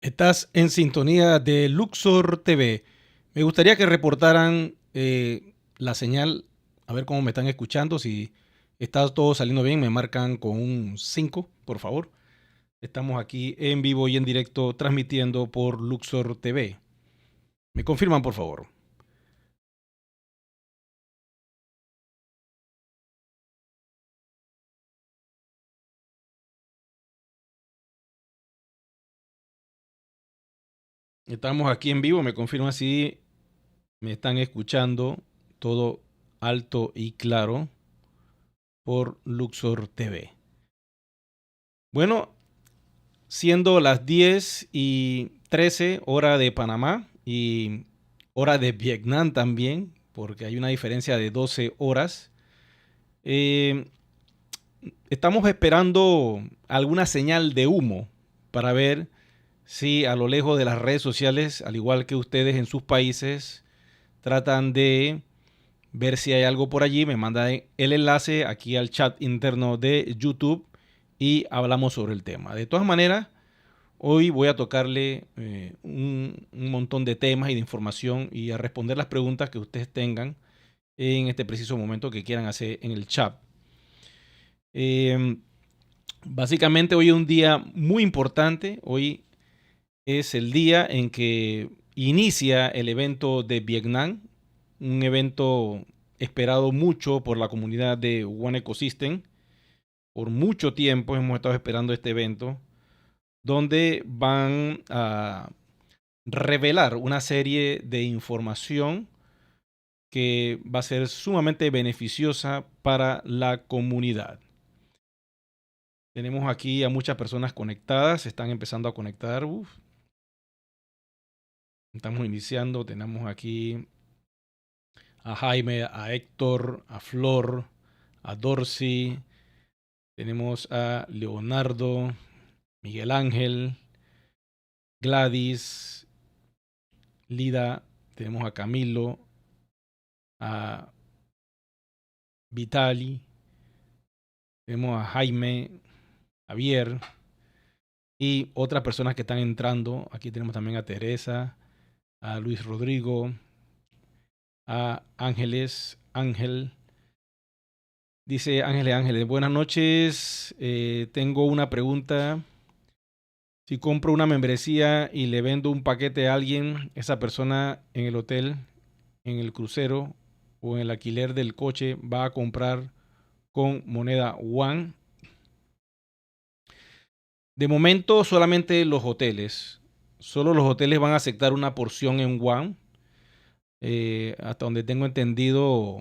Estás en sintonía de Luxor TV. Me gustaría que reportaran la señal, a ver cómo me están escuchando. Si está todo saliendo bien, me marcan con un 5, por favor. Estamos aquí en vivo y en directo transmitiendo por Luxor TV. Me confirman, por favor. Estamos aquí en vivo, me confirman si me están escuchando todo alto y claro por Luxor TV. Bueno, siendo las 10:13 hora de Panamá y hora de Vietnam también, porque hay una diferencia de 12 horas. eh, Estamos esperando alguna señal de humo para ver si a lo lejos de las redes sociales, al igual que ustedes en sus países, tratan de ver si hay algo por allí. Me manda el enlace aquí al chat interno de YouTube y hablamos sobre el tema. De todas maneras, hoy voy a tocarle un montón de temas y de información y a responder las preguntas que ustedes tengan en este preciso momento que quieran hacer en el chat. Eh, Básicamente hoy es un día muy importante. Hoy es el día en que inicia el evento de Vietnam, un evento esperado mucho por la comunidad de One Ecosystem. Por mucho tiempo hemos estado esperando este evento donde van a revelar una serie de información que va a ser sumamente beneficiosa para la comunidad. Tenemos aquí a muchas personas conectadas, se están empezando a conectar. Estamos iniciando, tenemos aquí a Jaime, a Héctor, a Flor, a Dorsey, tenemos a Leonardo, Miguel Ángel, Gladys, Lida, tenemos a Camilo, a Vitali, tenemos a Jaime, Javier y otras personas que están entrando. Aquí tenemos también a Teresa, a Luis Rodrigo, a Ángeles, Ángel. Dice Ángeles, buenas noches. Tengo una pregunta. Si compro una membresía y le vendo un paquete a alguien, esa persona en el hotel, en el crucero o en el alquiler del coche va a comprar con moneda One. De momento solamente los hoteles. Solo los hoteles van a aceptar una porción en One. Hasta donde tengo entendido,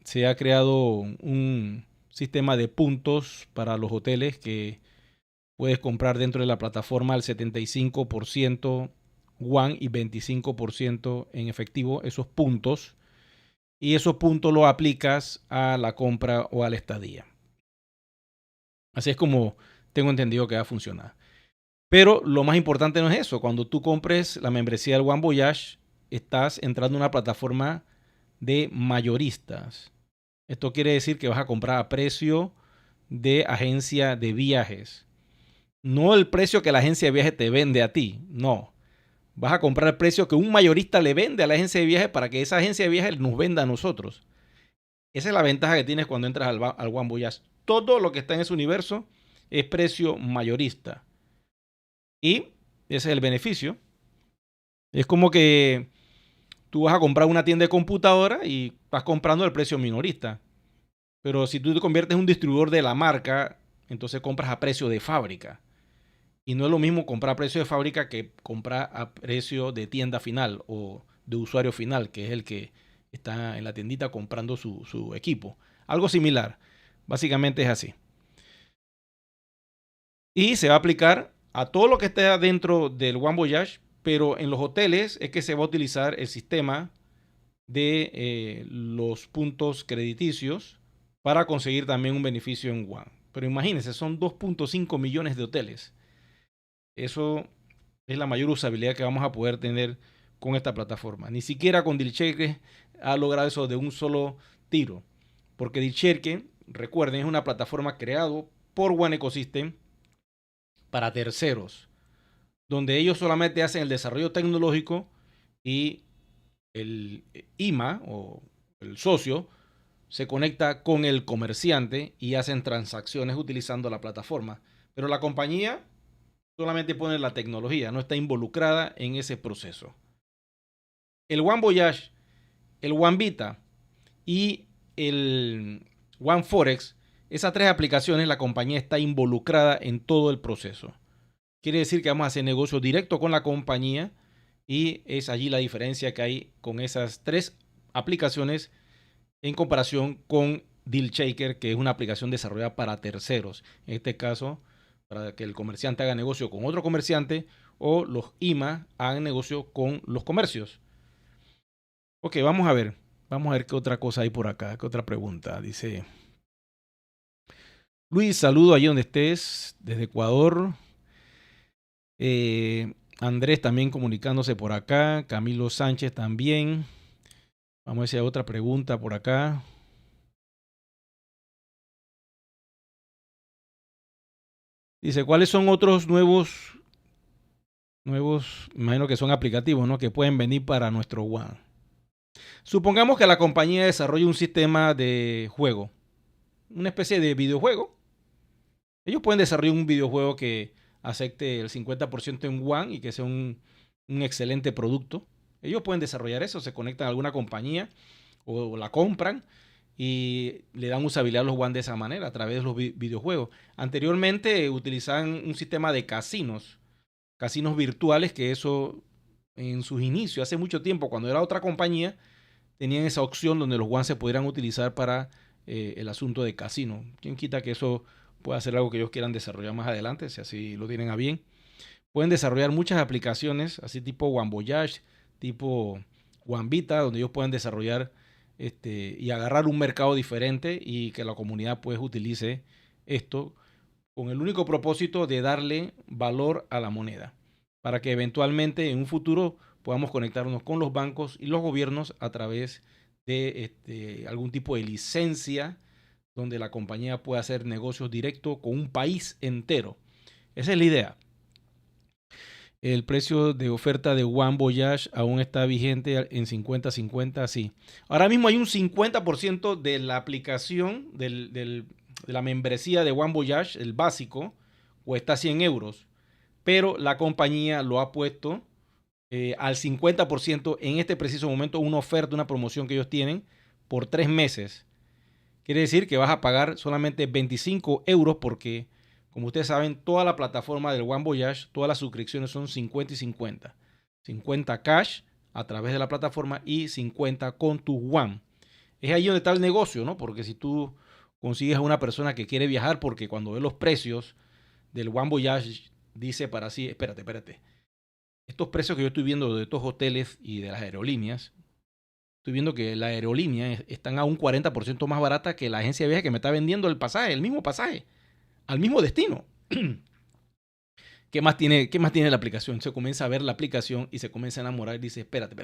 se ha creado un sistema de puntos para los hoteles que puedes comprar dentro de la plataforma al 75% One y 25% en efectivo, esos puntos. Y esos puntos los aplicas a la compra o a la estadía. Así es como tengo entendido que va a funcionar. Pero lo más importante no es eso. Cuando tú compres la membresía del One Voyage, estás entrando en una plataforma de mayoristas. Esto quiere decir que vas a comprar a precio de agencia de viajes. No el precio que la agencia de viajes te vende a ti, no. Vas a comprar el precio que un mayorista le vende a la agencia de viajes para que esa agencia de viajes nos venda a nosotros. Esa es la ventaja que tienes cuando entras al One Voyage. Todo lo que está en ese universo es precio mayorista. Y ese es el beneficio. Es como que tú vas a comprar una tienda de computadora y vas comprando el precio minorista. Pero si tú te conviertes en un distribuidor de la marca, entonces compras a precio de fábrica. Y no es lo mismo comprar a precio de fábrica que comprar a precio de tienda final o de usuario final, que es el que está en la tiendita comprando su equipo. Algo similar. Básicamente es así. Y se va a aplicar a todo lo que esté dentro del One Voyage, pero en los hoteles es que se va a utilizar el sistema de los puntos crediticios para conseguir también un beneficio en One. Pero imagínense, son 2.5 millones de hoteles. Eso es la mayor usabilidad que vamos a poder tener con esta plataforma. Ni siquiera con Dilcheque ha logrado eso de un solo tiro. Porque Dilcheque, recuerden, es una plataforma creada por One Ecosystem para terceros. donde ellos solamente hacen el desarrollo tecnológico y el IMA o el socio se conecta con el comerciante y hacen transacciones utilizando la plataforma. Pero la compañía solamente pone la tecnología, no está involucrada en ese proceso. El One Voyage, el One Vita y el One Forex, esas tres aplicaciones, la compañía está involucrada en todo el proceso. Quiere decir que vamos a hacer negocio directo con la compañía y es allí la diferencia que hay con esas tres aplicaciones en comparación con DealShaker, que es una aplicación desarrollada para terceros. En este caso, para que el comerciante haga negocio con otro comerciante o los IMA hagan negocio con los comercios. Ok, vamos a ver. Vamos a ver qué otra cosa hay por acá, qué otra pregunta. Dice, Luis, saludo allí donde estés, desde Ecuador. Andrés también comunicándose por acá. Camilo Sánchez también. Vamos a ver si hay otra pregunta por acá. Dice, ¿cuáles son otros nuevos, imagino que son aplicativos, ¿no? Que pueden venir para nuestro One? Supongamos que la compañía desarrolla un sistema de juego, una especie de videojuego. Ellos pueden desarrollar un videojuego que acepte el 50% en One y que sea un excelente producto. Ellos pueden desarrollar eso, se conectan a alguna compañía o la compran y le dan usabilidad a los One de esa manera, a través de los videojuegos. Anteriormente utilizaban un sistema de casinos virtuales, que eso en sus inicios, hace mucho tiempo, cuando era otra compañía, tenían esa opción donde los One se pudieran utilizar para el asunto de casino. ¿Quién quita que eso pueda ser algo que ellos quieran desarrollar más adelante, si así lo tienen a bien? Pueden desarrollar muchas aplicaciones, así tipo One Voyage, tipo One Vita, donde ellos puedan desarrollar y agarrar un mercado diferente y que la comunidad pues utilice esto con el único propósito de darle valor a la moneda, para que eventualmente en un futuro podamos conectarnos con los bancos y los gobiernos a través de algún tipo de licencia donde la compañía pueda hacer negocios directos con un país entero. Esa es la idea. El precio de oferta de One Voyage aún está vigente en 50-50, sí. Ahora mismo hay un 50% de la aplicación de la membresía de One Voyage, el básico, cuesta 100 euros. Pero la compañía lo ha puesto al 50% en este preciso momento, una oferta, una promoción que ellos tienen por 3 meses. Quiere decir que vas a pagar solamente 25 euros porque, como ustedes saben, toda la plataforma del One Voyage, todas las suscripciones son 50 y 50. 50 cash a través de la plataforma y 50 con tu One. Es ahí donde está el negocio, ¿no? Porque si tú consigues a una persona que quiere viajar, porque cuando ve los precios del One Voyage, dice para sí, espérate. Estos precios que yo estoy viendo de estos hoteles y de las aerolíneas, estoy viendo que la aerolínea están a un 40% más barata que la agencia de viaje que me está vendiendo el pasaje, el mismo pasaje, al mismo destino. ¿Qué más tiene la aplicación? Se comienza a ver la aplicación y se comienza a enamorar y dice, espérate.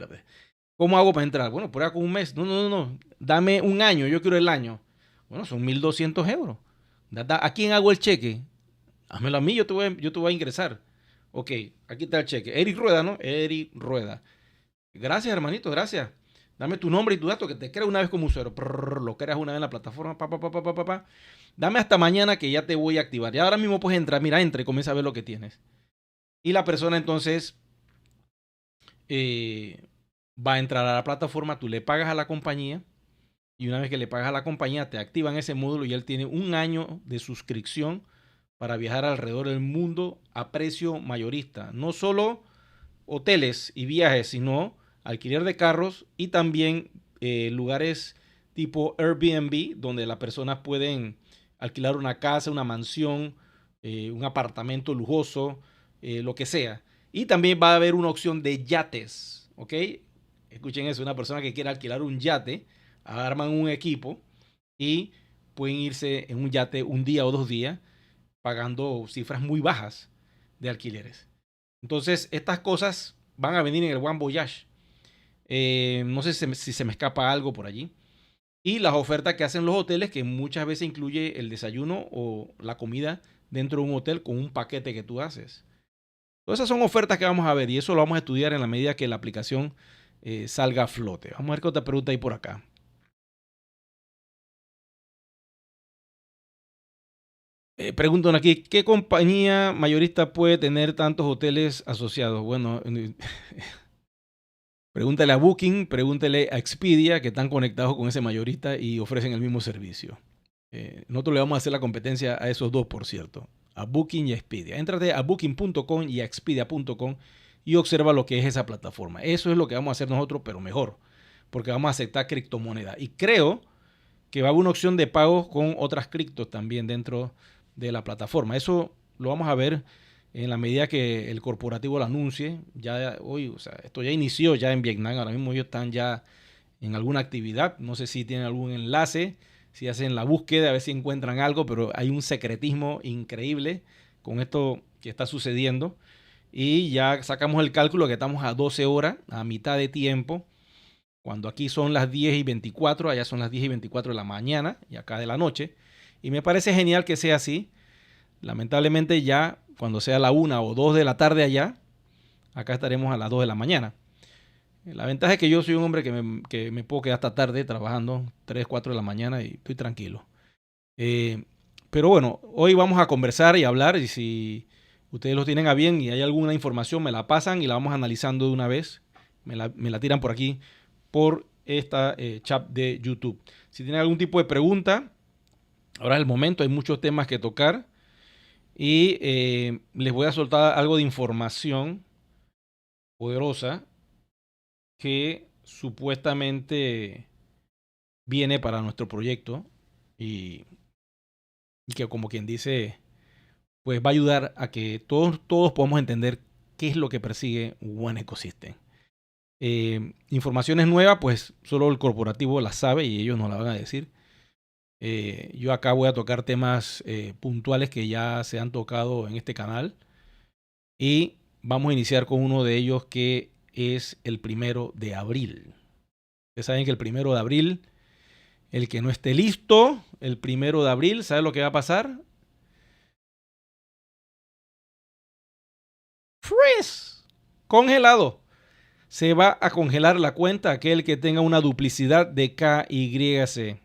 ¿Cómo hago para entrar? Bueno, prueba con un mes. No. Dame un año, yo quiero el año. Bueno, son 1.200 euros. ¿A quién hago el cheque? Házmelo a mí, yo te voy a ingresar. Ok, aquí está el cheque. Eric Rueda, ¿no? Eric Rueda. Gracias, hermanito, gracias. Dame tu nombre y tu dato que te creas una vez como usuario. Lo creas una vez en la plataforma. Dame hasta mañana que ya te voy a activar. Y ahora mismo puedes entrar. Mira, entra y comienza a ver lo que tienes. Y la persona entonces va a entrar a la plataforma. Tú le pagas a la compañía. Y una vez que le pagas a la compañía, te activan ese módulo y él tiene un año de suscripción para viajar alrededor del mundo a precio mayorista. No solo hoteles y viajes, sino alquiler de carros y también lugares tipo Airbnb, donde las personas pueden alquilar una casa, una mansión, un apartamento lujoso, lo que sea. Y también va a haber una opción de yates, ¿ok? Escuchen eso, una persona que quiera alquilar un yate, arman un equipo y pueden irse en un yate un día o 2 días pagando cifras muy bajas de alquileres. Entonces, estas cosas van a venir en el One Voyage. No sé si se me escapa algo por allí. Y las ofertas que hacen los hoteles, que muchas veces incluye el desayuno o la comida dentro de un hotel con un paquete que tú haces. Todas esas son ofertas que vamos a ver y eso lo vamos a estudiar en la medida que la aplicación salga a flote. Vamos a ver qué otra pregunta hay por acá. Preguntan aquí, ¿qué compañía mayorista puede tener tantos hoteles asociados? Bueno, pregúntale a Booking, pregúntale a Expedia, que están conectados con ese mayorista y ofrecen el mismo servicio. Nosotros le vamos a hacer la competencia a esos dos, por cierto, a Booking y a Expedia. Éntrate a booking.com y a expedia.com y observa lo que es esa plataforma. Eso es lo que vamos a hacer nosotros, pero mejor, porque vamos a aceptar criptomonedas. Y creo que va a haber una opción de pago con otras criptos también dentro de la plataforma. Eso lo vamos a ver en la medida que el corporativo lo anuncie. Ya hoy, o sea, esto ya inició ya en Vietnam. Ahora mismo ellos están ya en alguna actividad. No sé si tienen algún enlace, si hacen la búsqueda, a ver si encuentran algo, pero hay un secretismo increíble con esto que está sucediendo. Y ya sacamos el cálculo que estamos a 12 horas, a mitad de tiempo. Cuando aquí son las 10:24, allá son las 10:24 de la mañana y acá de la noche. Y me parece genial que sea así. Lamentablemente ya cuando sea la 1 o 2 de la tarde allá, acá estaremos a las 2 de la mañana. La ventaja es que yo soy un hombre que me puedo quedar hasta tarde trabajando, 3, 4 de la mañana y estoy tranquilo. Pero bueno, hoy vamos a conversar y hablar y si ustedes lo tienen a bien y hay alguna información, me la pasan y la vamos analizando de una vez. Me la tiran por aquí, por esta chat de YouTube. Si tienen algún tipo de pregunta, ahora es el momento, hay muchos temas que tocar y les voy a soltar algo de información poderosa que supuestamente viene para nuestro proyecto y, y que como quien dice, pues va a ayudar a que todos podamos entender qué es lo que persigue One Ecosystem. Informaciones nuevas, pues solo el corporativo las sabe y ellos nos la van a decir. Yo acá voy a tocar temas puntuales que ya se han tocado en este canal y vamos a iniciar con uno de ellos que es el 1 de abril. Ustedes saben que el 1 de abril, el que no esté listo, el 1 de abril, ¿sabe lo que va a pasar? Freeze, congelado. Se va a congelar la cuenta aquel que tenga una duplicidad de KYC.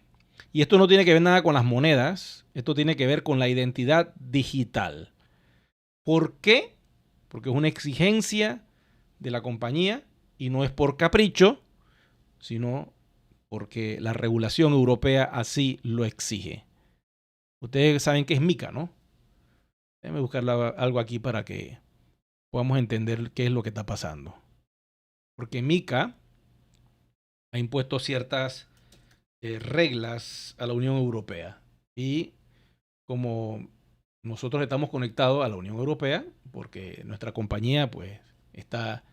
Y esto no tiene que ver nada con las monedas, esto tiene que ver con la identidad digital. ¿Por qué? Porque es una exigencia de la compañía y no es por capricho, sino porque la regulación europea así lo exige. Ustedes saben que es MiCA, ¿no? Déjenme buscar algo aquí para que podamos entender qué es lo que está pasando. Porque MiCA ha impuesto ciertas reglas a la Unión Europea. Y como nosotros estamos conectados a la Unión Europea, porque nuestra compañía pues está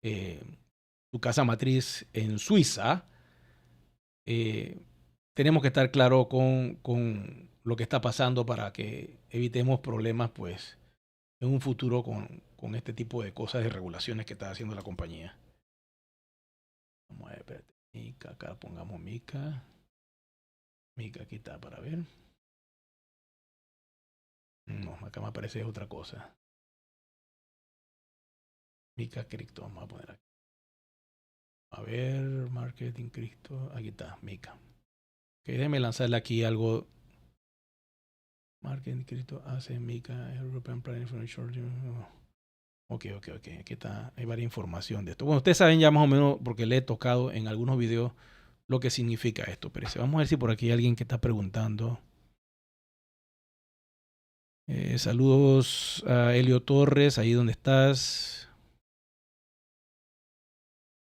su casa matriz en Suiza, tenemos que estar claro con lo que está pasando para que evitemos problemas pues en un futuro con este tipo de cosas y regulaciones que está haciendo la compañía. Vamos a ver, espérate. Mica, acá pongamos Mica. Mica aquí está para ver. No, acá me aparece otra cosa. Mica Cripto, vamos a poner aquí. A ver, Marketing Cripto. Aquí está, Mica. Ok, déjeme lanzarle aquí algo. Marketing Cripto hace Mica, European Planning for Short. Ok. Aquí está, hay varias información de esto. Bueno, ustedes saben ya más o menos, porque le he tocado en algunos videos lo que significa esto. Pero vamos a ver si por aquí hay alguien que está preguntando. Saludos a Elio Torres, ahí donde estás.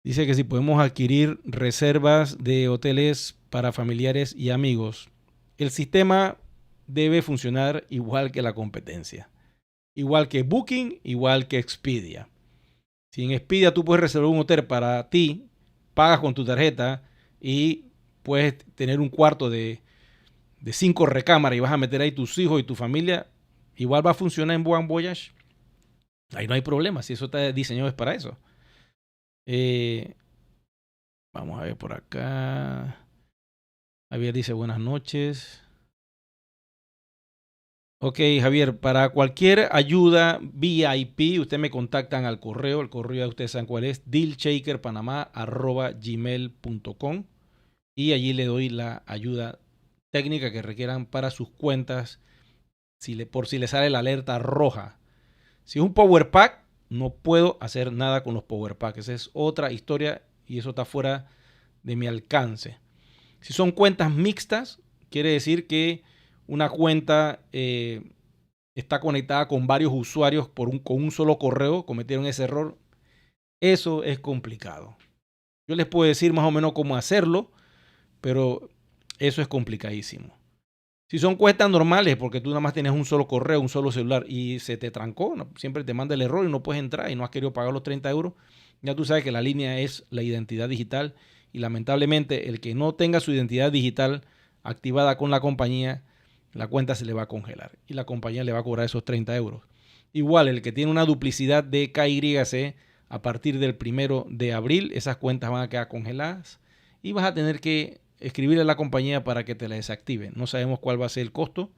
Dice que si podemos adquirir reservas de hoteles para familiares y amigos. El sistema debe funcionar igual que la competencia. Igual que Booking, igual que Expedia. Si en Expedia tú puedes reservar un hotel para ti, pagas con tu tarjeta y puedes tener un cuarto de 5 recámaras y vas a meter ahí tus hijos y tu familia, igual va a funcionar en One Voyage. Ahí no hay problema, si eso está diseñado es para eso. Vamos a ver por acá. Javier dice buenas noches. Ok, Javier, para cualquier ayuda VIP, usted me contactan al correo. El correo, ustedes saben cuál es, dealshakerpanama@gmail.com, y allí le doy la ayuda técnica que requieran para sus cuentas por si le sale la alerta roja. Si es un Power Pack, no puedo hacer nada con los Power Packs. Esa es otra historia y eso está fuera de mi alcance. Si son cuentas mixtas, quiere decir que una cuenta está conectada con varios usuarios con un solo correo, cometieron ese error. Eso es complicado. Yo les puedo decir más o menos cómo hacerlo, pero eso es complicadísimo. Si son cuentas normales, porque tú nada más tienes un solo correo, un solo celular y se te trancó, no, siempre te manda el error y no puedes entrar y no has querido pagar los 30 euros, ya tú sabes que la línea es la identidad digital y lamentablemente el que no tenga su identidad digital activada con la compañía, la cuenta se le va a congelar y la compañía le va a cobrar esos 30 euros. Igual, el que tiene una duplicidad de KYC, a partir del 1 de abril, esas cuentas van a quedar congeladas y vas a tener que escribirle a la compañía para que te la desactive. No sabemos cuál va a ser el costo,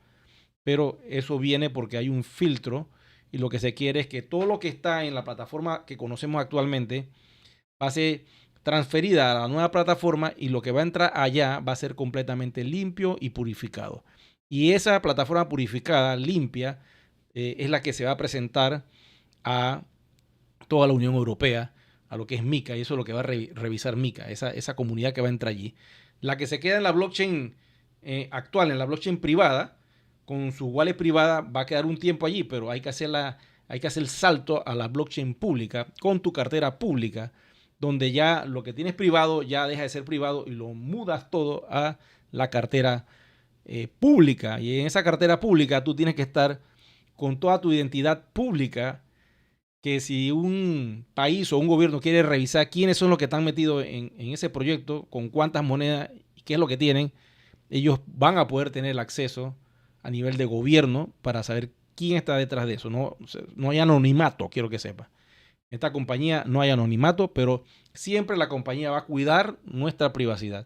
pero eso viene porque hay un filtro y lo que se quiere es que todo lo que está en la plataforma que conocemos actualmente va a ser transferida a la nueva plataforma y lo que va a entrar allá va a ser completamente limpio y purificado. Y esa plataforma purificada, limpia, es la que se va a presentar a toda la Unión Europea, a lo que es MiCA, y eso es lo que va a revisar MiCA, esa comunidad que va a entrar allí. La que se queda en la blockchain actual, en la blockchain privada, con su wallet privada, va a quedar un tiempo allí, pero hay que hacer el salto a la blockchain pública con tu cartera pública, donde ya lo que tienes privado ya deja de ser privado y lo mudas todo a la cartera pública. Y en esa cartera pública tú tienes que estar con toda tu identidad pública, que si un país o un gobierno quiere revisar quiénes son los que están metidos en ese proyecto, con cuántas monedas y qué es lo que tienen, ellos van a poder tener el acceso a nivel de gobierno para saber quién está detrás de eso. No, no hay anonimato, quiero que sepa. Esta compañía no hay anonimato, pero siempre la compañía va a cuidar nuestra privacidad.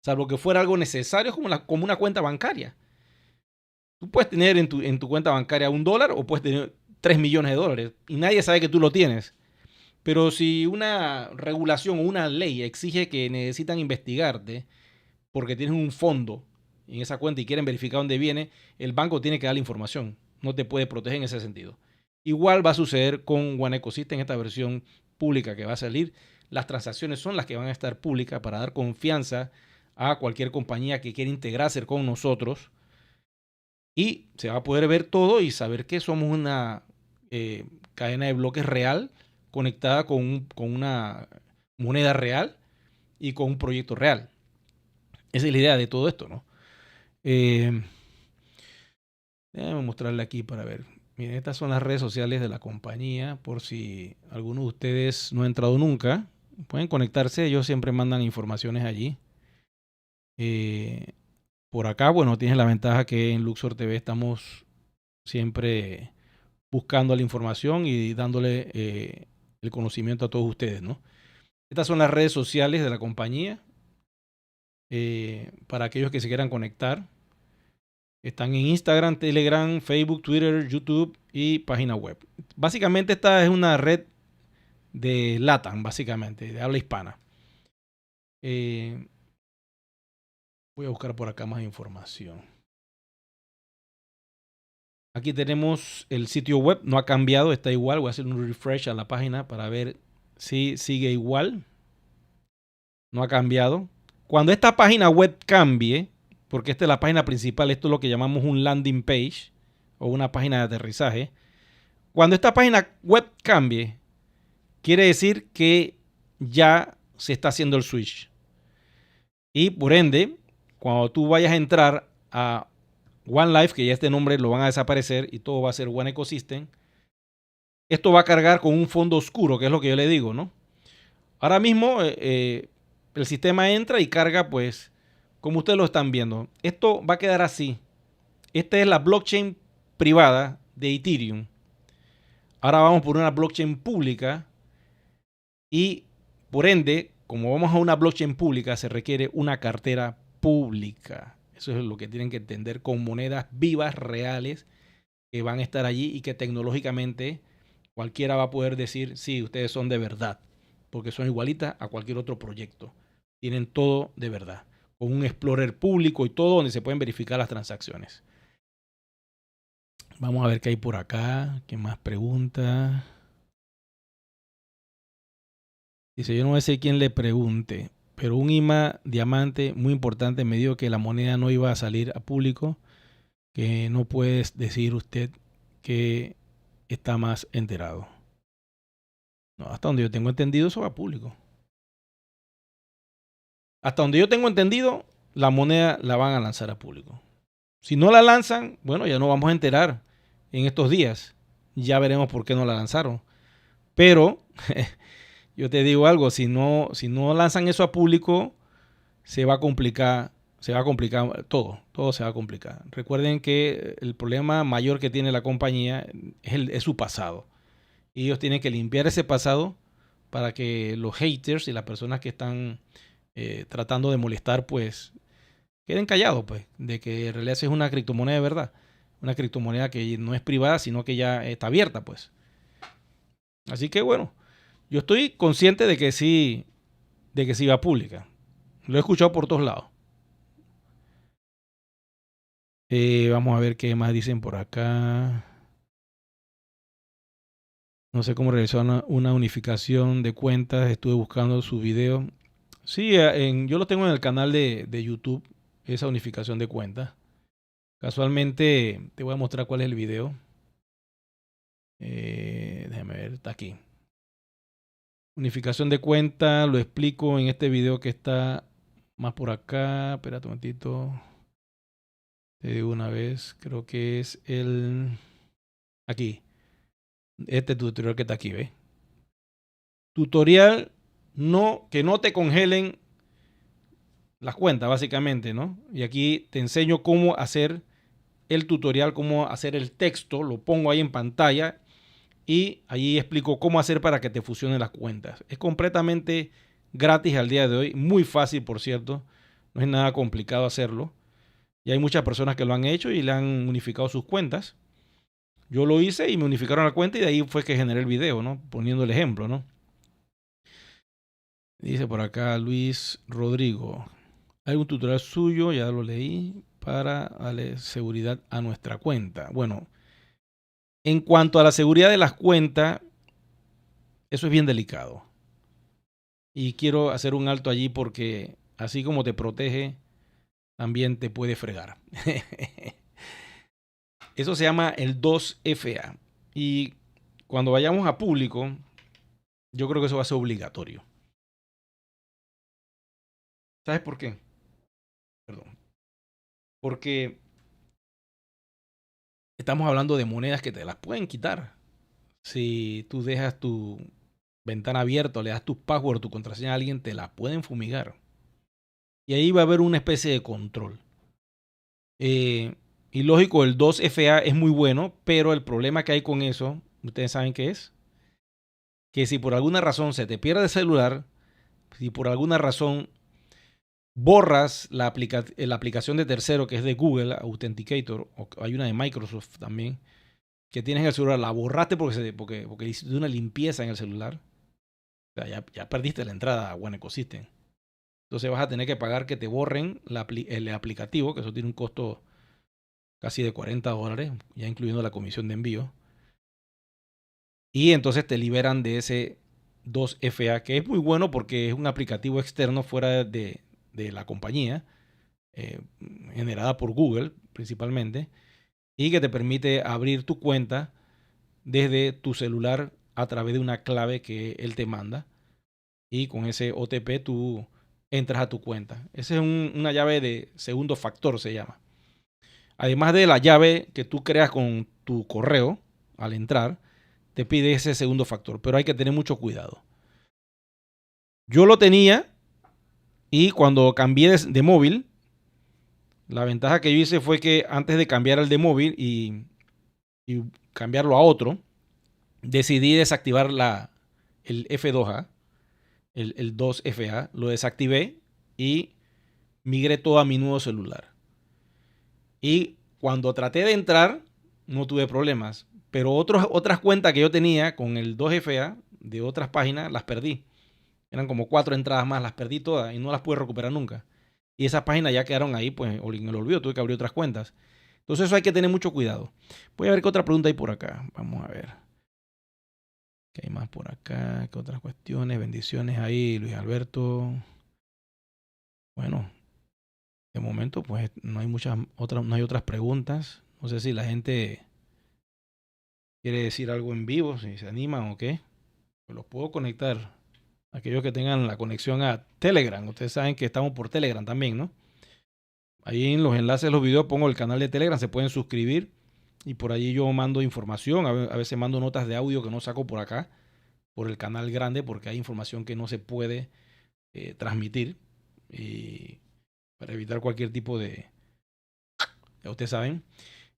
Salvo que fuera algo necesario como una cuenta bancaria. Tú puedes tener en tu cuenta bancaria $1 o puedes tener 3 millones de dólares y nadie sabe que tú lo tienes. Pero si una regulación o una ley exige que necesitan investigarte porque tienes un fondo en esa cuenta y quieren verificar dónde viene, el banco tiene que dar la información. No te puede proteger en ese sentido. Igual va a suceder con One Ecosystem, esta versión pública que va a salir. Las transacciones son las que van a estar públicas para dar confianza a cualquier compañía que quiera integrarse con nosotros. Y se va a poder ver todo y saber que somos una cadena de bloques real conectada con una moneda real y con un proyecto real. Esa es la idea de todo esto, ¿no? Déjame mostrarle aquí para ver. Miren, estas son las redes sociales de la compañía. Por si alguno de ustedes no ha entrado nunca, pueden conectarse. Ellos siempre mandan informaciones allí. Por acá, bueno, tienes la ventaja que en Luxor TV estamos siempre buscando la información y dándole el conocimiento a todos ustedes, ¿no? Estas son las redes sociales de la compañía para aquellos que se quieran conectar. Están en Instagram, Telegram, Facebook, Twitter, YouTube y página web. Básicamente esta es una red de LATAM, básicamente, de habla hispana. Voy a buscar por acá más información. Aquí tenemos el sitio web, no ha cambiado, está igual. Voy a hacer un refresh a la página para ver si sigue igual. No ha cambiado. Cuando esta página web cambie, porque esta es la página principal, esto es lo que llamamos un landing page o una página de aterrizaje. Cuando esta página web cambie, quiere decir que ya se está haciendo el switch. Y por ende, cuando tú vayas a entrar a One Life, que ya este nombre lo van a desaparecer y todo va a ser One Ecosystem, esto va a cargar con un fondo oscuro, que es lo que yo le digo, ¿no? Ahora mismo el sistema entra y carga, pues, como ustedes lo están viendo. Esto va a quedar así. Esta es la blockchain privada de Ethereum. Ahora vamos por una blockchain pública y, por ende, como vamos a una blockchain pública, se requiere una cartera pública. Eso es lo que tienen que entender, con monedas vivas, reales, que van a estar allí y que tecnológicamente cualquiera va a poder decir, sí, ustedes son de verdad, porque son igualitas a cualquier otro proyecto. Tienen todo de verdad, con un explorer público y todo donde se pueden verificar las transacciones. Vamos a ver qué hay por acá. ¿Qué más pregunta? Dice, yo no sé quién le pregunte, pero un IMA diamante muy importante me dijo que la moneda no iba a salir a público, que no puedes decir usted que está más enterado. No, hasta donde yo tengo entendido, eso va a público. Hasta donde yo tengo entendido, la moneda la van a lanzar a público. Si no la lanzan, bueno, ya nos vamos a enterar en estos días. Ya veremos por qué no la lanzaron. Pero yo te digo algo, si no lanzan eso a público, se va a complicar todo se va a complicar. Recuerden que el problema mayor que tiene la compañía es su pasado. Y ellos tienen que limpiar ese pasado para que los haters y las personas que están tratando de molestar, pues queden callados, pues, de que en realidad es una criptomoneda de verdad. Una criptomoneda que no es privada, sino que ya está abierta, pues. Así que bueno, yo estoy consciente de que sí va pública. Lo he escuchado por todos lados. Vamos a ver qué más dicen por acá. No sé cómo realizar una unificación de cuentas. Estuve buscando su video. Sí, yo lo tengo en el canal de YouTube, esa unificación de cuentas. Casualmente te voy a mostrar cuál es el video. Déjame ver, está aquí. Unificación de cuenta, lo explico en este video que está más por acá. Espérate un momentito. Te digo una vez, creo que es aquí. Este tutorial que está aquí, ¿ves? Tutorial que no te congelen las cuentas, básicamente, ¿no? Y aquí te enseño cómo hacer el tutorial, cómo hacer el texto. Lo pongo ahí en pantalla y allí explico cómo hacer para que te fusionen las cuentas. Es completamente gratis al día de hoy, muy fácil, por cierto. No es nada complicado hacerlo. Y hay muchas personas que lo han hecho y le han unificado sus cuentas. Yo lo hice y me unificaron la cuenta y de ahí fue que generé el video, ¿no? Poniendo el ejemplo, ¿no? Dice por acá Luis Rodrigo. Hay un tutorial suyo, ya lo leí, para darle seguridad a nuestra cuenta. Bueno, en cuanto a la seguridad de las cuentas, eso es bien delicado. Y quiero hacer un alto allí porque así como te protege, también te puede fregar. Eso se llama el 2FA. Y cuando vayamos a público, yo creo que eso va a ser obligatorio. ¿Sabes por qué? Perdón. Porque estamos hablando de monedas que te las pueden quitar. Si tú dejas tu ventana abierta o le das tu password, tu contraseña a alguien, te la pueden fumigar. Y ahí va a haber una especie de control. Y lógico, el 2FA es muy bueno, pero el problema que hay con eso, ustedes saben qué es. Que si por alguna razón se te pierde el celular, si por alguna razón borras la aplicación de tercero que es de Google Authenticator, o hay una de Microsoft también, que tienes en el celular, la borraste porque hiciste una limpieza en el celular, o sea, ya perdiste la entrada a One Ecosystem. Entonces vas a tener que pagar que te borren el aplicativo, que eso tiene un costo casi de $40, ya incluyendo la comisión de envío. Y entonces te liberan de ese 2FA, que es muy bueno porque es un aplicativo externo fuera de la compañía, generada por Google principalmente, y que te permite abrir tu cuenta desde tu celular a través de una clave que él te manda. Y con ese OTP tú entras a tu cuenta. Esa es una llave de segundo factor, se llama. Además de la llave que tú creas con tu correo al entrar, te pide ese segundo factor, pero hay que tener mucho cuidado. Yo lo tenía y cuando cambié de móvil, la ventaja que yo hice fue que antes de cambiar el de móvil y cambiarlo a otro, decidí desactivar el F2A, el 2FA, lo desactivé y migré todo a mi nuevo celular. Y cuando traté de entrar, no tuve problemas. Pero otras cuentas que yo tenía con el 2FA de otras páginas las perdí. Eran como 4 entradas más, las perdí todas y no las pude recuperar nunca. Y esas páginas ya quedaron ahí, pues en el olvido, tuve que abrir otras cuentas. Entonces eso hay que tener mucho cuidado. Voy a ver qué otra pregunta hay por acá. Vamos a ver. ¿Qué hay más por acá? ¿Qué otras cuestiones? Bendiciones ahí, Luis Alberto. Bueno, de momento pues no hay no hay otras preguntas. No sé si la gente quiere decir algo en vivo, si se animan o qué. Pues los puedo conectar. Aquellos que tengan la conexión a Telegram. Ustedes saben que estamos por Telegram también, ¿no? Ahí en los enlaces de los videos pongo el canal de Telegram, se pueden suscribir y por allí yo mando información, a veces mando notas de audio que no saco por acá, por el canal grande, porque hay información que no se puede transmitir y para evitar cualquier tipo ya ustedes saben.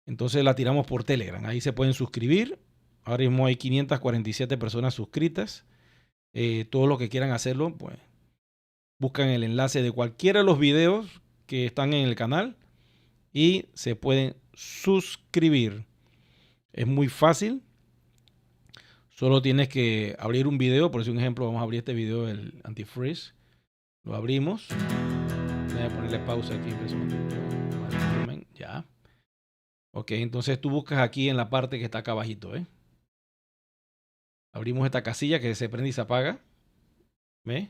Entonces la tiramos por Telegram, ahí se pueden suscribir. Ahora mismo hay 547 personas suscritas. Todos los que quieran hacerlo, pues buscan el enlace de cualquiera de los videos que están en el canal y se pueden suscribir. Es muy fácil. Solo tienes que abrir un video. Por decir un ejemplo, vamos a abrir este video del antifreeze. Lo abrimos. Voy a ponerle pausa aquí. Ya. Ok, entonces tú buscas aquí en la parte que está acá abajito. Abrimos esta casilla que se prende y se apaga. ¿Ve?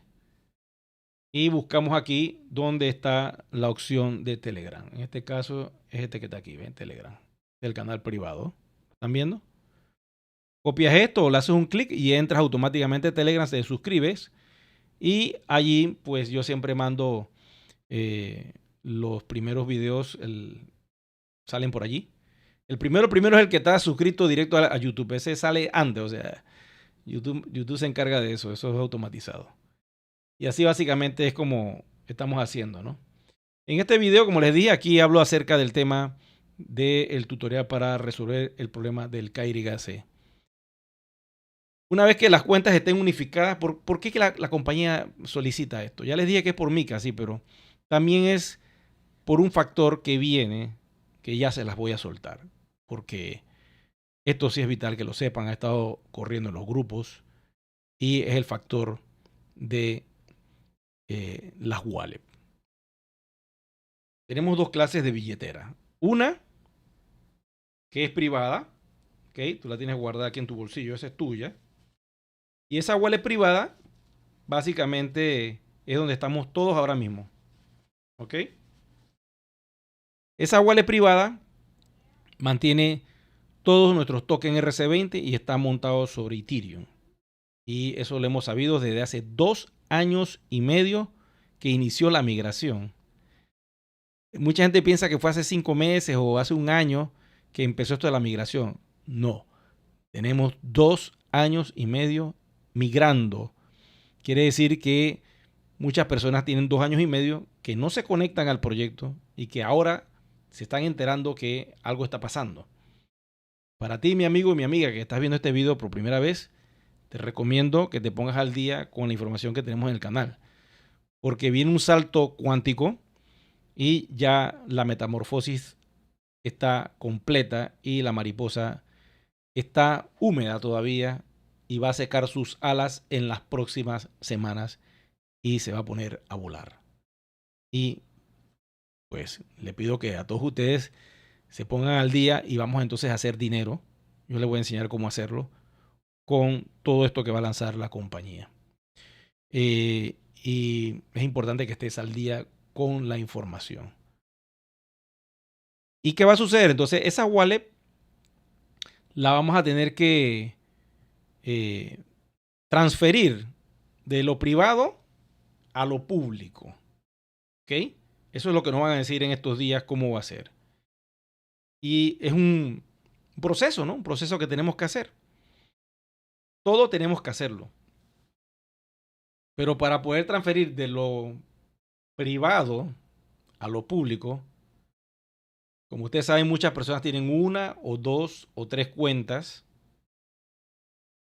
Y buscamos aquí donde está la opción de Telegram. En este caso es este que está aquí, ¿ven? Telegram. Del canal privado. ¿Están viendo? Copias esto o le haces un clic y entras automáticamente a Telegram, te suscribes y allí pues yo siempre mando los primeros videos, salen por allí. El primero es el que está suscrito directo a YouTube. Ese sale antes, o sea, YouTube se encarga de eso, eso es automatizado. Y así básicamente es como estamos haciendo, ¿no? En este video, como les dije, aquí hablo acerca del tema del tutorial para resolver el problema del KYC. Una vez que las cuentas estén unificadas, ¿por qué que la compañía solicita esto? Ya les dije que es por MiCA, sí, pero también es por un factor que viene, que ya se las voy a soltar, porque esto sí es vital que lo sepan, ha estado corriendo en los grupos y es el factor de las wallet. Tenemos dos clases de billetera. Una que es privada, ¿ok? Tú la tienes guardada aquí en tu bolsillo, esa es tuya. Y esa wallet privada, básicamente, es donde estamos todos ahora mismo, ¿ok? Esa wallet privada mantiene todos nuestros tokens RC20 y está montado sobre Ethereum. Y eso lo hemos sabido desde hace 2 años y medio que inició la migración. Mucha gente piensa que fue hace 5 meses o hace un año que empezó esto de la migración. No, tenemos 2 años y medio migrando. Quiere decir que muchas personas tienen 2 años y medio que no se conectan al proyecto y que ahora se están enterando que algo está pasando. Para ti, mi amigo y mi amiga que estás viendo este video por primera vez, te recomiendo que te pongas al día con la información que tenemos en el canal. Porque viene un salto cuántico y ya la metamorfosis está completa y la mariposa está húmeda todavía y va a secar sus alas en las próximas semanas y se va a poner a volar. Y pues le pido que a todos ustedes se pongan al día y vamos entonces a hacer dinero. Yo les voy a enseñar cómo hacerlo con todo esto que va a lanzar la compañía. Y es importante que estés al día con la información. ¿Y qué va a suceder? Entonces, esa wallet la vamos a tener que transferir de lo privado a lo público. ¿Ok? Eso es lo que nos van a decir en estos días cómo va a ser. Y es un proceso, ¿no? Un proceso que tenemos que hacer. Todo tenemos que hacerlo. Pero para poder transferir de lo privado a lo público, como ustedes saben, muchas personas tienen una o dos o tres cuentas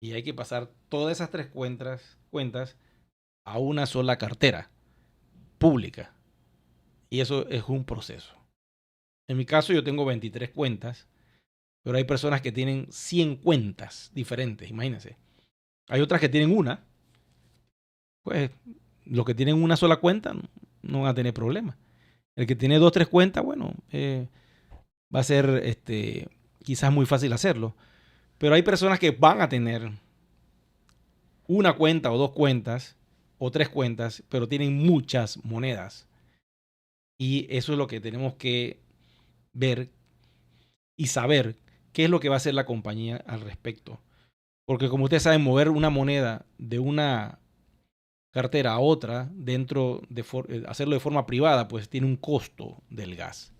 y hay que pasar todas esas tres cuentas a una sola cartera pública. Y eso es un proceso. En mi caso yo tengo 23 cuentas Pero hay personas que tienen 100 cuentas diferentes, imagínense. Hay otras que tienen una. Pues los que tienen una sola cuenta no van a tener problemas. El que tiene 2, 3 cuentas, bueno, va a ser quizás muy fácil hacerlo. Pero hay personas que van a tener una cuenta o 2 cuentas o 3 cuentas, pero tienen muchas monedas. Y eso es lo que tenemos que ver y saber qué es lo que va a hacer la compañía al respecto. Porque como ustedes saben, mover una moneda de una cartera a otra, hacerlo de forma privada, pues tiene un costo del gas.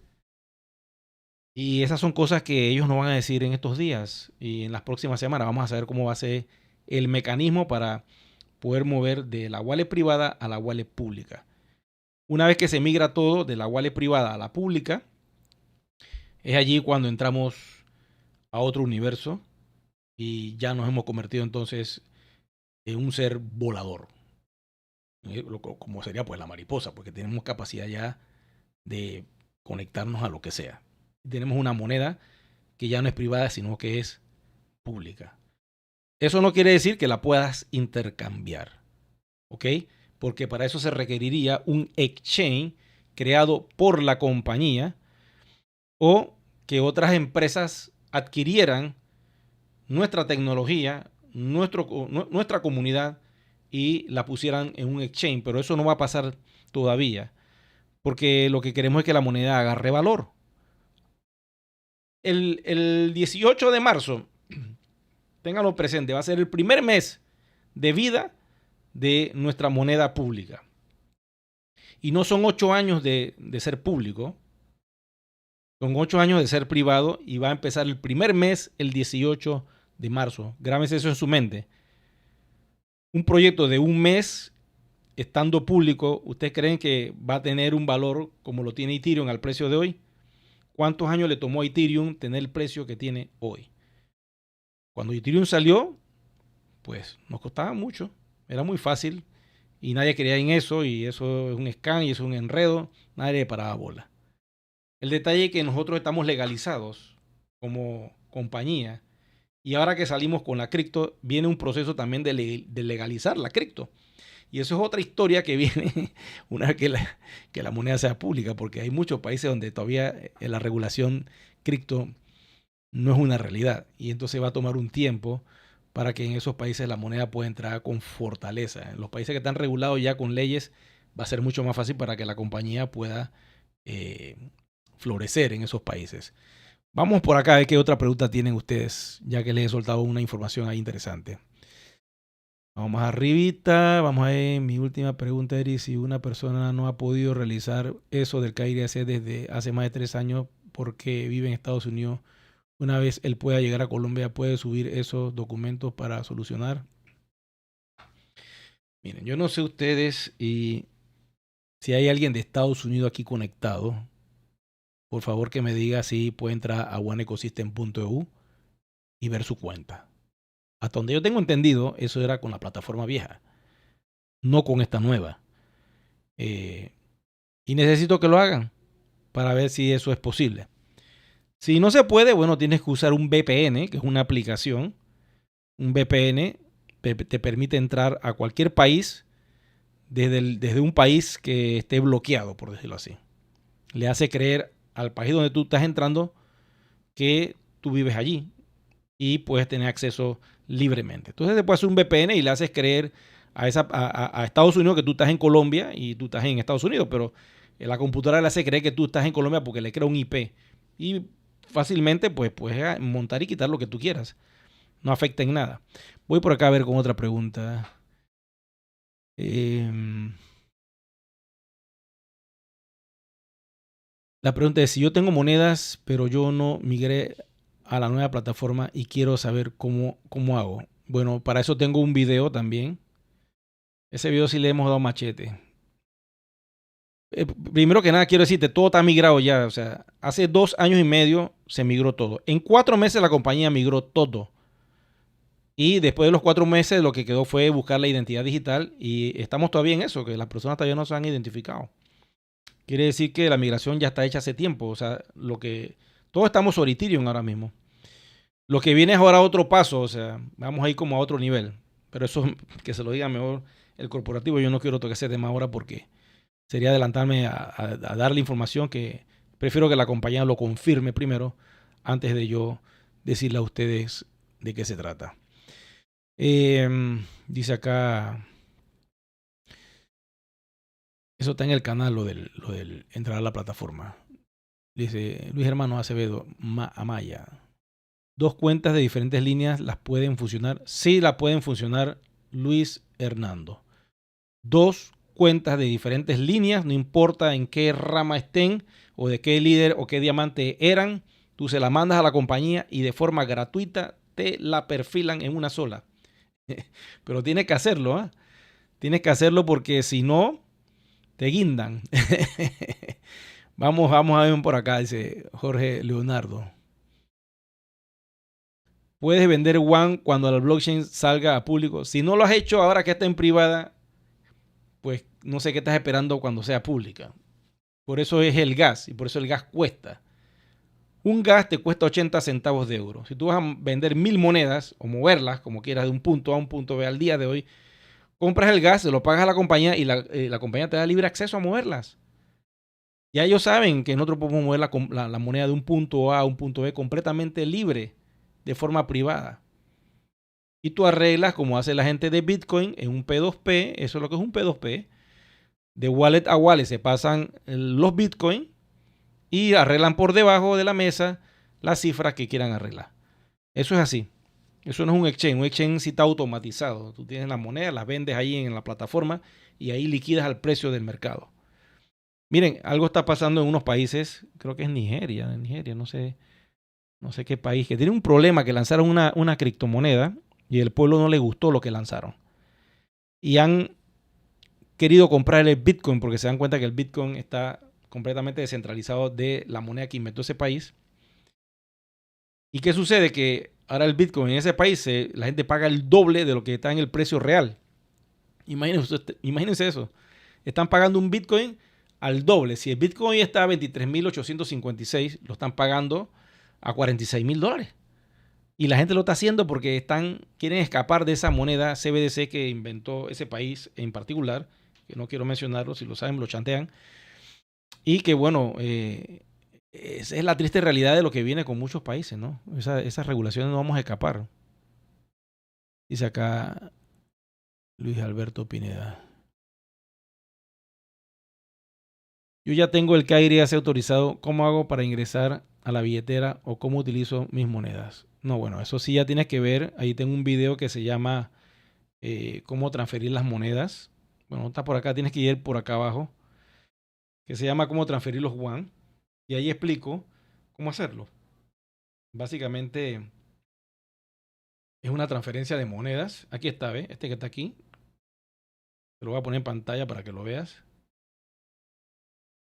Y esas son cosas que ellos nos van a decir en estos días y en las próximas semanas. Vamos a saber cómo va a ser el mecanismo para poder mover de la wallet privada a la wallet pública. Una vez que se migra todo de la wallet privada a la pública, es allí cuando entramos a otro universo y ya nos hemos convertido entonces en un ser volador. Como sería pues la mariposa, porque tenemos capacidad ya de conectarnos a lo que sea. Tenemos una moneda que ya no es privada, sino que es pública. Eso no quiere decir que la puedas intercambiar, ¿ok? Porque para eso se requeriría un exchange creado por la compañía o que otras empresas adquirieran nuestra tecnología, nuestra comunidad y la pusieran en un exchange. Pero eso no va a pasar todavía, porque lo que queremos es que la moneda agarre valor. El 18 de marzo, ténganlo presente, va a ser el primer mes de vida de nuestra moneda pública. Y no son 8 años de ser público, son 8 años de ser privado y va a empezar el primer mes el 18 de marzo. Grábense eso en su mente. Un proyecto de un mes estando público, ¿ustedes creen que va a tener un valor como lo tiene Ethereum al precio de hoy? ¿Cuántos años le tomó a Ethereum tener el precio que tiene hoy? Cuando Ethereum salió, pues nos costaba mucho, era muy fácil y nadie quería en eso y eso es un scam y eso es un enredo, nadie le paraba bola. El detalle es que nosotros estamos legalizados como compañía y ahora que salimos con la cripto viene un proceso también de legalizar la cripto. Y eso es otra historia que viene una vez que la moneda sea pública, porque hay muchos países donde todavía la regulación cripto no es una realidad. Y entonces va a tomar un tiempo para que en esos países la moneda pueda entrar con fortaleza. En los países que están regulados ya con leyes va a ser mucho más fácil para que la compañía pueda florecer en esos países. Vamos por acá a ver qué otra pregunta tienen ustedes, ya que les he soltado una información ahí interesante. Vamos más arribita, vamos a ver mi última pregunta, Eri. Si una persona no ha podido realizar eso del KYC desde hace más de 3 años porque vive en Estados Unidos, una vez él pueda llegar a Colombia, puede subir esos documentos para solucionar. Miren, yo no sé ustedes y si hay alguien de Estados Unidos aquí conectado, por favor que me diga si puede entrar a oneecosystem.eu y ver su cuenta. Hasta donde yo tengo entendido, eso era con la plataforma vieja, no con esta nueva. Y necesito que lo hagan para ver si eso es posible. Si no se puede, bueno, tienes que usar un VPN, que es una aplicación. Un VPN te permite entrar a cualquier país desde un país que esté bloqueado, por decirlo así. Le hace creer al país donde tú estás entrando que tú vives allí y puedes tener acceso libremente. Entonces te puede hacer un VPN y le haces creer a Estados Unidos que tú estás en Colombia y tú estás en Estados Unidos, pero la computadora le hace creer que tú estás en Colombia porque le crea un IP y fácilmente pues puedes montar y quitar lo que tú quieras. No afecta en nada. Voy por acá a ver con otra pregunta. La pregunta es, si yo tengo monedas, pero yo no migré a la nueva plataforma y quiero saber cómo hago. Bueno, para eso tengo un video también. Ese video sí le hemos dado machete. Primero que nada, quiero decirte, todo está migrado ya. O sea, hace 2 años y medio se migró todo. En 4 meses la compañía migró todo. Y después de los 4 meses lo que quedó fue buscar la identidad digital y estamos todavía en eso, que las personas todavía no se han identificado. Quiere decir que la migración ya está hecha hace tiempo. O sea, todos estamos sobre Ethereum ahora mismo. Lo que viene es ahora otro paso, o sea, vamos a ir como a otro nivel. Pero eso que se lo diga mejor el corporativo. Yo no quiero tocar ese tema ahora porque sería adelantarme a darle información que prefiero que la compañía lo confirme primero antes de yo decirle a ustedes de qué se trata. Dice acá, eso está en el canal, lo del entrar a la plataforma. Dice Luis Hermano Acevedo, Amaya. 2 cuentas de diferentes líneas las pueden funcionar. Sí, la pueden funcionar, Luis Hernando. 2 cuentas de diferentes líneas, no importa en qué rama estén o de qué líder o qué diamante eran, tú se la mandas a la compañía y de forma gratuita te la perfilan en una sola. Pero tienes que hacerlo, ¿eh? Tienes que hacerlo porque si no, te guindan. Vamos a ver por acá, dice Jorge Leonardo. Puedes vender One cuando la blockchain salga a público. Si no lo has hecho ahora que está en privada, pues no sé qué estás esperando cuando sea pública. Por eso es el gas y por eso el gas cuesta. Un gas te cuesta 80 centavos de euro. Si tú vas a vender 1000 monedas o moverlas como quieras de un punto A a un punto B al día de hoy, compras el gas, se lo pagas a la compañía y la compañía te da libre acceso a moverlas. Ya ellos saben que nosotros podemos mover la moneda de un punto A a un punto B completamente libre, de forma privada. Y tú arreglas como hace la gente de Bitcoin en un P2P, eso es lo que es un P2P. De wallet a wallet se pasan los Bitcoin y arreglan por debajo de la mesa las cifras que quieran arreglar. Eso es así. Eso no es un exchange. Un exchange sí está automatizado. Tú tienes la moneda, las vendes ahí en la plataforma y ahí liquidas al precio del mercado. Miren, algo está pasando en unos países, creo que es Nigeria, no sé qué país, que tiene un problema, que lanzaron una criptomoneda y el pueblo no le gustó lo que lanzaron. Y han querido comprar el Bitcoin porque se dan cuenta que el Bitcoin está completamente descentralizado de la moneda que inventó ese país. ¿Y qué sucede? Que ahora el Bitcoin en ese país la gente paga el doble de lo que está en el precio real. Imagínense eso. Están pagando un Bitcoin al doble. Si el Bitcoin está a 23.856, lo están pagando a $46,000. Y la gente lo está haciendo porque quieren escapar de esa moneda CBDC que inventó ese país en particular, que no quiero mencionarlo, si lo saben, lo chantean. Y que bueno, esa es la triste realidad de lo que viene con muchos países, ¿no? Esas regulaciones no vamos a escapar. Dice acá Luis Alberto Pineda. Yo ya tengo el KYC autorizado. ¿Cómo hago para ingresar a la billetera o cómo utilizo mis monedas? No, bueno, eso sí ya tienes que ver. Ahí tengo un video que se llama cómo transferir las monedas. Bueno, está por acá, tienes que ir por acá abajo. Que se llama cómo transferir los One. Y ahí explico cómo hacerlo. Básicamente es una transferencia de monedas. Aquí está, ¿ves? Este que está aquí. Te lo voy a poner en pantalla para que lo veas.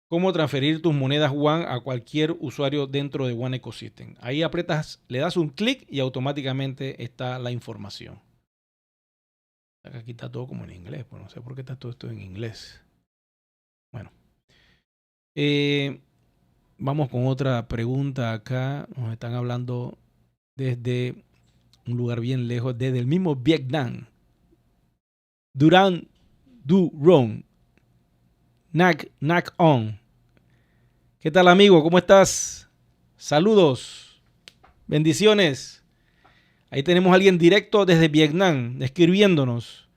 Cómo transferir tus monedas One a cualquier usuario dentro de One Ecosystem. Ahí aprietas, le das un clic y automáticamente está la información. Aquí está todo como en inglés, pues no sé por qué está todo esto en inglés. Bueno, vamos con otra pregunta acá. Nos están hablando desde un lugar bien lejos, desde el mismo Vietnam. Duran Du Ron. Nak On. ¿Qué tal, amigo? ¿Cómo estás? Saludos. Bendiciones. Ahí tenemos a alguien directo desde Vietnam escribiéndonos.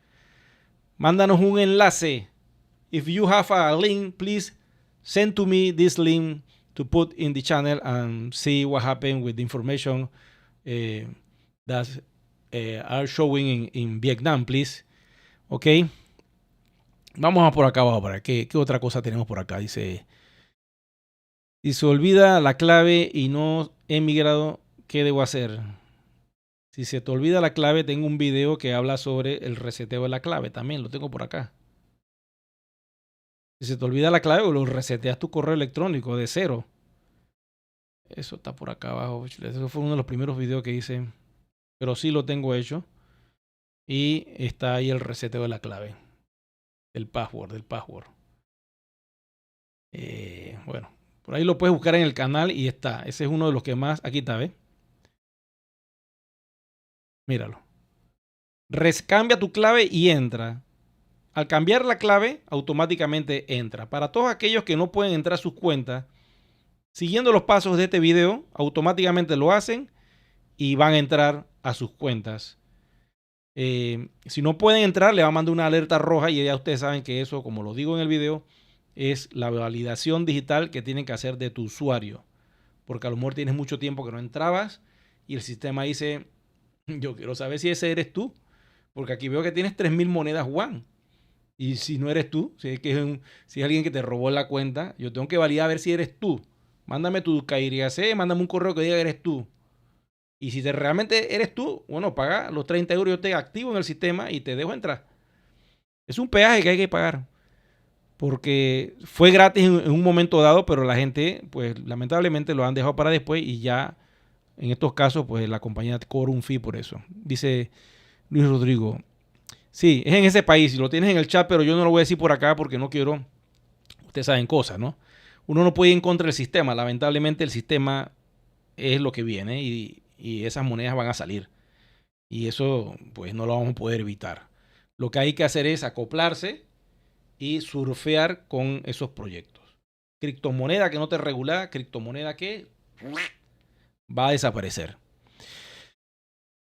Mándanos un enlace. If you have a link, please send to me this link to put in the channel and see what happened with the information that are showing in Vietnam, please. Ok. Vamos a por acá abajo. ¿Qué otra cosa tenemos por acá? Dice, si se olvida la clave y no he migrado, ¿qué debo hacer? Si se te olvida la clave, tengo un video que habla sobre el reseteo de la clave. También lo tengo por acá. Si se te olvida la clave, lo reseteas tu correo electrónico de cero. Eso está por acá abajo. Eso fue uno de los primeros videos que hice. Pero sí lo tengo hecho. Y está ahí el reseteo de la clave. El password. Bueno, por ahí lo puedes buscar en el canal y está. Ese es uno de los que más. Aquí está, ¿ves? Míralo. Cambia tu clave y entra. Al cambiar la clave, automáticamente entra. Para todos aquellos que no pueden entrar a sus cuentas, siguiendo los pasos de este video, automáticamente lo hacen y van a entrar a sus cuentas. Si no pueden entrar, le va a mandar una alerta roja y ya ustedes saben que eso, como lo digo en el video, es la validación digital que tienen que hacer de tu usuario. Porque a lo mejor tienes mucho tiempo que no entrabas y el sistema dice, yo quiero saber si ese eres tú. Porque aquí veo que tienes 3.000 monedas One. Y si no eres tú, si es alguien que te robó la cuenta, yo tengo que validar a ver si eres tú. Mándame tu KYC, mándame un correo que diga que eres tú. Y si realmente eres tú, bueno, paga los 30 euros, yo te activo en el sistema y te dejo entrar. Es un peaje que hay que pagar. Porque fue gratis en un momento dado, pero la gente, pues lamentablemente lo han dejado para después y ya en estos casos, pues la compañía cobra un fee por eso. Dice Luis Rodrigo. Sí, es en ese país, y lo tienes en el chat, pero yo no lo voy a decir por acá porque no quiero, ustedes saben cosas, ¿no? Uno no puede ir en contra del sistema, lamentablemente el sistema es lo que viene y esas monedas van a salir. Y eso pues no lo vamos a poder evitar. Lo que hay que hacer es acoplarse y surfear con esos proyectos. Criptomoneda que no te regula, criptomoneda que va a desaparecer.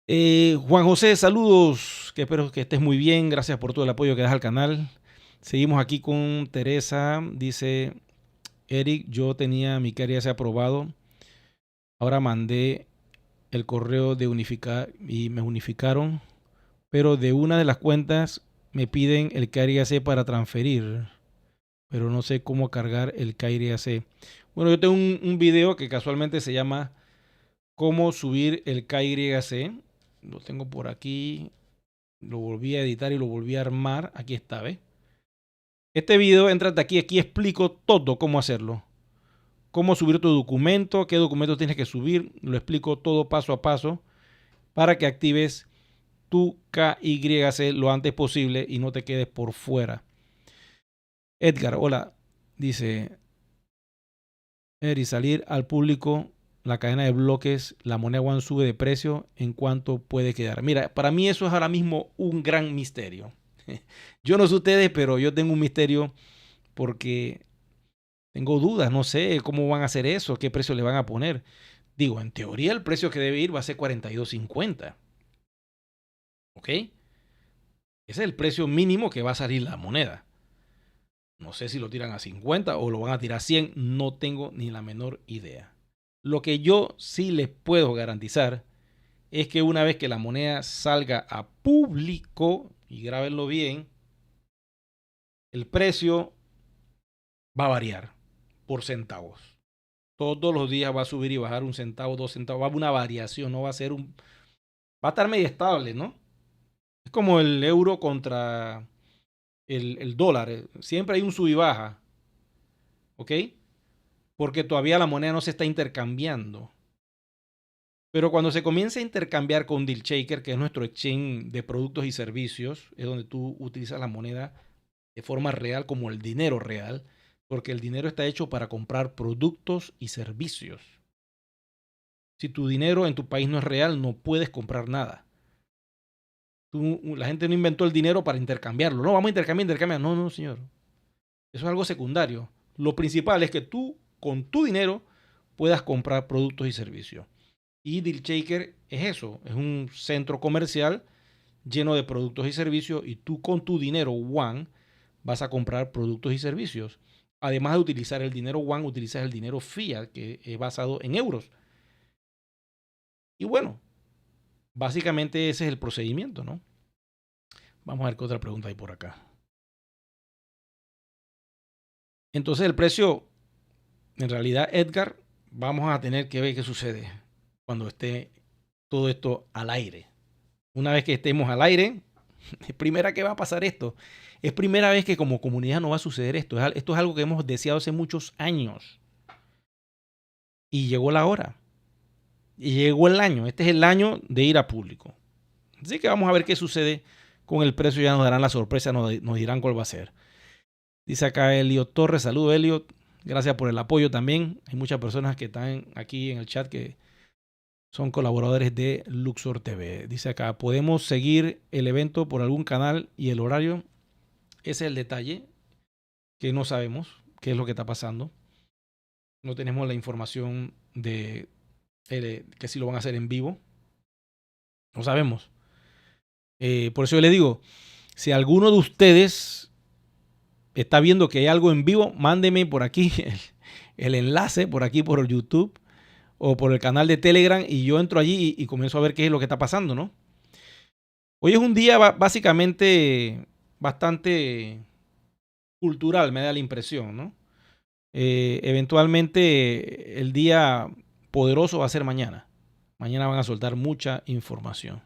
Juan José, saludos, que espero que estés muy bien, gracias por todo el apoyo que das al canal. Seguimos aquí con Teresa, dice Eric, yo tenía mi KYC aprobado, ahora mandé el correo de unificar y me unificaron, pero de una de las cuentas me piden el KYC para transferir, pero no sé cómo cargar el KYC. Bueno, yo tengo un video que casualmente se llama cómo subir el KYC. Lo tengo por aquí. Lo volví a editar y lo volví a armar. Aquí está, ¿ves? Este video, entrate aquí. Aquí explico todo cómo hacerlo. Cómo subir tu documento, qué documento tienes que subir. Lo explico todo paso a paso para que actives tu KYC lo antes posible y no te quedes por fuera. Edgar, hola. Dice, Eri, salir al público la cadena de bloques, la moneda One sube de precio, ¿en cuánto puede quedar? Mira, para mí eso es ahora mismo un gran misterio. Yo no sé ustedes, pero yo tengo un misterio porque tengo dudas, no sé cómo van a hacer eso, qué precio le van a poner. Digo, en teoría el precio que debe ir va a ser 42.50. ¿Ok? Ese es el precio mínimo que va a salir la moneda. No sé si lo tiran a 50 o lo van a tirar a 100, no tengo ni la menor idea. Lo que yo sí les puedo garantizar es que una vez que la moneda salga a público, y grábenlo bien, el precio va a variar por centavos. Todos los días va a subir y bajar un centavo, 2 centavos. Va a haber una variación, no va a ser un... Va a estar medio estable, ¿no? Es como el euro contra el dólar. Siempre hay un sub y baja. ¿Ok? Porque todavía la moneda no se está intercambiando. Pero cuando se comienza a intercambiar con DealShaker, que es nuestro exchange de productos y servicios, es donde tú utilizas la moneda de forma real como el dinero real, porque el dinero está hecho para comprar productos y servicios. Si tu dinero en tu país no es real, no puedes comprar nada. La gente no inventó el dinero para intercambiarlo. No, vamos a intercambiar. No, no, señor. Eso es algo secundario. Lo principal es que tú, con tu dinero, puedas comprar productos y servicios. Y DealShaker es eso, es un centro comercial lleno de productos y servicios y tú con tu dinero One vas a comprar productos y servicios. Además de utilizar el dinero One, utilizas el dinero Fiat que es basado en euros. Y bueno, básicamente ese es el procedimiento, ¿no? Vamos a ver qué otra pregunta hay por acá. Entonces el precio, en realidad, Edgar, vamos a tener que ver qué sucede cuando esté todo esto al aire. Una vez que estemos al aire, es primera que va a pasar esto. Es primera vez que como comunidad no va a suceder esto. Esto es algo que hemos deseado hace muchos años. Y llegó la hora. Y llegó el año. Este es el año de ir a público. Así que vamos a ver qué sucede con el precio. Ya nos darán la sorpresa, nos dirán cuál va a ser. Dice acá Eliot Torres. Saludos, Eliot. Gracias por el apoyo también. Hay muchas personas que están aquí en el chat que Son colaboradores de Luxor TV. Dice acá, ¿podemos seguir el evento por algún canal y el horario? Ese es el detalle, que no sabemos qué es lo que está pasando. No tenemos la información de que si lo van a hacer en vivo. No sabemos. Por eso yo le digo, si alguno de ustedes está viendo que hay algo en vivo, mándeme por aquí el enlace, por aquí por YouTube o por el canal de Telegram, y yo entro allí y comienzo a ver qué es lo que está pasando, ¿no? Hoy es un día básicamente bastante cultural, me da la impresión, ¿no? Eventualmente el día poderoso va a ser mañana. Mañana van a soltar mucha información.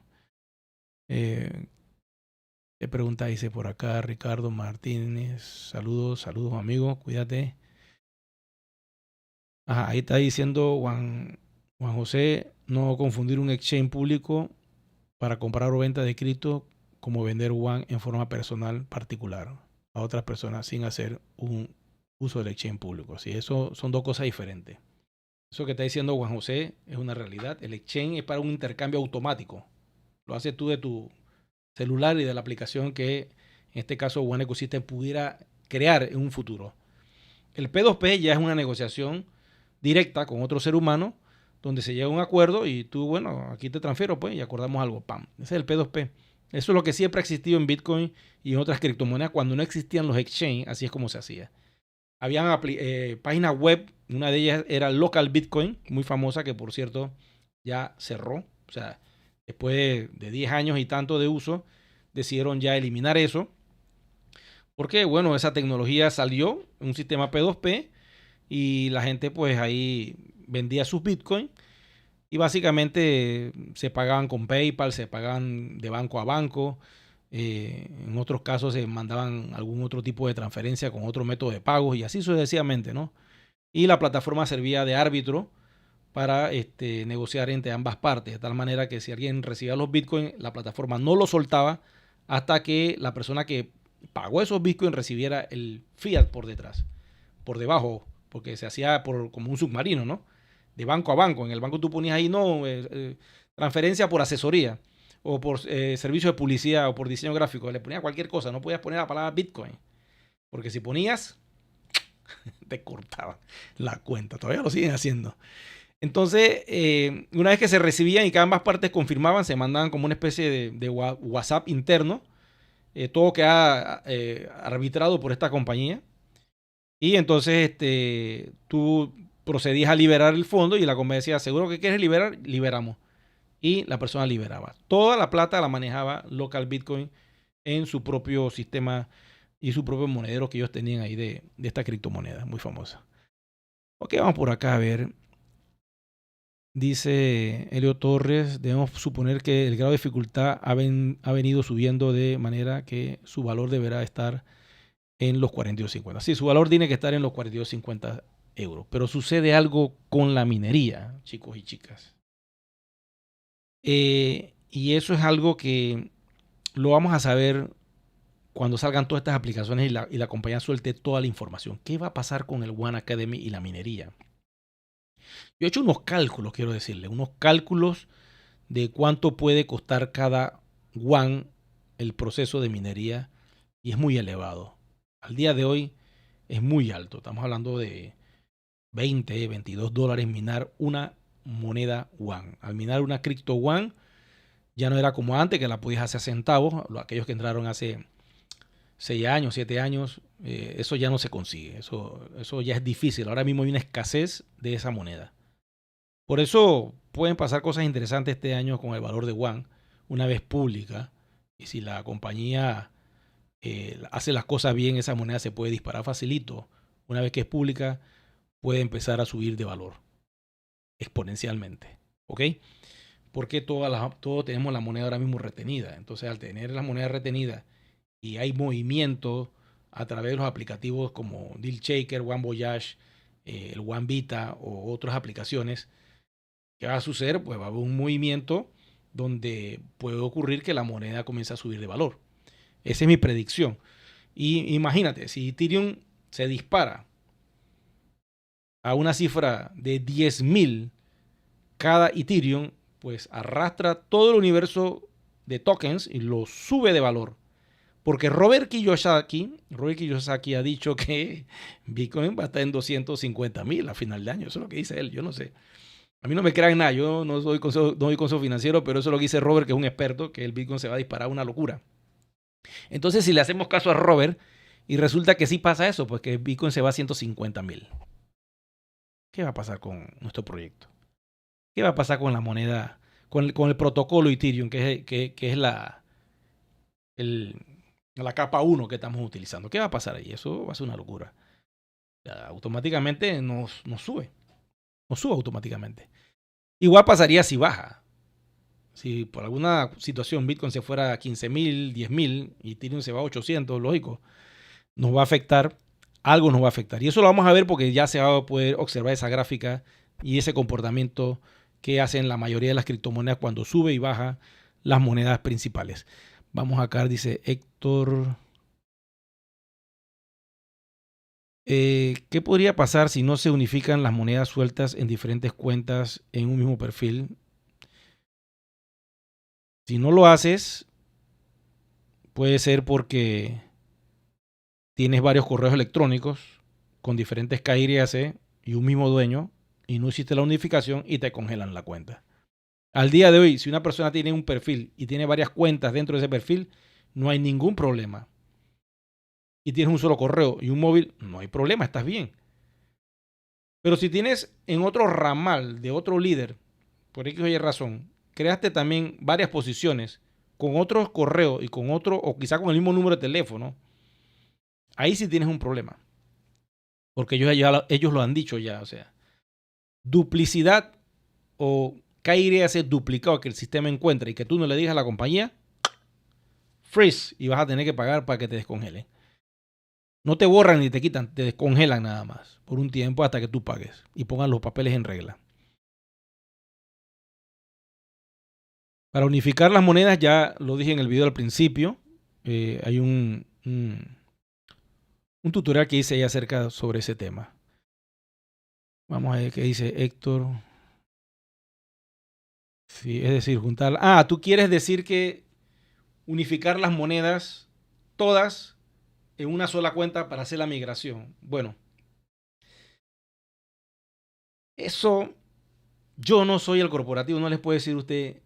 Te pregunta, dice por acá Ricardo Martínez. Saludos, saludos amigo, cuídate. Ajá, ahí está diciendo Juan José, no confundir un exchange público para comprar o venta de cripto como vender WAN en forma personal particular a otras personas sin hacer un uso del exchange público. Sí, eso son dos cosas diferentes. Eso que está diciendo Juan José es una realidad. El exchange es para un intercambio automático. Lo haces tú de tu celular y de la aplicación que en este caso One Ecosystem pudiera crear en un futuro. El P2P ya es una negociación directa con otro ser humano donde se llega a un acuerdo y tú, bueno, aquí te transfiero pues y acordamos algo, pam. Ese es el P2P. Eso es lo que siempre ha existido en Bitcoin y en otras criptomonedas cuando no existían los exchanges, así es como se hacía. Habían páginas web, una de ellas era Local Bitcoin, muy famosa, que por cierto ya cerró. O sea, después de 10 años y tanto de uso, decidieron ya eliminar eso. Porque, bueno, esa tecnología salió, un sistema P2P, y la gente pues ahí vendía sus Bitcoin y básicamente se pagaban con PayPal, se pagaban de banco a banco. En otros casos se mandaban algún otro tipo de transferencia con otro método de pago y así sucesivamente, ¿no? Y la plataforma servía de árbitro para negociar entre ambas partes, de tal manera que si alguien recibía los bitcoins, la plataforma no los soltaba hasta que la persona que pagó esos bitcoins recibiera el fiat por detrás, por debajo, porque se hacía como un submarino, ¿no? De banco a banco. En el banco tú ponías ahí, no, transferencia por asesoría o por servicio de publicidad o por diseño gráfico. Le ponías cualquier cosa, no podías poner la palabra Bitcoin, porque si ponías, te cortaban la cuenta. Todavía lo siguen haciendo. Entonces, una vez que se recibían y que ambas partes confirmaban, se mandaban como una especie de WhatsApp interno. Todo queda arbitrado por esta compañía. Y entonces tú procedías a liberar el fondo y la compañía decía, ¿seguro que quieres liberar? Liberamos. Y la persona liberaba. Toda la plata la manejaba Local Bitcoin en su propio sistema y su propio monedero que ellos tenían ahí de esta criptomoneda muy famosa. Ok, vamos por acá a ver. Dice Elio Torres, debemos suponer que el grado de dificultad ha venido subiendo de manera que su valor deberá estar en los 42.50. Sí, su valor tiene que estar en los 42.50 euros. Pero sucede algo con la minería, chicos y chicas. Y eso es algo que lo vamos a saber cuando salgan todas estas aplicaciones y la compañía suelte toda la información. ¿Qué va a pasar con el One Academy y la minería? Yo he hecho unos cálculos, quiero decirle, unos cálculos de cuánto puede costar cada One el proceso de minería y es muy elevado. Al día de hoy es muy alto. Estamos hablando de 20, 22 dólares minar una moneda One. Al minar una cripto One ya no era como antes que la podías hacer a centavos. Aquellos que entraron hace 6 años, 7 años, eso ya no se consigue. Eso ya es difícil. Ahora mismo hay una escasez de esa moneda. Por eso pueden pasar cosas interesantes este año con el valor de One una vez pública. Y si la compañía hace las cosas bien, esa moneda se puede disparar facilito. Una vez que es pública, puede empezar a subir de valor exponencialmente. ¿Ok? Porque todos tenemos la moneda ahora mismo retenida. Entonces, al tener la moneda retenida y hay movimiento a través de los aplicativos como Deal Shaker, One Voyage, el One Vita o otras aplicaciones, ¿qué va a suceder? Pues va a haber un movimiento donde puede ocurrir que la moneda comience a subir de valor. Esa es mi predicción. Y imagínate, si Ethereum se dispara a una cifra de 10.000 cada Ethereum pues arrastra todo el universo de tokens y lo sube de valor. Porque Robert Kiyosaki ha dicho que Bitcoin va a estar en 250,000 a final de año. Eso es lo que dice él, yo no sé. A mí no me crean nada, yo no doy consejo financiero, pero eso es lo que dice Robert, que es un experto, que el Bitcoin se va a disparar una locura. Entonces, si le hacemos caso a Robert y resulta que sí pasa eso, pues que el Bitcoin se va a 150,000. ¿Qué va a pasar con nuestro proyecto? ¿Qué va a pasar con la moneda, con el protocolo Ethereum, que es la capa 1 que estamos utilizando? ¿Qué va a pasar ahí? Eso va a ser una locura. Ya, automáticamente nos sube automáticamente. Igual pasaría si baja. Si por alguna situación Bitcoin se fuera a 15,000, 10,000 y Ethereum se va a 800, lógico, nos va a afectar, algo nos va a afectar. Y eso lo vamos a ver porque ya se va a poder observar esa gráfica y ese comportamiento que hacen la mayoría de las criptomonedas cuando sube y baja las monedas principales. Vamos acá, dice Héctor. ¿Qué podría pasar si no se unifican las monedas sueltas en diferentes cuentas en un mismo perfil? Si no lo haces, puede ser porque tienes varios correos electrónicos con diferentes KYC y un mismo dueño y no hiciste la unificación y te congelan la cuenta. Al día de hoy, si una persona tiene un perfil y tiene varias cuentas dentro de ese perfil, no hay ningún problema. Y tienes un solo correo y un móvil, no hay problema, estás bien. Pero si tienes en otro ramal de otro líder, por X o Y razón, creaste también varias posiciones con otros correos y con otro, o quizá con el mismo número de teléfono, ahí sí tienes un problema. Porque ellos lo han dicho ya, o sea, duplicidad o KYC duplicado que el sistema encuentra y que tú no le digas a la compañía, freeze, y vas a tener que pagar para que te descongelen. No te borran ni te quitan, te descongelan nada más por un tiempo hasta que tú pagues y pongan los papeles en regla. Para unificar las monedas, ya lo dije en el video al principio, hay un tutorial que hice ahí acerca sobre ese tema. Vamos a ver qué dice Héctor. Sí, es decir, juntar. Ah, tú quieres decir que unificar las monedas todas en una sola cuenta para hacer la migración. Bueno, eso yo no soy el corporativo, no les puedo decir a usted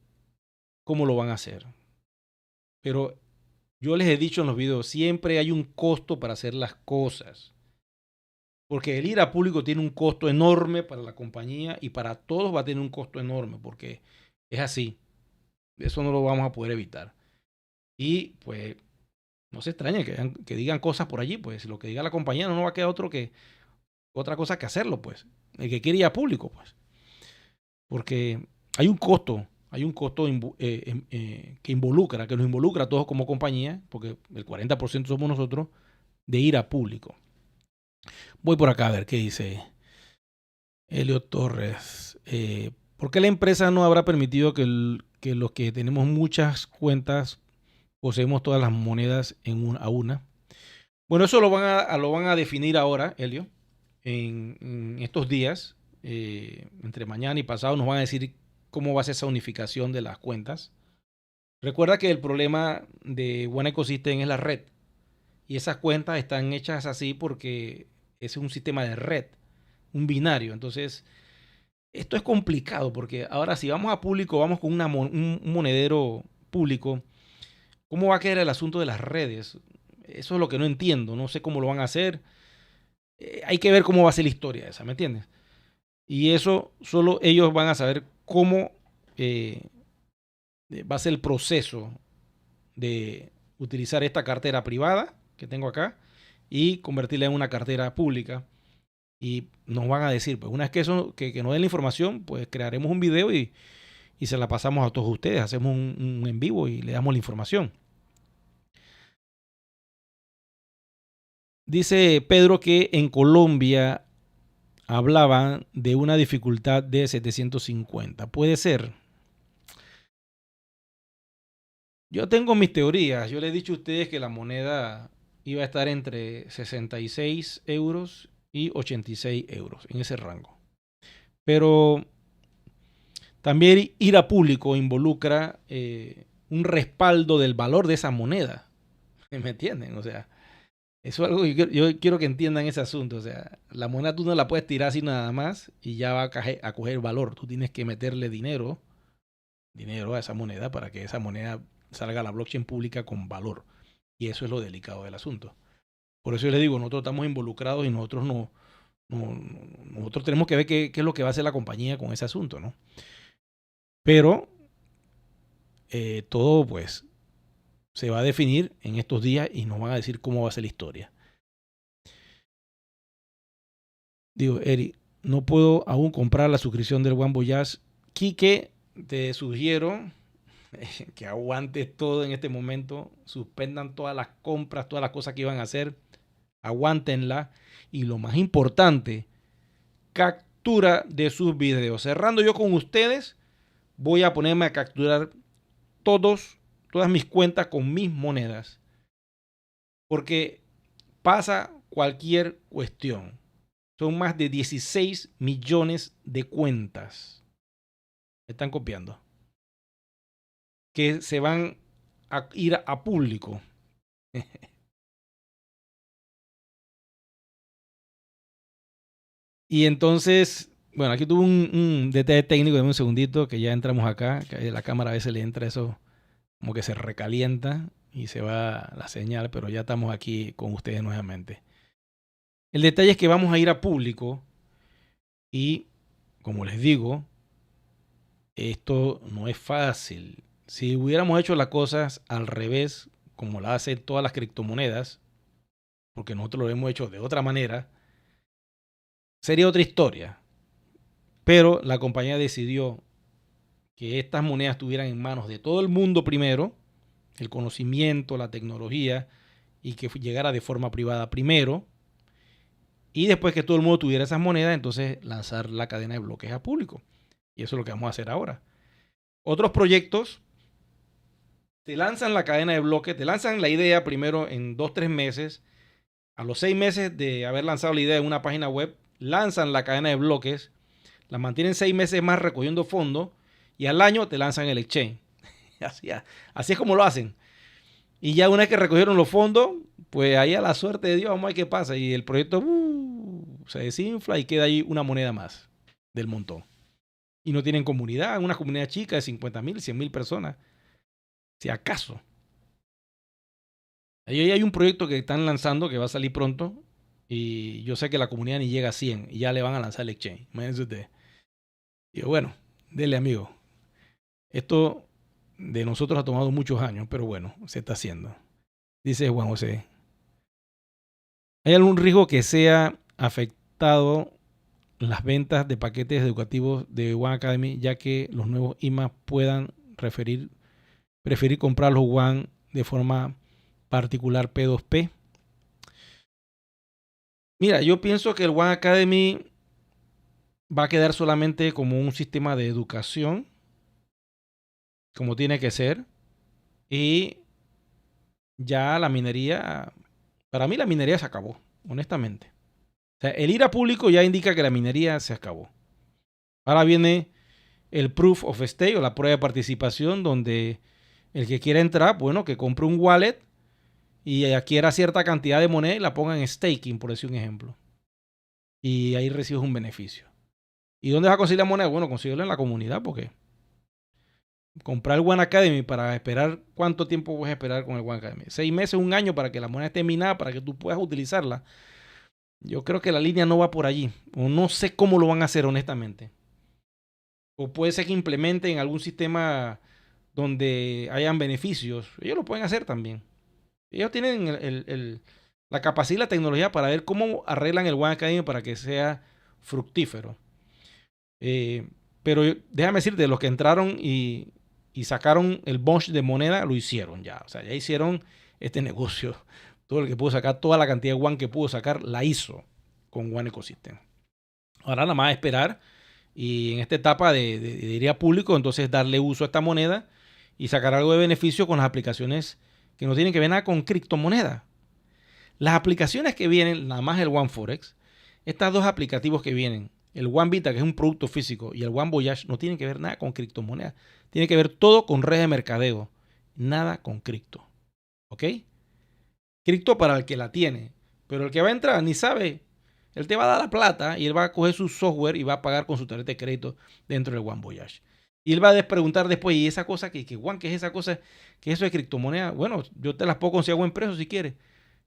cómo lo van a hacer. Pero yo les he dicho en los videos, siempre hay un costo para hacer las cosas. Porque el ir a público tiene un costo enorme para la compañía y para todos va a tener un costo enorme porque es así. Eso no lo vamos a poder evitar. Y pues no se extrañe que digan cosas por allí, pues lo que diga la compañía no va a quedar otra cosa que hacerlo, pues. El que quiere ir a público, pues. Porque hay un costo que involucra, que nos involucra a todos como compañía, porque el 40% somos nosotros, de ir a público. Voy por acá a ver qué dice Elio Torres. ¿Por qué la empresa no habrá permitido que los que tenemos muchas cuentas poseemos todas las monedas a una? Bueno, eso lo van a definir ahora, Elio, en estos días. Entre mañana y pasado nos van a decir cómo va a ser esa unificación de las cuentas. Recuerda que el problema de One Ecosystem es la red. Y esas cuentas están hechas así porque es un sistema de red, un binario. Entonces, esto es complicado porque ahora si vamos a público, vamos con un monedero público, ¿cómo va a quedar el asunto de las redes? Eso es lo que no entiendo, no sé cómo lo van a hacer. Hay que ver cómo va a ser la historia esa, ¿me entiendes? Y eso solo ellos van a saber cómo va a ser el proceso de utilizar esta cartera privada que tengo acá y convertirla en una cartera pública. Y nos van a decir, pues una vez que nos den la información, pues crearemos un video y se la pasamos a todos ustedes. Hacemos un en vivo y le damos la información. Dice Pedro que en Colombia hablaban de una dificultad de 750. Puede ser. Yo tengo mis teorías. Yo le he dicho a ustedes que la moneda iba a estar entre 66 euros y 86 euros, en ese rango. Pero también ir a público involucra un respaldo del valor de esa moneda. ¿Me entienden? O sea, eso es algo que yo quiero que entiendan ese asunto. O sea, la moneda tú no la puedes tirar así nada más y ya va a coger valor. Tú tienes que meterle dinero a esa moneda para que esa moneda salga a la blockchain pública con valor. Y eso es lo delicado del asunto. Por eso yo les digo, nosotros estamos involucrados y nosotros nosotros tenemos que ver qué es lo que va a hacer la compañía con ese asunto, ¿no? Pero todo pues se va a definir en estos días y nos van a decir cómo va a ser la historia. Digo, Eri, no puedo aún comprar la suscripción del One Voyage. Quique, te sugiero que aguantes todo en este momento, suspendan todas las compras, todas las cosas que iban a hacer, aguántenla y lo más importante, captura de sus videos. Cerrando yo con ustedes, voy a ponerme a capturar todas mis cuentas con mis monedas, porque pasa cualquier cuestión. Son más de 16 millones de cuentas. Me están copiando. Que se van a ir a público. Y entonces, bueno, aquí tuve un detalle técnico, de un segundito, que ya entramos acá, que la cámara a veces le entra eso, como que se recalienta y se va la señal, pero ya estamos aquí con ustedes nuevamente. El detalle es que vamos a ir a público y, como les digo, esto no es fácil. Si hubiéramos hecho las cosas al revés, como la hacen todas las criptomonedas, porque nosotros lo hemos hecho de otra manera, sería otra historia. Pero la compañía decidió que estas monedas estuvieran en manos de todo el mundo primero, el conocimiento, la tecnología, y que llegara de forma privada primero. Y después que todo el mundo tuviera esas monedas, entonces lanzar la cadena de bloques a público. Y eso es lo que vamos a hacer ahora. Otros proyectos te lanzan la cadena de bloques, te lanzan la idea primero en 2-3 meses. A los 6 meses de haber lanzado la idea en una página web, lanzan la cadena de bloques, la mantienen 6 meses más recogiendo fondos y al año te lanzan el exchange. Así es como lo hacen. Y ya una vez que recogieron los fondos, pues ahí a la suerte de Dios vamos a ver qué pasa. Y el proyecto se desinfla y queda ahí una moneda más del montón. Y no tienen comunidad, una comunidad chica de 50,000, 100,000 personas. Si acaso. Ahí hay un proyecto que están lanzando que va a salir pronto. Y yo sé que la comunidad ni llega a 100 y ya le van a lanzar el exchange. Imagínense ustedes. Y bueno, dele amigo. Esto de nosotros ha tomado muchos años, pero bueno, se está haciendo. Dice Juan José. ¿Hay algún riesgo que sea afectado las ventas de paquetes educativos de One Academy, ya que los nuevos IMA puedan preferir comprar los One de forma particular P2P? Mira, yo pienso que el One Academy va a quedar solamente como un sistema de educación, como tiene que ser, y ya la minería, para mí la minería se acabó, honestamente. O sea, el ir a público ya indica que la minería se acabó. Ahora viene el Proof of Stake o la prueba de participación, donde el que quiera entrar, bueno, que compre un wallet y adquiera cierta cantidad de moneda y la ponga en staking, por decir un ejemplo. Y ahí recibes un beneficio. ¿Y dónde vas a conseguir la moneda? Bueno, consíguelo en la comunidad, porque comprar el One Academy para esperar, ¿cuánto tiempo vas a esperar con el One Academy? 6 meses, 1 año para que la moneda esté minada, para que tú puedas utilizarla. Yo creo que la línea no va por allí. O no sé cómo lo van a hacer, honestamente. O puede ser que implementen algún sistema donde hayan beneficios. Ellos lo pueden hacer también. Ellos tienen la capacidad y la tecnología para ver cómo arreglan el One Academy para que sea fructífero. Pero déjame decirte, de los que entraron y sacaron el bunch de moneda, lo hicieron ya. O sea, ya hicieron este negocio. Todo el que pudo sacar, toda la cantidad de One que pudo sacar, la hizo con One Ecosystem. Ahora nada más esperar y en esta etapa de ir a público, entonces darle uso a esta moneda y sacar algo de beneficio con las aplicaciones que no tienen que ver nada con criptomonedas. Las aplicaciones que vienen, nada más el One Forex, estos dos aplicativos que vienen, el One Vita, que es un producto físico, y el One Voyage no tienen que ver nada con criptomonedas. Tiene que ver todo con redes de mercadeo. Nada con cripto. ¿Ok? Cripto para el que la tiene. Pero el que va a entrar ni sabe. Él te va a dar la plata y él va a coger su software y va a pagar con su tarjeta de crédito dentro del One Voyage. Y él va a preguntar después, ¿y esa cosa que Juan, qué es esa cosa? ¿Qué es eso de criptomoneda? Bueno, yo te las puedo conseguir a buen precio si quieres.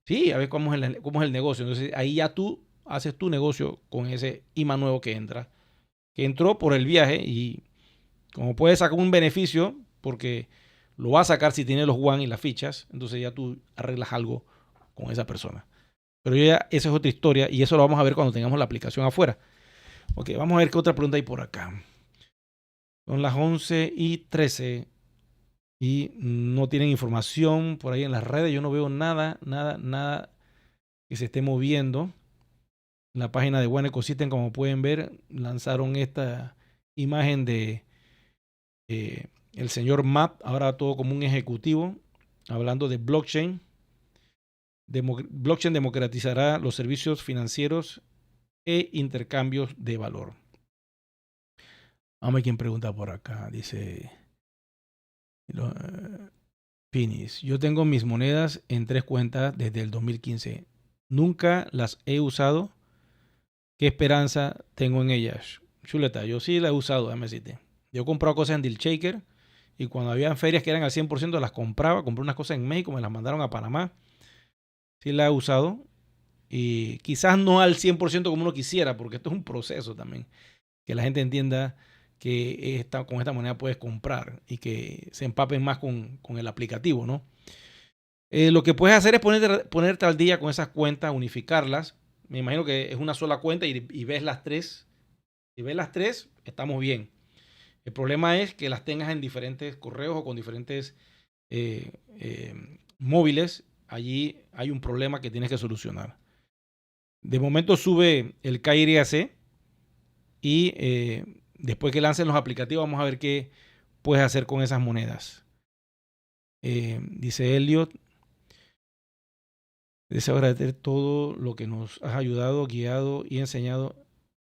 Sí, a ver cómo es el negocio. Entonces ahí ya tú haces tu negocio con ese imán nuevo que entra. Que entró por el viaje y como puedes sacar un beneficio, porque lo va a sacar si tiene los One y las fichas, entonces ya tú arreglas algo con esa persona. Pero ya esa es otra historia y eso lo vamos a ver cuando tengamos la aplicación afuera. Ok, vamos a ver qué otra pregunta hay por acá. Son las 11:13 y no tienen información por ahí en las redes. Yo no veo nada que se esté moviendo. En la página de One Ecosystem, como pueden ver, lanzaron esta imagen de el señor Matt, ahora todo como un ejecutivo, hablando de blockchain. Blockchain democratizará los servicios financieros e intercambios de valor. Vamos a ver quién pregunta por acá. Dice Finis. Yo tengo mis monedas en 3 cuentas desde el 2015. Nunca las he usado. ¿Qué esperanza tengo en ellas? Chuleta, yo sí la he usado, déjame decirte. Yo he comprado cosas en Deal Shaker y cuando había ferias que eran al 100% las compraba. Compré unas cosas en México, me las mandaron a Panamá. Sí la he usado y quizás no al 100% como uno quisiera, porque esto es un proceso también. Que la gente entienda que con esta moneda puedes comprar y que se empapen más con el aplicativo, ¿no? Lo que puedes hacer es ponerte al día con esas cuentas, unificarlas. Me imagino que es una sola cuenta y ves las tres. Si ves las tres, estamos bien. El problema es que las tengas en diferentes correos o con diferentes móviles. Allí hay un problema que tienes que solucionar. De momento sube el KYC y después que lancen los aplicativos vamos a ver qué puedes hacer con esas monedas. Dice Elliot, deseo agradecer todo lo que nos has ayudado, guiado y enseñado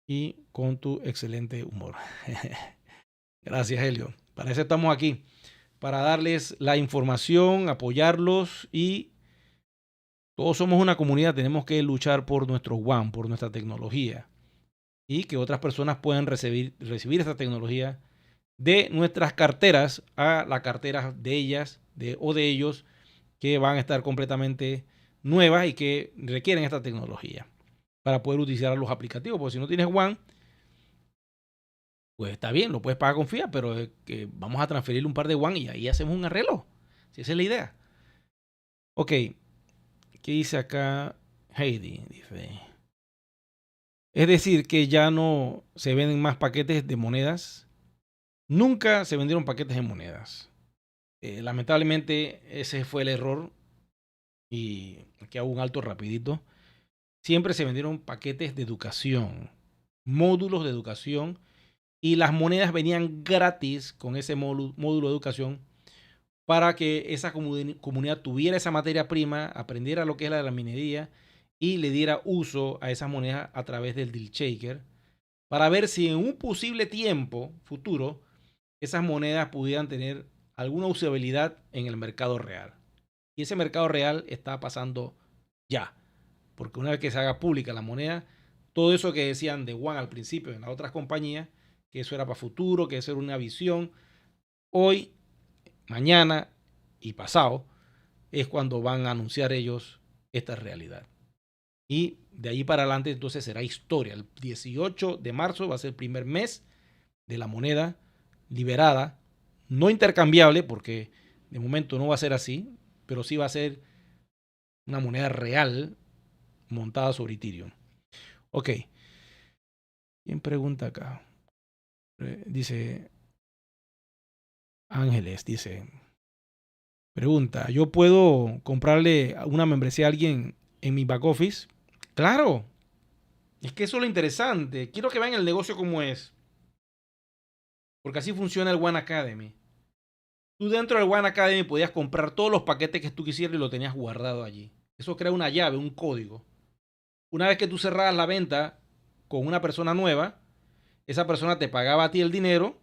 y con tu excelente humor. Gracias, Elliot. Para eso estamos aquí, para darles la información, apoyarlos y todos somos una comunidad, tenemos que luchar por nuestro One, por nuestra tecnología y que otras personas puedan recibir esta tecnología de nuestras carteras a las carteras de ellas o de ellos que van a estar completamente nuevas y que requieren esta tecnología para poder utilizar los aplicativos. Porque si no tienes One, pues está bien, lo puedes pagar con fiat, pero que vamos a transferirle un par de One y ahí hacemos un arreglo. Si esa es la idea. Ok, ¿qué dice acá Heidi? Dice, es decir, que ya no se venden más paquetes de monedas. Nunca se vendieron paquetes de monedas. Lamentablemente ese fue el error. Y aquí hago un alto rapidito. Siempre se vendieron paquetes de educación, módulos de educación, y las monedas venían gratis con ese módulo de educación para que esa comunidad tuviera esa materia prima, aprendiera lo que es la minería y le diera uso a esas monedas a través del Deal Shaker para ver si en un posible tiempo futuro esas monedas pudieran tener alguna usabilidad en el mercado real. Y ese mercado real está pasando ya. Porque una vez que se haga pública la moneda, todo eso que decían de One al principio en las otras compañías, que eso era para futuro, que eso era una visión, hoy, mañana y pasado, es cuando van a anunciar ellos esta realidad. Y de ahí para adelante entonces será historia. El 18 de marzo va a ser el primer mes de la moneda liberada, no intercambiable, porque de momento no va a ser así, pero sí va a ser una moneda real montada sobre Ethereum. Ok. ¿Quién pregunta acá? Dice Ángeles, dice, pregunta, ¿yo puedo comprarle una membresía a alguien en mi back office? Claro. Es que eso es lo interesante. Quiero que vean el negocio como es. Porque así funciona el One Academy. Tú dentro del One Academy podías comprar todos los paquetes que tú quisieras y lo tenías guardado allí. Eso crea una llave, un código. Una vez que tú cerrabas la venta con una persona nueva, esa persona te pagaba a ti el dinero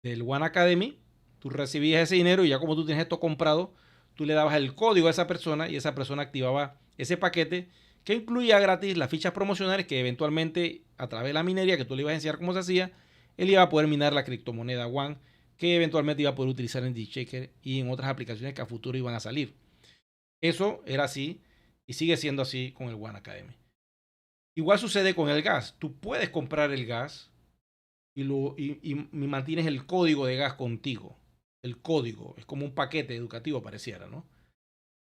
del One Academy, tú recibías ese dinero y ya como tú tienes esto comprado, tú le dabas el código a esa persona y esa persona activaba ese paquete que incluía gratis las fichas promocionales que eventualmente a través de la minería que tú le ibas a enseñar cómo se hacía, él iba a poder minar la criptomoneda One que eventualmente iba a poder utilizar en DealShaker y en otras aplicaciones que a futuro iban a salir. Eso era así y sigue siendo así con el One Academy. Igual sucede con el gas. Tú puedes comprar el gas y mantienes el código de gas contigo. El código es como un paquete educativo pareciera, ¿no?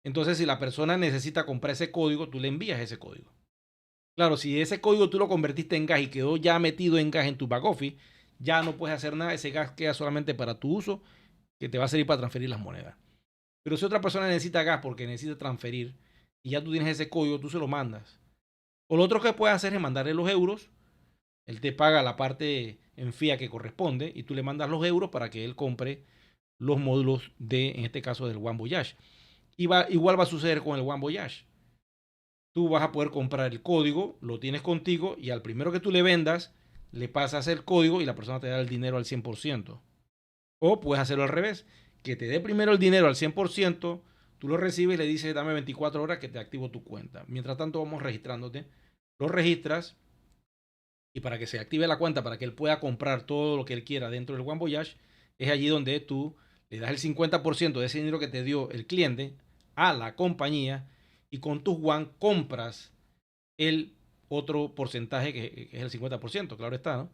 Entonces, si la persona necesita comprar ese código, tú le envías ese código. Claro, si ese código tú lo convertiste en gas y quedó ya metido en gas en tu back office, ya no puedes hacer nada. Ese gas queda solamente para tu uso, que te va a servir para transferir las monedas. Pero si otra persona necesita gas porque necesita transferir y ya tú tienes ese código, tú se lo mandas. O lo otro que puedes hacer es mandarle los euros. Él te paga la parte en fiat que corresponde y tú le mandas los euros para que él compre los módulos de, en este caso, del One Voyage. Igual va a suceder con el One Voyage. Tú vas a poder comprar el código, lo tienes contigo y al primero que tú le vendas, le pasas el código y la persona te da el dinero al 100%. O puedes hacerlo al revés, que te dé primero el dinero al 100%, tú lo recibes y le dices, dame 24 horas que te activo tu cuenta. Mientras tanto vamos registrándote, lo registras y para que se active la cuenta, para que él pueda comprar todo lo que él quiera dentro del One Voyage, es allí donde tú le das el 50% de ese dinero que te dio el cliente a la compañía y con tus One compras el otro porcentaje que es el 50%, claro está, ¿no?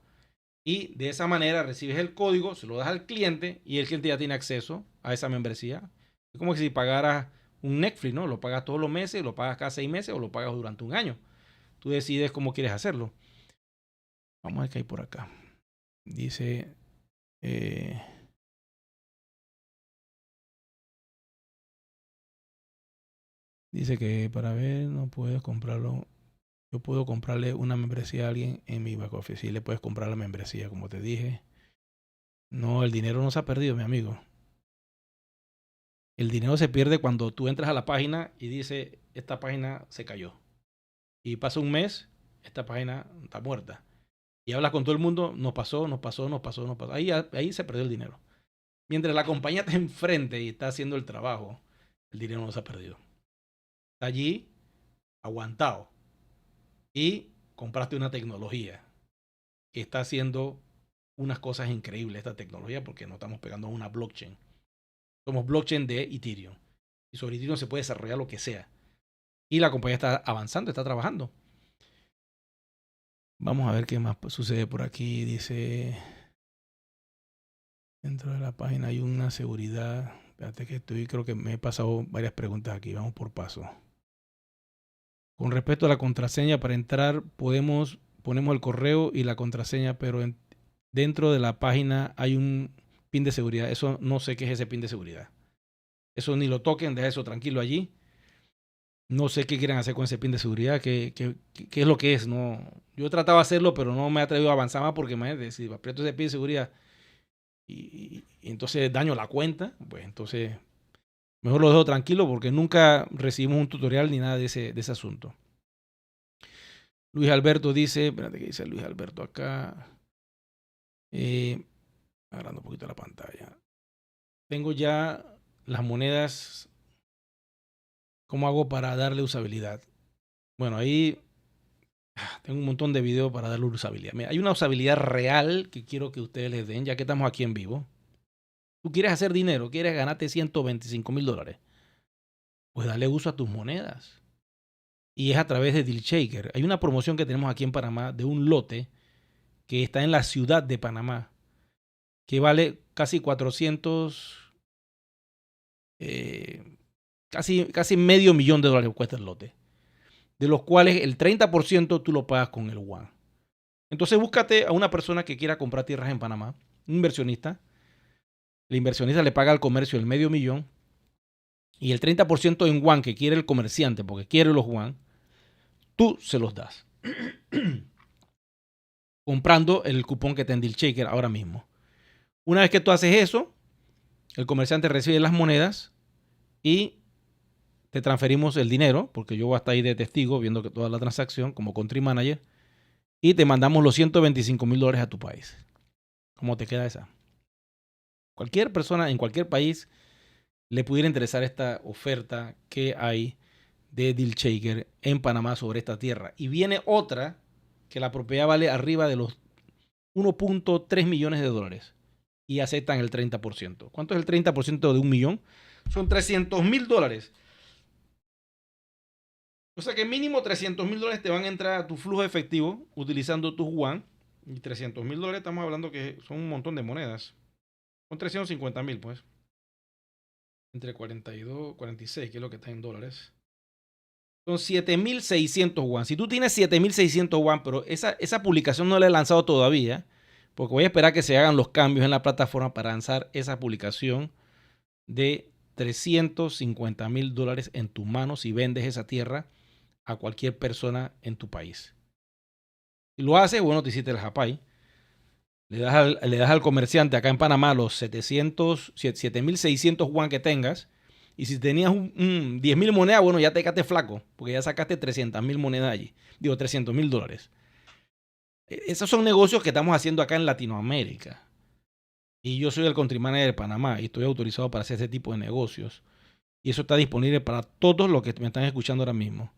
Y de esa manera recibes el código, se lo das al cliente y el cliente ya tiene acceso a esa membresía. Es como que si pagaras un Netflix, ¿no? Lo pagas todos los meses, lo pagas cada 6 meses o lo pagas durante un año. Tú decides cómo quieres hacerlo. Vamos a ver qué hay por acá. Dice... dice que para ver no puedes comprarlo. Yo puedo comprarle una membresía a alguien en mi back office. Sí, le puedes comprar la membresía, como te dije. No, el dinero no se ha perdido, mi amigo. El dinero se pierde cuando tú entras a la página y dice, esta página se cayó. Y pasa un mes, esta página está muerta. Y hablas con todo el mundo, nos pasó. Ahí se perdió el dinero. Mientras la compañía está enfrente y está haciendo el trabajo, el dinero no se ha perdido. Está allí, aguantado. Y compraste una tecnología que está haciendo unas cosas increíbles esta tecnología porque no estamos pegando a una blockchain. Somos blockchain de Ethereum. Y sobre Ethereum se puede desarrollar lo que sea. Y la compañía está avanzando, está trabajando. Vamos a ver qué más sucede por aquí. Dice, dentro de la página hay una seguridad. Espérate que creo que me he pasado varias preguntas aquí. Vamos por paso. Con respecto a la contraseña, para entrar ponemos el correo y la contraseña, pero dentro de la página hay un pin de seguridad. Eso no sé qué es ese pin de seguridad. Eso ni lo toquen, deja eso tranquilo allí. No sé qué quieren hacer con ese pin de seguridad, qué es lo que es. No, yo he tratado de hacerlo, pero no me he atrevido a avanzar más porque imagínate, si aprieto ese pin de seguridad y entonces daño la cuenta, pues entonces mejor lo dejo tranquilo porque nunca recibimos un tutorial ni nada de ese asunto. Luis Alberto dice, espérate que dice Luis Alberto acá. Agarrando un poquito la pantalla. Tengo ya las monedas. ¿Cómo hago para darle usabilidad? Bueno, ahí tengo un montón de videos para darle usabilidad. Mira, hay una usabilidad real que quiero que ustedes les den, ya que estamos aquí en vivo. Tú quieres hacer dinero, quieres ganarte $125,000. Pues dale uso a tus monedas. Y es a través de DealShaker. Hay una promoción que tenemos aquí en Panamá de un lote que está en la ciudad de Panamá, que vale casi 400, casi medio millón de dólares cuesta el lote, de los cuales el 30% tú lo pagas con el One. Entonces búscate a una persona que quiera comprar tierras en Panamá, un inversionista. El inversionista le paga al comercio el medio millón y el 30% en One que quiere el comerciante, porque quiere los One, tú se los das. Comprando el cupón que te en DealShaker ahora mismo. Una vez que tú haces eso, el comerciante recibe las monedas y te transferimos el dinero, porque yo voy a estar ahí de testigo viendo que toda la transacción como country manager, y te mandamos los $125,000 a tu país. ¿Cómo te queda esa? Cualquier persona en cualquier país le pudiera interesar esta oferta que hay de Dealshaker en Panamá sobre esta tierra. Y viene otra que la propiedad vale arriba de los 1.3 millones de dólares y aceptan el 30%. ¿Cuánto es el 30% de 1 millón? Son $300,000. O sea que mínimo $300,000 te van a entrar a tu flujo efectivo utilizando tu Juan. Y $300,000 estamos hablando que son un montón de monedas. Son 350,000, pues. Entre 42, 46, que es lo que está en dólares. Son 7,600 Juan. Si tú tienes 7,600 Juan, pero esa publicación no la he lanzado todavía, porque voy a esperar que se hagan los cambios en la plataforma para lanzar esa publicación de $350,000 en tu mano si vendes esa tierra a cualquier persona en tu país. Si lo haces, bueno, te hiciste el japay. Le das al comerciante acá en Panamá los 7,600 Juan que tengas. Y si tenías 10,000 monedas, bueno, ya te quedaste flaco, porque ya sacaste 300,000 monedas allí. Digo, $300,000. Esos son negocios que estamos haciendo acá en Latinoamérica. Y yo soy el country manager de Panamá y estoy autorizado para hacer este tipo de negocios. Y eso está disponible para todos los que me están escuchando ahora mismo.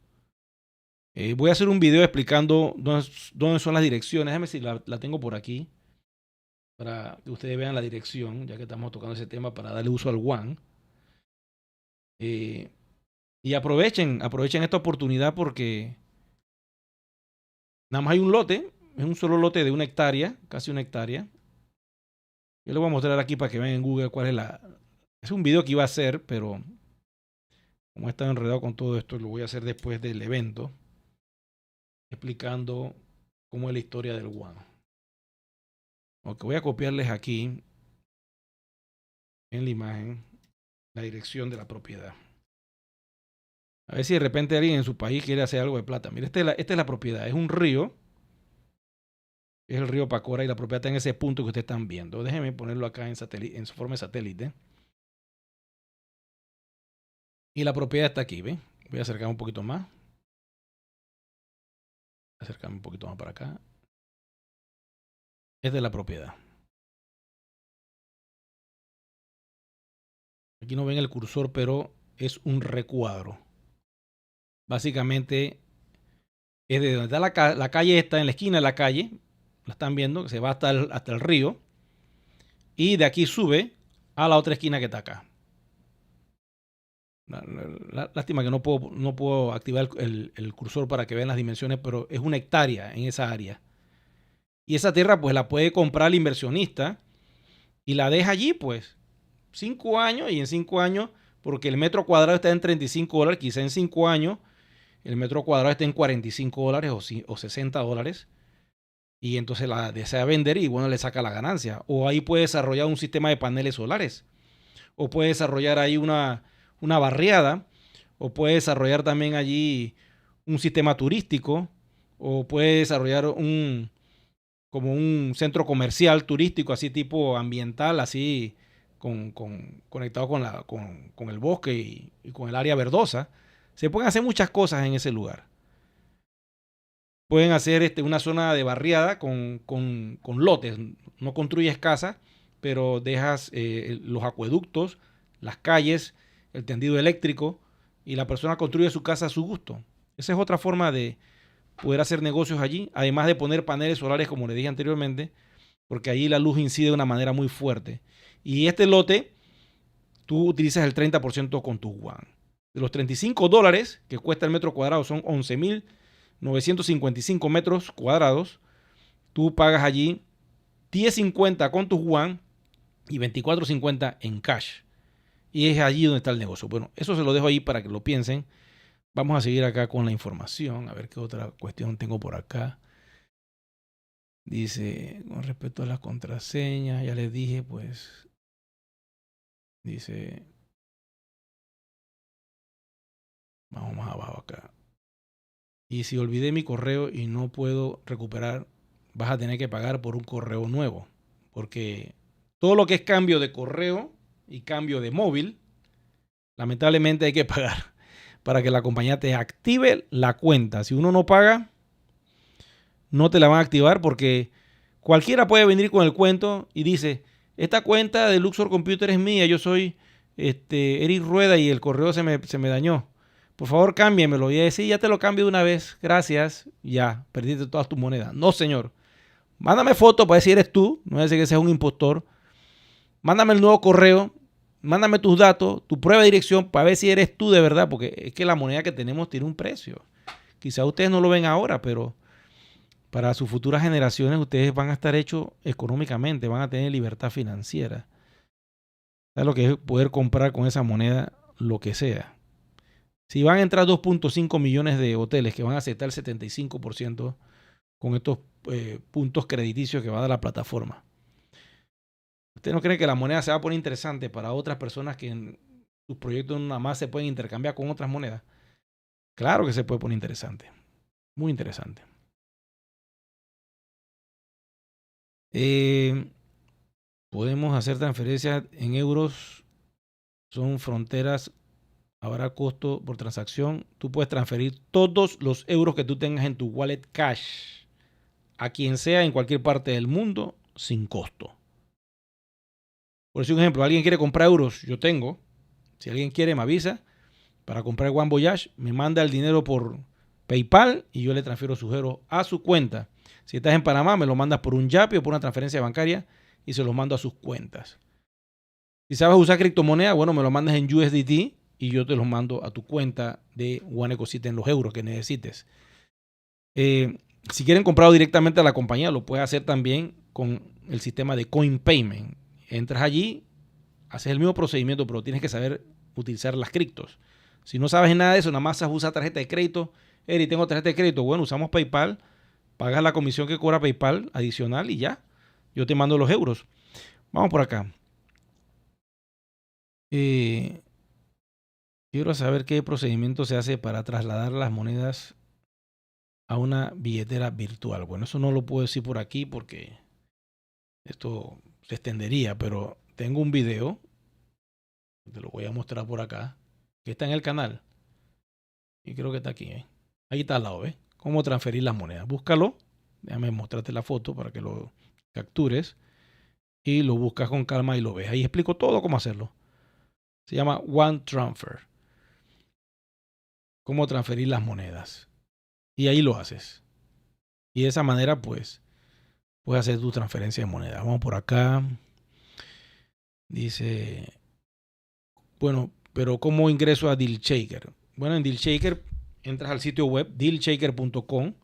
Voy a hacer un video explicando dónde son las direcciones. Déjame ver si la tengo por aquí. Para que ustedes vean la dirección, ya que estamos tocando ese tema para darle uso al One. Y aprovechen esta oportunidad porque nada más hay un lote, es un solo lote de 1 hectárea, casi 1 hectárea. Yo les voy a mostrar aquí para que vean en Google cuál es la... Es un video que iba a hacer, pero como he estado enredado con todo esto, lo voy a hacer después del evento, explicando cómo es la historia del One. Ok, voy a copiarles aquí en la imagen la dirección de la propiedad. A ver si de repente alguien en su país quiere hacer algo de plata. Mira, esta es la propiedad. Es un río. Es el río Pacora y la propiedad está en ese punto que ustedes están viendo. Déjenme ponerlo acá en su forma de satélite. Y la propiedad está aquí, ¿ven? Voy a acercarme un poquito más. Acercarme un poquito más para acá. Esta es la propiedad. Aquí no ven el cursor, pero es un recuadro. Básicamente es de donde está la calle, está en la esquina de la calle. La están viendo, que se va hasta el río. Y de aquí sube a la otra esquina que está acá. Lástima que no puedo activar el cursor para que vean las dimensiones, pero es 1 hectárea en esa área. Y esa tierra pues la puede comprar el inversionista y la deja allí pues 5 años, y en 5 años, porque el metro cuadrado está en $35, quizá en 5 años el metro cuadrado está en $45 o $60. Y entonces la desea vender y bueno, le saca la ganancia. O ahí puede desarrollar un sistema de paneles solares. O puede desarrollar ahí una barriada. O puede desarrollar también allí un sistema turístico. O puede desarrollar como un centro comercial turístico, así tipo ambiental, así conectado con el bosque y con el área verdosa. Se pueden hacer muchas cosas en ese lugar. Pueden hacer una zona de barriada con lotes. No construyes casa, pero dejas los acueductos, las calles, el tendido eléctrico, y la persona construye su casa a su gusto. Esa es otra forma de poder hacer negocios allí, además de poner paneles solares, como les dije anteriormente, porque allí la luz incide de una manera muy fuerte. Y este lote, tú utilizas el 30% con tu One. De los $35 que cuesta el metro cuadrado, son 11,955 metros cuadrados. Tú pagas allí $10.50 con tu One y $24.50 en cash. Y es allí donde está el negocio. Bueno, eso se lo dejo ahí para que lo piensen. Vamos a seguir acá con la información. A ver qué otra cuestión tengo por acá. Dice, con respecto a las contraseñas, ya les dije, pues, dice, vamos más abajo acá. Y si olvidé mi correo y no puedo recuperar, vas a tener que pagar por un correo nuevo. Porque todo lo que es cambio de correo y cambio de móvil, lamentablemente hay que pagar para que la compañía te active la cuenta. Si uno no paga, no te la van a activar porque cualquiera puede venir con el cuento y dice, esta cuenta de Luxor Computer es mía, yo soy Eric Rueda y el correo se me dañó. Por favor, cámbiamelo. Y decir, ya te lo cambio de una vez, gracias, ya, perdiste todas tus monedas. No, señor. Mándame foto para ver si eres tú, no es decir que seas un impostor. Mándame el nuevo correo, mándame tus datos, tu prueba de dirección para ver si eres tú de verdad, porque es que la moneda que tenemos tiene un precio. Quizá ustedes no lo ven ahora, pero para sus futuras generaciones ustedes van a estar hechos económicamente, van a tener libertad financiera. ¿Sabes lo que es poder comprar con esa moneda lo que sea? Si van a entrar 2.5 millones de hoteles que van a aceptar el 75% con estos puntos crediticios que va a dar la plataforma. ¿Usted no cree que la moneda se va a poner interesante para otras personas que en sus proyectos nada más se pueden intercambiar con otras monedas? Claro que se puede poner interesante. Muy interesante. Podemos hacer transferencias en euros. Son fronteras. Habrá costo por transacción. Tú puedes transferir todos los euros que tú tengas en tu wallet cash a quien sea en cualquier parte del mundo sin costo. Por decir un ejemplo, alguien quiere comprar euros, yo tengo. Si alguien quiere, me avisa para comprar One Voyage, me manda el dinero por PayPal y yo le transfiero sus euros a su cuenta. Si estás en Panamá, me lo mandas por un Yapi o por una transferencia bancaria y se los mando a sus cuentas. Si sabes usar criptomoneda, bueno, me lo mandas en USDT y yo te los mando a tu cuenta de One Ecosystem en los euros que necesites. Si quieren comprarlo directamente a la compañía, lo puedes hacer también con el sistema de Coin Payment. Entras allí, haces el mismo procedimiento, pero tienes que saber utilizar las criptos. Si no sabes nada de eso, nada más usas tarjeta de crédito. Eri, tengo tarjeta de crédito. Bueno, usamos PayPal, pagas la comisión que cobra PayPal adicional y ya. Yo te mando los euros. Vamos por acá. Quiero saber qué procedimiento se hace para trasladar las monedas a una billetera virtual. Bueno, eso no lo puedo decir por aquí porque esto se extendería, pero tengo un video, te lo voy a mostrar por acá, que está en el canal. Y creo que está aquí, ¿eh? Ahí está al lado, ¿ves? Cómo transferir las monedas. Búscalo. Déjame mostrarte la foto para que lo captures. Y lo buscas con calma y lo ves. Ahí explico todo cómo hacerlo. Se llama One Transfer. Cómo transferir las monedas. Y ahí lo haces. Y de esa manera, pues, puedes hacer tu transferencia de monedas. Vamos por acá. Dice, bueno, pero ¿cómo ingreso a DealShaker? Bueno, en DealShaker entras al sitio web dealshaker.com,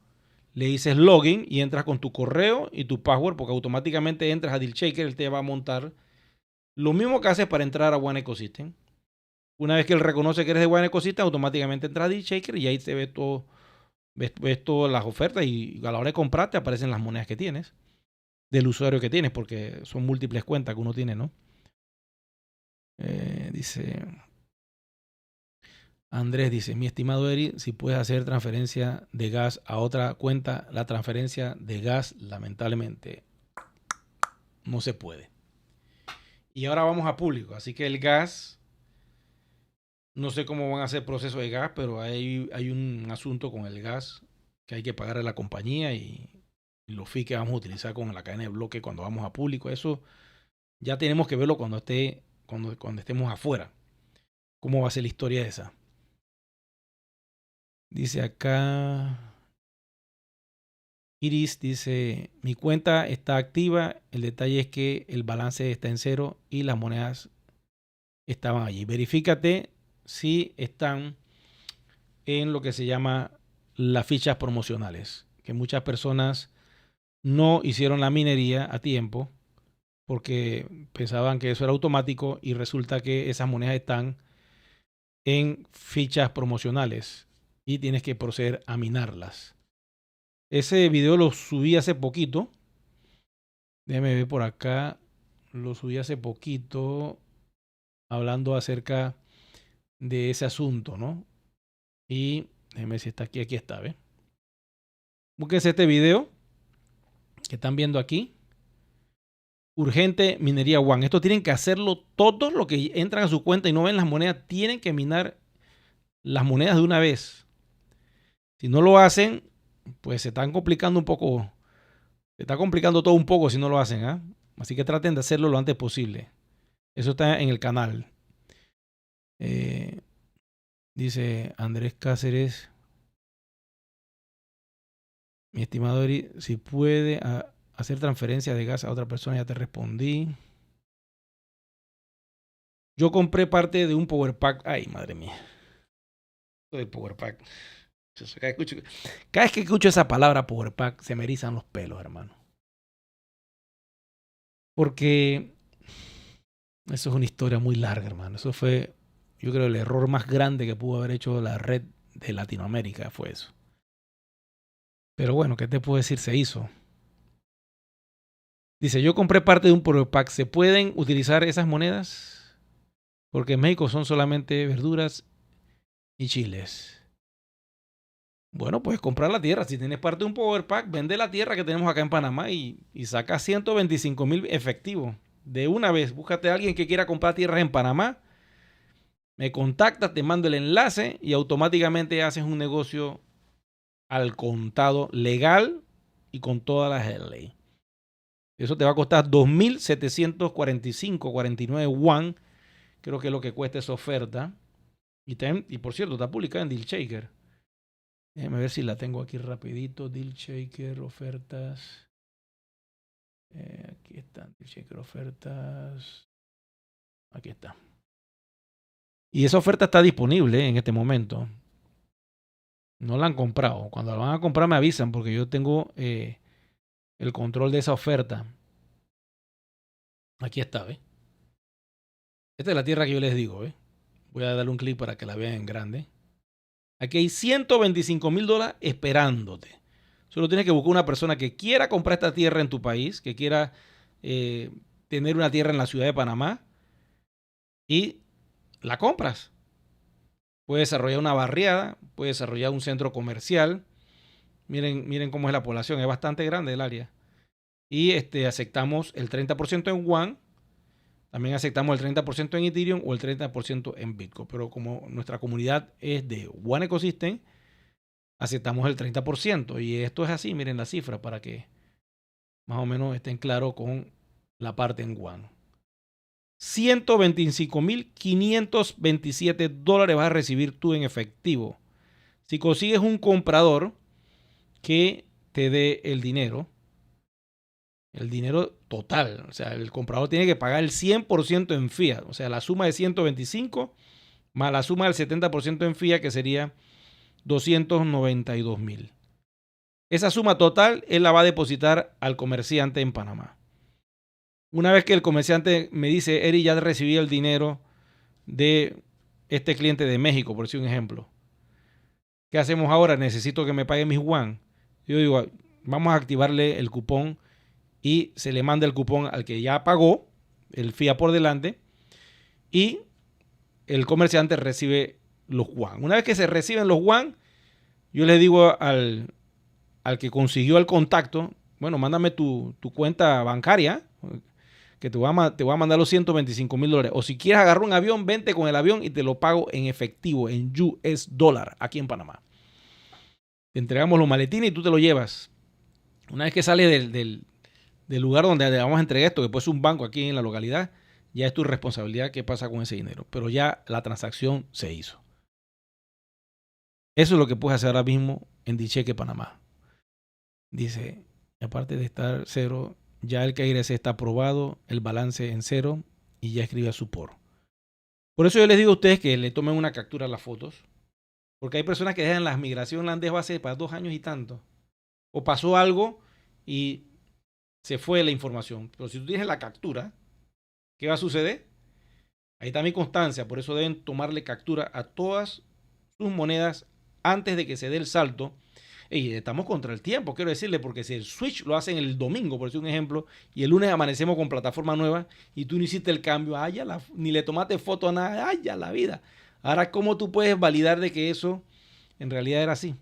le dices login y entras con tu correo y tu password porque automáticamente entras a DealShaker, él te va a montar lo mismo que haces para entrar a One Ecosystem. Una vez que él reconoce que eres de One Ecosystem, automáticamente entras a DealShaker y ahí te ves todo, ves todas las ofertas y a la hora de comprar te aparecen las monedas que tienes, del usuario que tienes, porque son múltiples cuentas que uno tiene, ¿no? Dice Andrés, dice, mi estimado Eri, si puedes hacer transferencia de gas a otra cuenta, la transferencia de gas lamentablemente no se puede. Y ahora vamos a público, así que el gas, no sé cómo van a hacer proceso de gas, pero hay un asunto con el gas que hay que pagar a la compañía y los fees que vamos a utilizar con la cadena de bloque cuando vamos a público. Eso ya tenemos que verlo cuando estemos afuera. ¿Cómo va a ser la historia esa? Dice acá, Iris dice, mi cuenta está activa, el detalle es que el balance está en cero y las monedas estaban allí. Verifícate si están en lo que se llama las fichas promocionales, que muchas personas no hicieron la minería a tiempo porque pensaban que eso era automático y resulta que esas monedas están en fichas promocionales y tienes que proceder a minarlas. Ese video lo subí hace poquito. Déjame ver por acá. Lo subí hace poquito hablando acerca de ese asunto, ¿no? Y déjame ver si está aquí. Aquí está, ¿ves? Búsquense este video que están viendo aquí. Urgente minería One. Esto tienen que hacerlo todos los que entran a su cuenta y no ven las monedas. Tienen que minar las monedas de una vez. Si no lo hacen, pues se están complicando un poco. Se está complicando todo un poco si no lo hacen, ¿ah? Así que traten de hacerlo lo antes posible. Eso está en el canal. Eh, dice Andrés Cáceres. Mi estimado Eri, si puede hacer transferencia de gas a otra persona, ya te respondí. Yo compré parte de un Power Pack. Ay, madre mía. Esto del Power Pack. Cada vez que escucho esa palabra Power Pack, se me erizan los pelos, hermano. Porque eso es una historia muy larga, hermano. Eso fue, yo creo, el error más grande que pudo haber hecho la red de Latinoamérica, fue eso. Pero bueno, ¿qué te puedo decir? Se hizo. Dice, yo compré parte de un Power Pack. ¿Se pueden utilizar esas monedas? Porque en México son solamente verduras y chiles. Bueno, puedes comprar la tierra. Si tienes parte de un Power Pack, vende la tierra que tenemos acá en Panamá y saca 125,000 efectivos. De una vez, búscate a alguien que quiera comprar tierras en Panamá. Me contactas, te mando el enlace y automáticamente haces un negocio al contado legal y con todas las leyes. Eso te va a costar 2,745.49 won. Creo que es lo que cuesta esa oferta. Y por cierto, está publicada en Deal Shaker. Déjame ver si la tengo aquí rapidito. Deal Shaker, ofertas. Aquí están, Deal Shaker, ofertas. Aquí está. Y esa oferta está disponible en este momento. No la han comprado. Cuando la van a comprar me avisan porque yo tengo el control de esa oferta. Aquí está, ¿ves? Esta es la tierra que yo les digo, ¿ves? Voy a darle un clic para que la vean en grande. Aquí hay $125,000 esperándote. Solo tienes que buscar una persona que quiera comprar esta tierra en tu país, que quiera tener una tierra en la ciudad de Panamá y la compras. Puedes desarrollar una barriada, puedes desarrollar un centro comercial. Miren cómo es la población, es bastante grande el área. Y aceptamos el 30% en WAN, también aceptamos el 30% en Ethereum o el 30% en Bitcoin. Pero como nuestra comunidad es de One Ecosystem, aceptamos el 30%. Y esto es así, miren la cifra para que más o menos estén claros con la parte en One. $125,527 vas a recibir tú en efectivo. Si consigues un comprador que te dé el dinero total, o sea, el comprador tiene que pagar el 100% en fiat, o sea, la suma de 125 más la suma del 70% en fiat, que sería 292,000. Esa suma total él la va a depositar al comerciante en Panamá. Una vez que el comerciante me dice, Eri, ya recibí el dinero de este cliente de México, por decir un ejemplo. ¿Qué hacemos ahora? Necesito que me pague mis WAN. Yo digo, vamos a activarle el cupón y se le manda el cupón al que ya pagó, el fiat por delante, y el comerciante recibe los WAN. Una vez que se reciben los WAN, yo le digo al que consiguió el contacto, bueno, mándame tu cuenta bancaria, que te voy a mandar los $125,000. O si quieres agarrar un avión, vente con el avión y te lo pago en efectivo, en US dólar, aquí en Panamá. Te entregamos los maletines y tú te lo llevas. Una vez que sale del lugar donde le vamos a entregar esto, que puede ser un banco aquí en la localidad, ya es tu responsabilidad qué pasa con ese dinero. Pero ya la transacción se hizo. Eso es lo que puedes hacer ahora mismo en Dicheque, Panamá. Dice, aparte de estar cero, ya el KYC está aprobado, el balance en cero y ya escribe a support. Por eso yo les digo a ustedes que le tomen una captura a las fotos. Porque hay personas que dejan la migración, la han dejado hace para 2 años y tanto. O pasó algo y se fue la información. Pero si tú tienes la captura, ¿qué va a suceder? Ahí está mi constancia. Por eso deben tomarle captura a todas sus monedas antes de que se dé el salto. Y estamos contra el tiempo, quiero decirle, porque si el switch lo hacen el domingo, por decir un ejemplo, y el lunes amanecemos con plataforma nueva y tú no hiciste el cambio, ni le tomaste foto a nada, ya la vida. Ahora, ¿cómo tú puedes validar de que eso en realidad era así?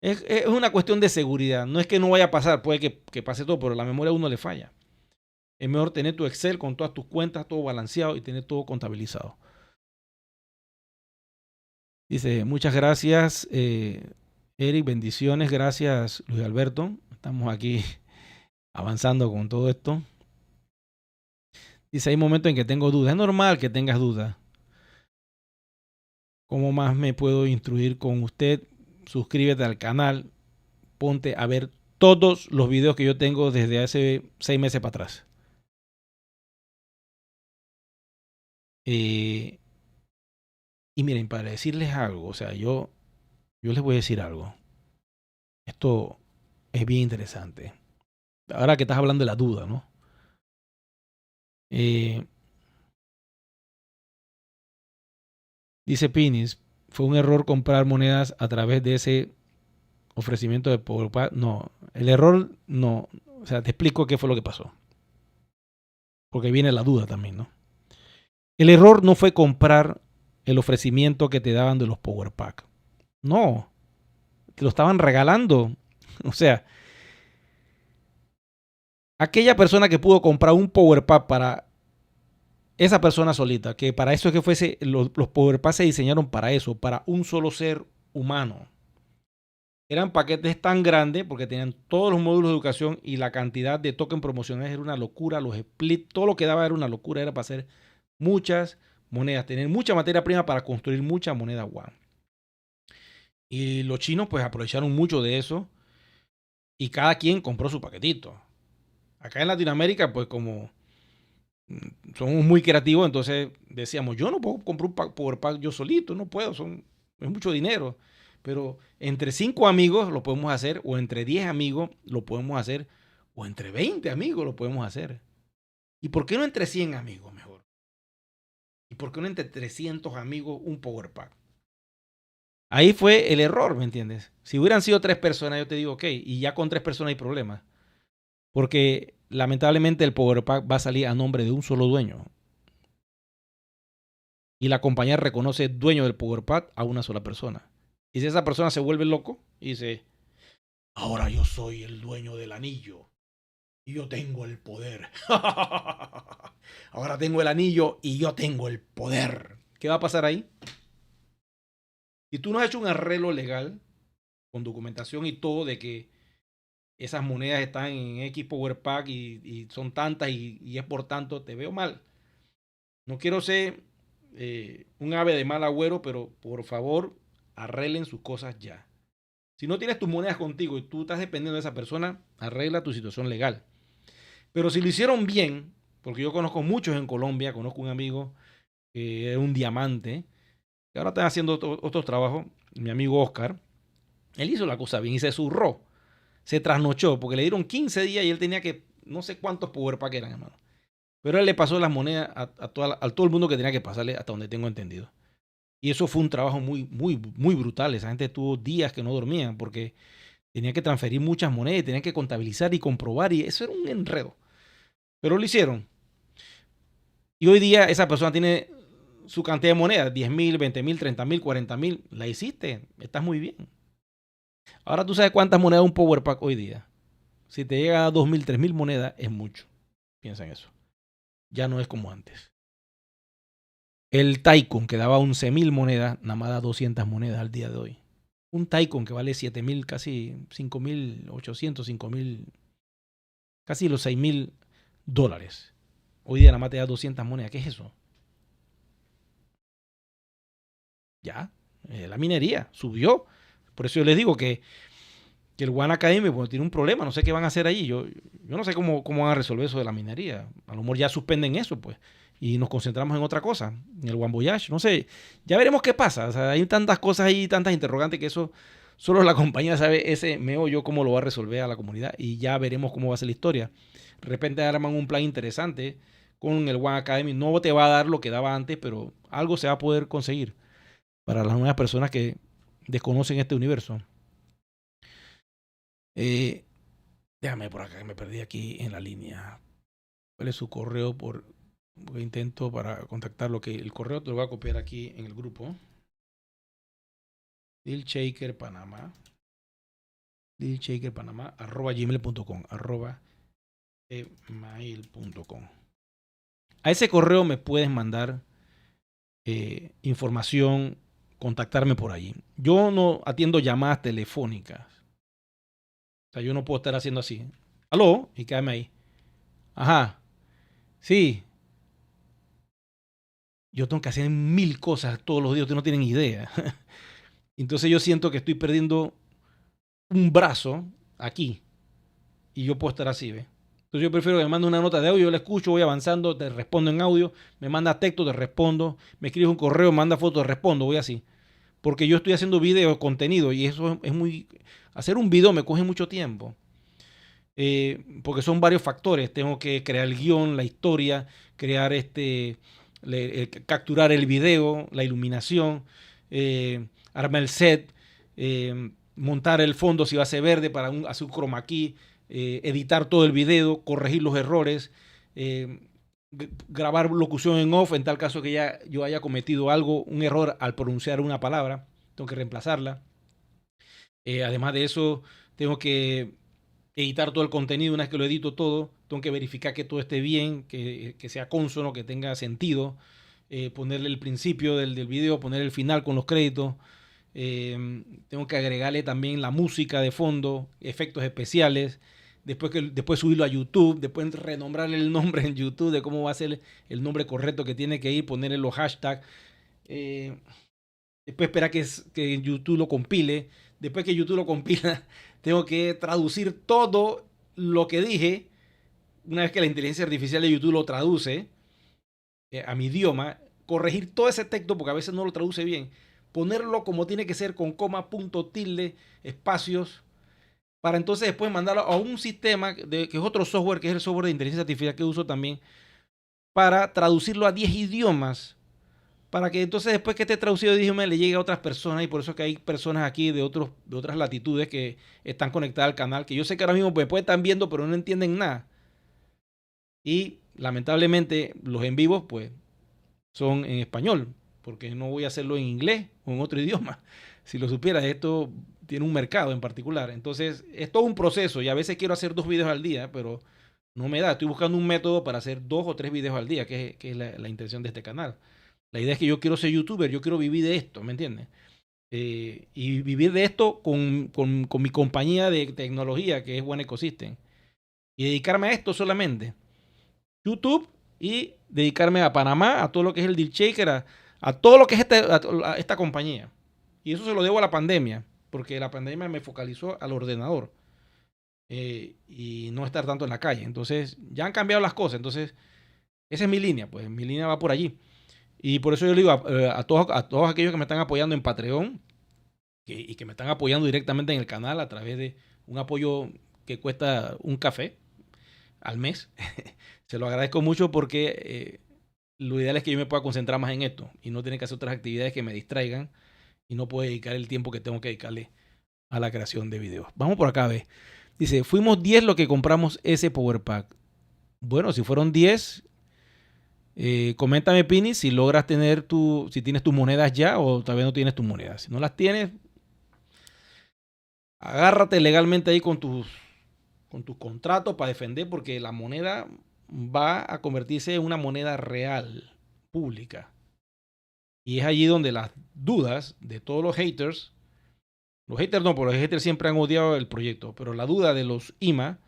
Es una cuestión de seguridad. No es que no vaya a pasar, puede que pase todo, pero la memoria a uno le falla. Es mejor tener tu Excel con todas tus cuentas, todo balanceado y tener todo contabilizado. Dice, muchas gracias. Eric, bendiciones. Gracias, Luis Alberto. Estamos aquí avanzando con todo esto. Dice, hay momentos en que tengo dudas. Es normal que tengas dudas. ¿Cómo más me puedo instruir con usted? Suscríbete al canal. Ponte a ver todos los videos que yo tengo desde hace 6 meses para atrás. Y miren, para decirles algo, o sea, yo les voy a decir algo. Esto es bien interesante. Ahora que estás hablando de la duda, ¿no? Dice Pinis, fue un error comprar monedas a través de ese ofrecimiento de PowerPack. No, el error no. O sea, te explico qué fue lo que pasó. Porque viene la duda también, ¿no? El error no fue comprar el ofrecimiento que te daban de los PowerPack. No, te lo estaban regalando. O sea, aquella persona que pudo comprar un PowerPack para esa persona solita, que para eso es que fuese, los PowerPack se diseñaron para eso, para un solo ser humano. Eran paquetes tan grandes porque tenían todos los módulos de educación y la cantidad de tokens promocionales era una locura. Los split, todo lo que daba era una locura. Era para hacer muchas monedas, tener mucha materia prima para construir mucha moneda WAN. Y los chinos pues aprovecharon mucho de eso y cada quien compró su paquetito. Acá en Latinoamérica pues como somos muy creativos, entonces decíamos, yo no puedo comprar un PowerPack yo solito, no puedo, es mucho dinero. Pero entre 5 amigos lo podemos hacer, o entre 10 amigos lo podemos hacer, o entre 20 amigos lo podemos hacer. ¿Y por qué no entre 100 amigos mejor? ¿Y por qué no entre 300 amigos un PowerPack? Ahí fue el error, ¿me entiendes? Si hubieran sido 3 personas, yo te digo, ok, y ya con 3 personas hay problemas. Porque lamentablemente el PowerPack va a salir a nombre de un solo dueño. Y la compañía reconoce dueño del PowerPack a una sola persona. Y si esa persona se vuelve loco y dice, ahora yo soy el dueño del anillo y yo tengo el poder. Ahora tengo el anillo y yo tengo el poder. ¿Qué va a pasar ahí? Si tú no has hecho un arreglo legal con documentación y todo de que esas monedas están en X PowerPack y son tantas y es por tanto, te veo mal. No quiero ser un ave de mal agüero, pero por favor, arreglen sus cosas ya. Si no tienes tus monedas contigo y tú estás dependiendo de esa persona, arregla tu situación legal. Pero si lo hicieron bien, porque yo conozco muchos en Colombia, conozco un amigo que es un diamante, que ahora está haciendo otros trabajos, mi amigo Oscar, él hizo la cosa bien y se zurró, se trasnochó, porque le dieron 15 días y él tenía que, no sé cuántos power pack eran, hermano. Pero él le pasó las monedas a todo el mundo que tenía que pasarle, hasta donde tengo entendido. Y eso fue un trabajo muy, muy, muy brutal. Esa gente tuvo días que no dormían porque tenía que transferir muchas monedas, tenía que contabilizar y comprobar, y eso era un enredo. Pero lo hicieron. Y hoy día esa persona tiene su cantidad de monedas, 10,000, 20,000, 30,000, 40,000. La hiciste, estás muy bien. Ahora tú sabes cuántas monedas un Power Pack hoy día. Si te llega a 2,000, 3,000 monedas, es mucho. Piensa en eso. Ya no es como antes. El Tycoon, que daba 11,000 monedas, nada más da 200 monedas al día de hoy. Un Tycoon que vale 7,000, casi 5,800, 5,000, casi los 6,000 dólares. Hoy día nada más te da 200 monedas. ¿Qué es eso? Ya, la minería subió. Por eso yo les digo que el One Academy bueno, tiene un problema. No sé qué van a hacer ahí. Yo no sé cómo van a resolver eso de la minería. A lo mejor ya suspenden eso, pues. Y nos concentramos en otra cosa, en el One Voyage. No sé, ya veremos qué pasa. O sea, hay tantas cosas ahí, tantas interrogantes que eso solo la compañía sabe ese meollo cómo lo va a resolver a la comunidad. Y ya veremos cómo va a ser la historia. De repente arman un plan interesante con el One Academy. No te va a dar lo que daba antes, pero algo se va a poder conseguir para las nuevas personas que desconocen este universo. Déjame por acá, que me perdí aquí en la línea. ¿Cuál es su correo? Porque intento para contactarlo. Que el correo te lo voy a copiar aquí en el grupo. Dealshaker Panamá. Dealshaker Panamá @gmail.com. @gmail.com. A ese correo me puedes mandar información contactarme por allí. Yo no atiendo llamadas telefónicas. O sea, yo no puedo estar haciendo así. ¿Aló? Y quédame ahí. Ajá. Sí. Yo tengo que hacer 1000 cosas todos los días. Ustedes no tienen idea. Entonces yo siento que estoy perdiendo un brazo aquí. Y yo puedo estar así, ¿ves? Entonces yo prefiero que me mande una nota de audio, yo la escucho, voy avanzando, te respondo en audio, me manda texto, te respondo, me escribes un correo, me manda foto, te respondo, voy así. Porque yo estoy haciendo video, contenido, y eso es muy... Hacer un video me coge mucho tiempo. Porque son varios factores. Tengo que crear el guión, la historia, crear capturar el video, la iluminación, armar el set, montar el fondo si va a ser verde para hacer un chroma key, editar todo el video, corregir los errores, grabar locución en off en tal caso que ya yo haya cometido algo, un error al pronunciar una palabra, tengo que reemplazarla. Además de eso, tengo que editar todo el contenido. Una vez que lo edito todo, tengo que verificar que todo esté bien, que sea consono, que tenga sentido, ponerle el principio del video, poner el final con los créditos. Tengo que agregarle también la música de fondo, efectos especiales. Después subirlo a YouTube, después renombrarle el nombre en YouTube de cómo va a ser el nombre correcto que tiene que ir, ponerle los hashtags. Eh, Después esperar que YouTube lo compile. Después que YouTube lo compila, tengo que traducir todo lo que dije. Una vez que la inteligencia artificial de YouTube lo traduce a mi idioma, corregir todo ese texto, porque a veces no lo traduce bien, ponerlo como tiene que ser, con coma, punto, tilde, espacios, para entonces después mandarlo a un sistema que es otro software, que es el software de inteligencia artificial que uso también, para traducirlo a 10 idiomas, para que entonces después que esté traducido de idioma le llegue a otras personas. Y por eso es que hay personas aquí de otras latitudes que están conectadas al canal, que yo sé que ahora mismo pues estar viendo, pero no entienden nada. Y lamentablemente los en vivos pues son en español, porque no voy a hacerlo en inglés o en otro idioma. Si lo supieras, esto tiene un mercado en particular. Entonces es todo un proceso, y a veces quiero hacer 2 videos al día, pero no me da. Estoy buscando un método para hacer 2 o 3 videos al día, que es la intención de este canal. La idea es que yo quiero ser youtuber, yo quiero vivir de esto, ¿me entiendes? Y vivir de esto con mi compañía de tecnología, que es One Ecosystem. Y dedicarme a esto solamente. YouTube, y dedicarme a Panamá, a todo lo que es el Deal Shaker, a todo lo que es a esta compañía. Y eso se lo debo a la pandemia, porque la pandemia me focalizó al ordenador y no estar tanto en la calle. Entonces, ya han cambiado las cosas. Entonces, esa es mi línea, pues mi línea va por allí. Y por eso yo le digo a todos aquellos que me están apoyando en Patreon y que me están apoyando directamente en el canal a través de un apoyo que cuesta un café al mes. Se lo agradezco mucho porque lo ideal es que yo me pueda concentrar más en esto y no tener que hacer otras actividades que me distraigan y no puedo dedicar el tiempo que tengo que dedicarle a la creación de videos. Vamos por acá, ve. Dice, fuimos 10 los que compramos ese Power Pack. Bueno, si fueron 10, coméntame, Pini, si logras tener si tienes tus monedas ya o todavía no tienes tus monedas. Si no las tienes, agárrate legalmente ahí con tus contratos para defender, porque la moneda va a convertirse en una moneda real, pública. Y es allí donde las dudas de todos los haters no, porque los haters siempre han odiado el proyecto, pero la duda de los IMA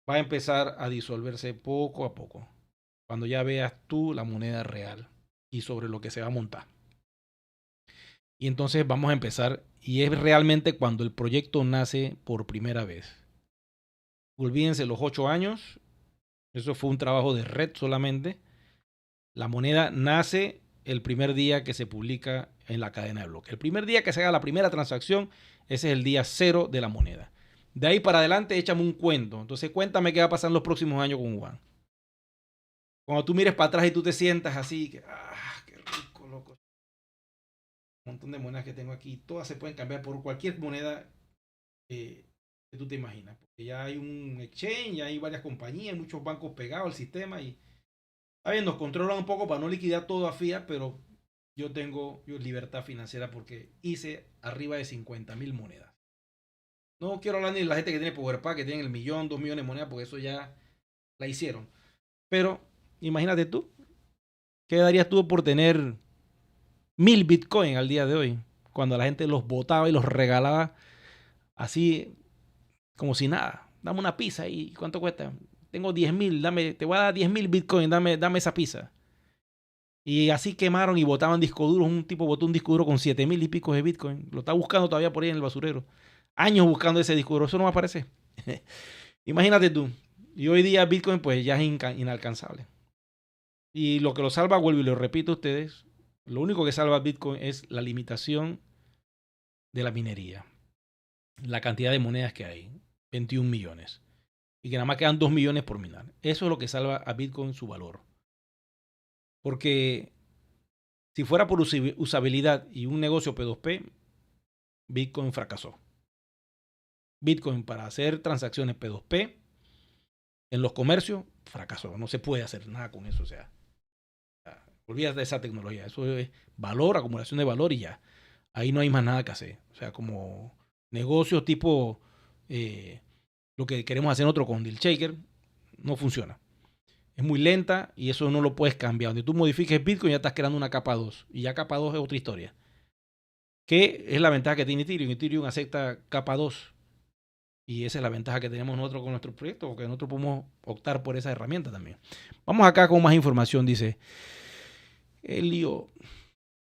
va a empezar a disolverse poco a poco, cuando ya veas tú la moneda real y sobre lo que se va a montar. Y entonces vamos a empezar, y es realmente cuando el proyecto nace por primera vez. Olvídense los 8 años, eso fue un trabajo de red solamente. La moneda nace el primer día que se publica en la cadena de bloques. El primer día que se haga la primera transacción, ese es el día cero de la moneda. De ahí para adelante, échame un cuento. Entonces, cuéntame qué va a pasar en los próximos años con Juan. Cuando tú mires para atrás y tú te sientas así, qué rico, loco. Un montón de monedas que tengo aquí, todas se pueden cambiar por cualquier moneda que tú te imaginas. Porque ya hay un exchange, ya hay varias compañías, muchos bancos pegados al sistema y está bien, nos controlan un poco para no liquidar todo a fiat, pero yo tengo libertad financiera porque hice arriba de 50,000 monedas. No quiero hablar ni de la gente que tiene PowerPack, que tienen el millón, 2 millones de monedas, porque eso ya la hicieron. Pero imagínate tú, ¿qué darías tú por tener 1000 Bitcoin al día de hoy, cuando la gente los botaba y los regalaba así como si nada. Dame una pizza y ¿cuánto cuesta? Tengo 10,000, te voy a dar 10,000 Bitcoin, dame esa pizza. Y así quemaron y botaban disco duros. Un tipo botó un disco duro con 7,000 y pico de Bitcoin. Lo está buscando todavía por ahí en el basurero. Años buscando ese disco duro. Eso no va a aparecer. Imagínate tú. Y hoy día Bitcoin pues ya es inalcanzable. Y lo que lo salva, vuelvo y lo repito a ustedes, lo único que salva Bitcoin es la limitación de la minería. La cantidad de monedas que hay. 21 millones. Y que nada más quedan 2 millones por minar. Eso es lo que salva a Bitcoin su valor. Porque si fuera por usabilidad y un negocio P2P, Bitcoin fracasó. Bitcoin para hacer transacciones P2P en los comercios fracasó. No se puede hacer nada con eso. O sea, olvídate de esa tecnología. Eso es valor, acumulación de valor y ya. Ahí no hay más nada que hacer. O sea, como negocios tipo lo que queremos hacer nosotros con Deal Shaker, no funciona. Es muy lenta y eso no lo puedes cambiar. Donde tú modifiques Bitcoin ya estás creando una capa 2. Y ya capa 2 es otra historia. ¿Qué es la ventaja que tiene Ethereum? Ethereum acepta capa 2. Y esa es la ventaja que tenemos nosotros con nuestro proyecto, porque nosotros podemos optar por esa herramienta también. Vamos acá con más información. Dice, Elio,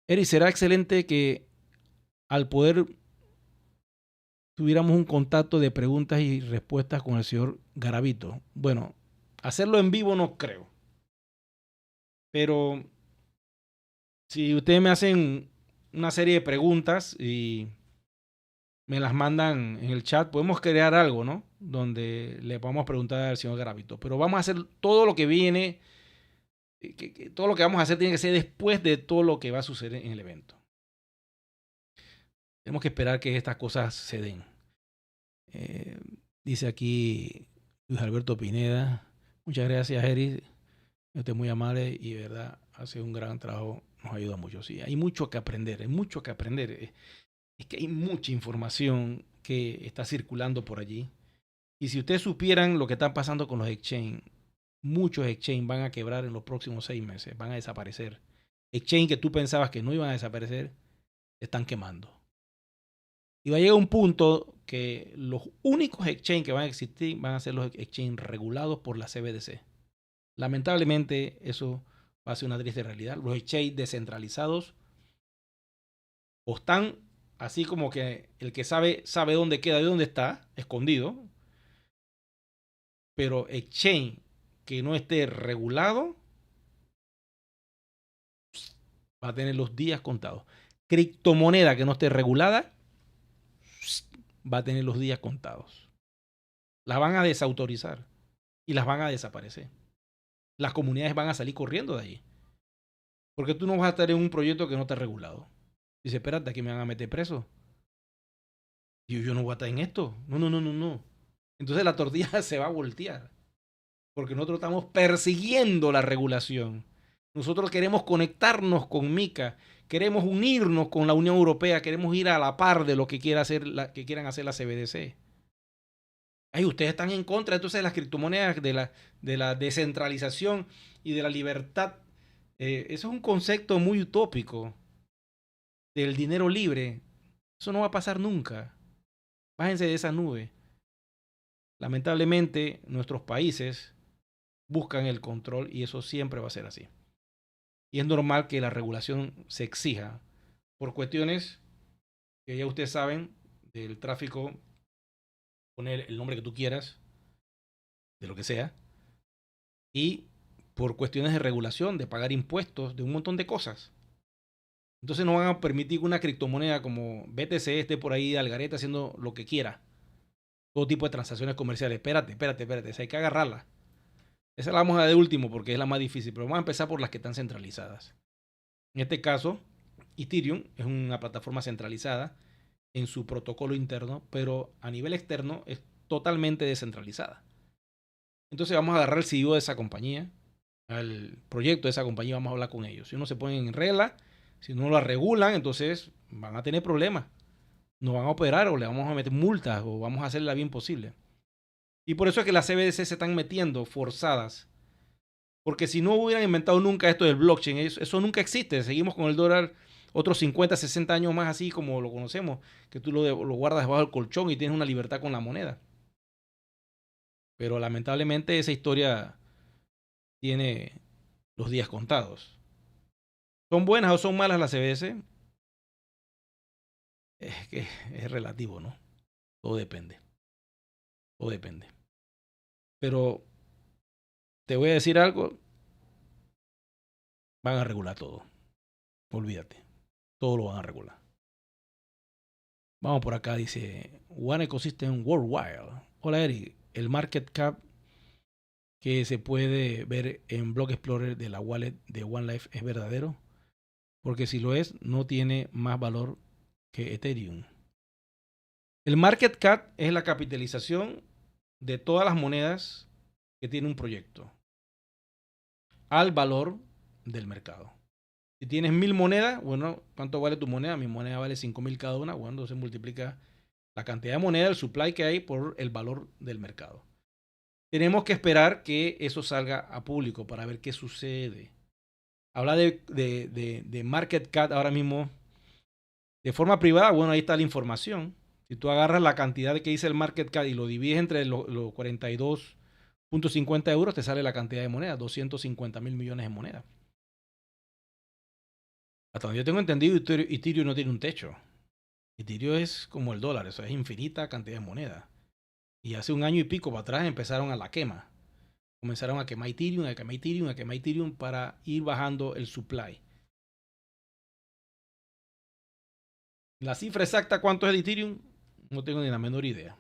Eri, será excelente que al poder tuviéramos un contacto de preguntas y respuestas con el señor Garavito. Bueno, hacerlo en vivo no creo. Pero si ustedes me hacen una serie de preguntas y me las mandan en el chat, podemos crear algo, ¿no? Donde le vamos a preguntar al señor Garavito. Pero vamos a hacer todo lo que viene, todo lo que vamos a hacer tiene que ser después de todo lo que va a suceder en el evento. Tenemos que esperar que estas cosas se den. Dice aquí Luis Alberto Pineda. Muchas gracias, Eri. Usted es muy amable y de verdad hace un gran trabajo. Nos ayuda mucho. Sí, hay mucho que aprender. Hay mucho que aprender. Es que hay mucha información que está circulando por allí. Y si ustedes supieran lo que está pasando con los exchange, muchos exchange van a quebrar en los próximos 6 meses. Van a desaparecer. Exchange que tú pensabas que no iban a desaparecer, se están quemando. Y va a llegar un punto que los únicos exchange que van a existir van a ser los exchange regulados por la CBDC. Lamentablemente, eso va a ser una triste realidad. Los exchange descentralizados o están así como que el que sabe dónde queda y dónde está, escondido. Pero exchange que no esté regulado va a tener los días contados. Criptomoneda que no esté regulada va a tener los días contados. Las van a desautorizar y las van a desaparecer. Las comunidades van a salir corriendo de allí. Porque tú no vas a estar en un proyecto que no está regulado. Dice, espérate, aquí me van a meter preso. Y yo no voy a estar en esto. No. Entonces la tortilla se va a voltear. Porque nosotros estamos persiguiendo la regulación. Nosotros queremos conectarnos con MiCA, queremos unirnos con la Unión Europea, queremos ir a la par de lo que quieran hacer la CBDC. Ay, ustedes están en contra entonces de las criptomonedas, de la descentralización y de la libertad. Eso es un concepto muy utópico del dinero libre. Eso no va a pasar nunca. Bájense de esa nube. Lamentablemente, nuestros países buscan el control y eso siempre va a ser así. Y es normal que la regulación se exija por cuestiones que ya ustedes saben del tráfico, poner el nombre que tú quieras, de lo que sea, y por cuestiones de regulación, de pagar impuestos, de un montón de cosas. Entonces no van a permitir que una criptomoneda como BTC esté por ahí de algareta haciendo lo que quiera. Todo tipo de transacciones comerciales. Espérate, esa hay que agarrarla. Esa la vamos a dar de último porque es la más difícil, pero vamos a empezar por las que están centralizadas. En este caso, Ethereum es una plataforma centralizada en su protocolo interno, pero a nivel externo es totalmente descentralizada. Entonces vamos a agarrar el CEO de esa compañía, al proyecto de esa compañía, vamos a hablar con ellos. Si no se ponen en regla, si no la regulan, entonces van a tener problemas. No van a operar o le vamos a meter multas o vamos a hacerla bien posible. Y por eso es que las CBDC se están metiendo forzadas. Porque si no hubieran inventado nunca esto del blockchain, eso nunca existe. Seguimos con el dólar otros 50, 60 años más así como lo conocemos, que tú lo guardas debajo del colchón y tienes una libertad con la moneda. Pero lamentablemente esa historia tiene los días contados. ¿Son buenas o son malas las CBS? Es que es relativo, ¿no? Todo depende. Todo depende. Pero te voy a decir algo, van a regular todo. Olvídate. Todo lo van a regular. Vamos por acá, dice One Ecosystem Worldwide. Hola Eric, el market cap que se puede ver en Block Explorer de la wallet de OneLife es verdadero, porque si lo es, no tiene más valor que Ethereum. El market cap es la capitalización de todas las monedas que tiene un proyecto al valor del mercado. Si tienes 1000 monedas, bueno, ¿cuánto vale tu moneda? Mi moneda vale 5000 cada una. Bueno, entonces multiplica la cantidad de moneda, el supply que hay por el valor del mercado. Tenemos que esperar que eso salga a público para ver qué sucede. Habla de market cap ahora mismo de forma privada. Bueno, ahí está la información. Si tú agarras la cantidad que dice el market cap y lo divides entre los 42.50 euros, te sale la cantidad de monedas, 250.000 millones de monedas. Hasta donde yo tengo entendido, Ethereum no tiene un techo. Ethereum es como el dólar, eso es infinita cantidad de monedas. Y hace un año y pico para atrás empezaron a la quema. Comenzaron a quemar Ethereum, a quemar Ethereum, a quemar Ethereum para ir bajando el supply. La cifra exacta cuánto es de Ethereum, no tengo ni la menor idea.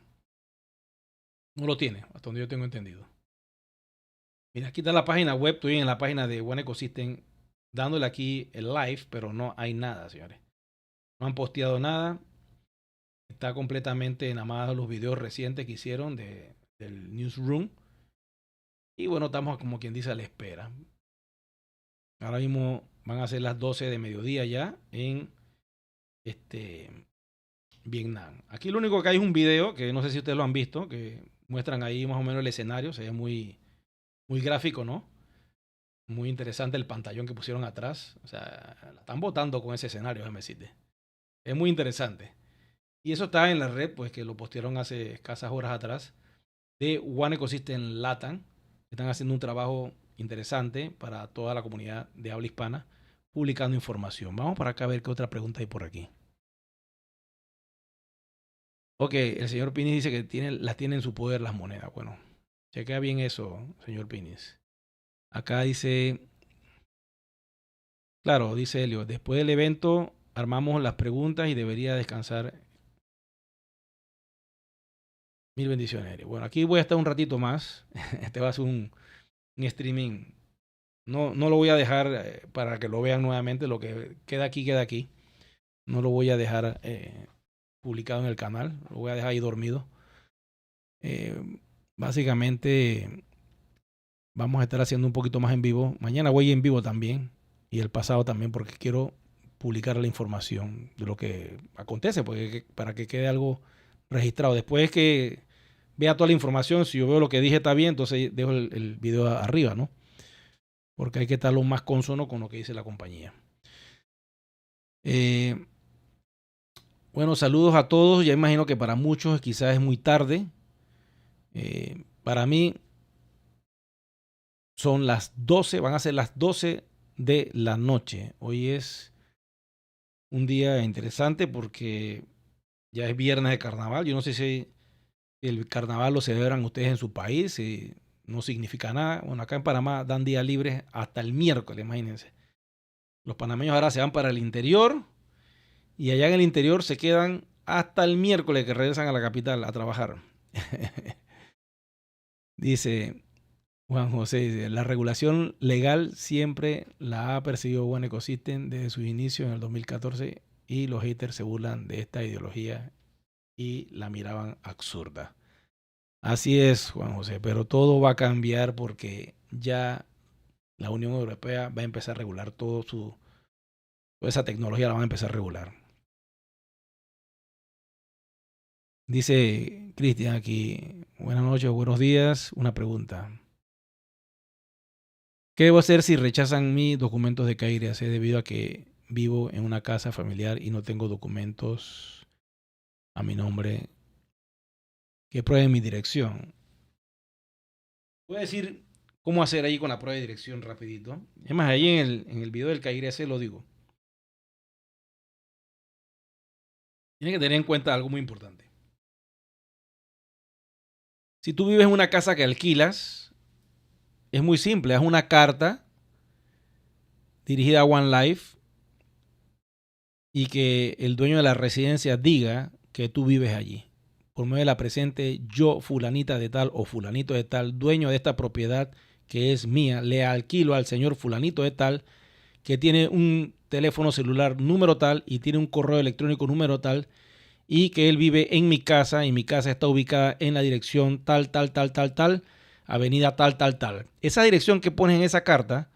No lo tiene, hasta donde yo tengo entendido. Mira, aquí está la página web, estoy en la página de One Ecosystem dándole aquí el live, pero no hay nada, señores. No han posteado nada. Está completamente nada más los videos recientes que hicieron del newsroom. Y bueno, estamos como quien dice a la espera. Ahora mismo van a ser las 12 de mediodía ya en Vietnam. Aquí lo único que hay es un video que no sé si ustedes lo han visto, que muestran ahí más o menos el escenario. Se ve muy, muy gráfico, ¿no? Muy interesante el pantallón que pusieron atrás. O sea, la están botando con ese escenario, déjame decirte. Es muy interesante. Y eso está en la red, pues que lo postearon hace escasas horas atrás, de One Ecosystem Latam. Están haciendo un trabajo interesante para toda la comunidad de habla hispana, publicando información. Vamos para acá a ver qué otra pregunta hay por aquí. Ok, el señor Pinis dice que las tiene en su poder las monedas. Bueno, chequea bien eso, señor Pinis. Acá dice, claro, dice Helio, después del evento armamos las preguntas y debería descansar. Mil bendiciones, Helio. Bueno, aquí voy a estar un ratito más. Este va a ser un streaming. No lo voy a dejar para que lo vean nuevamente. Lo que queda aquí, queda aquí. No lo voy a dejar publicado en el canal. Lo voy a dejar ahí dormido. Básicamente vamos a estar haciendo un poquito más en vivo. Mañana voy en vivo también. Y el pasado también porque quiero publicar la información de lo que acontece. Porque para que quede algo registrado. Después que vea toda la información, si yo veo lo que dije está bien, entonces dejo el video arriba, ¿no? Porque hay que estar lo más consono con lo que dice la compañía. Bueno, saludos a todos. Ya imagino que para muchos quizás es muy tarde. Para mí son las 12, van a ser las 12 de la noche. Hoy es un día interesante porque ya es viernes de carnaval. Yo no sé si el carnaval lo celebran ustedes en su país, si no significa nada. Bueno, acá en Panamá dan día libre hasta el miércoles, imagínense. Los panameños ahora se van para el interior y allá en el interior se quedan hasta el miércoles que regresan a la capital a trabajar. Dice Juan José, dice, la regulación legal siempre la ha perseguido One Ecosystem desde sus inicios en el 2014 y los haters se burlan de esta ideología y la miraban absurda. Así es, Juan José, pero todo va a cambiar porque ya la Unión Europea va a empezar a regular toda esa tecnología la van a empezar a regular. Dice Cristian aquí, buenas noches, buenos días, una pregunta. ¿Qué debo hacer si rechazan mis documentos de KYC debido a que vivo en una casa familiar y no tengo documentos a mi nombre que prueben mi dirección. Voy a decir cómo hacer ahí con la prueba de dirección rapidito. Es más, ahí en el video del KIRS lo digo. Tienes que tener en cuenta algo muy importante. Si tú vives en una casa que alquilas, es muy simple. Haz una carta dirigida a One Life y que el dueño de la residencia diga que tú vives allí. Por medio de la presente, yo, fulanita de tal o fulanito de tal, dueño de esta propiedad que es mía, le alquilo al señor fulanito de tal, que tiene un teléfono celular número tal y tiene un correo electrónico número tal, y que él vive en mi casa y mi casa está ubicada en la dirección tal, tal, tal, tal, tal, avenida tal, tal, tal. Esa dirección que pones en esa carta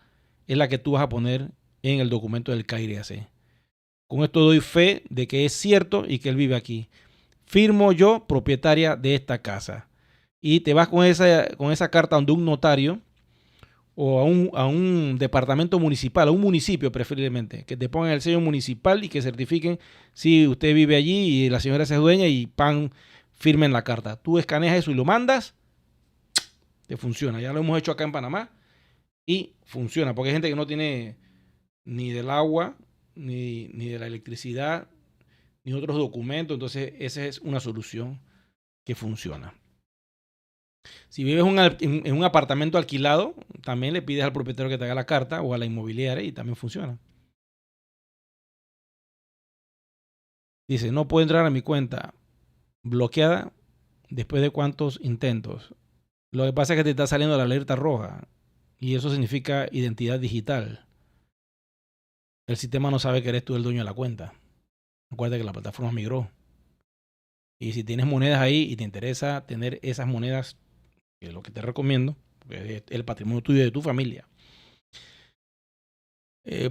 es la que tú vas a poner en el documento del KIRS. Con esto doy fe de que es cierto y que él vive aquí. Firmo yo, propietaria de esta casa. Y te vas con esa carta donde un notario o a un departamento municipal, a un municipio preferiblemente, que te pongan el sello municipal y que certifiquen si usted vive allí y la señora es dueña y firmen la carta. Tú escaneas eso y lo mandas, te funciona. Ya lo hemos hecho acá en Panamá y funciona, porque hay gente que no tiene ni del agua, ni de la electricidad, ni otros documentos. Entonces esa es una solución que funciona. Si vives en un apartamento alquilado, también le pides al propietario que te haga la carta o a la inmobiliaria y también funciona. Dice, no puedo entrar a mi cuenta bloqueada después de cuántos intentos. Lo que pasa es que te está saliendo la alerta roja y eso significa identidad digital. El sistema no sabe que eres tú el dueño de la cuenta. Acuérdate que la plataforma migró. Y si tienes monedas ahí y te interesa tener esas monedas, que es lo que te recomiendo, porque es el patrimonio tuyo y de tu familia.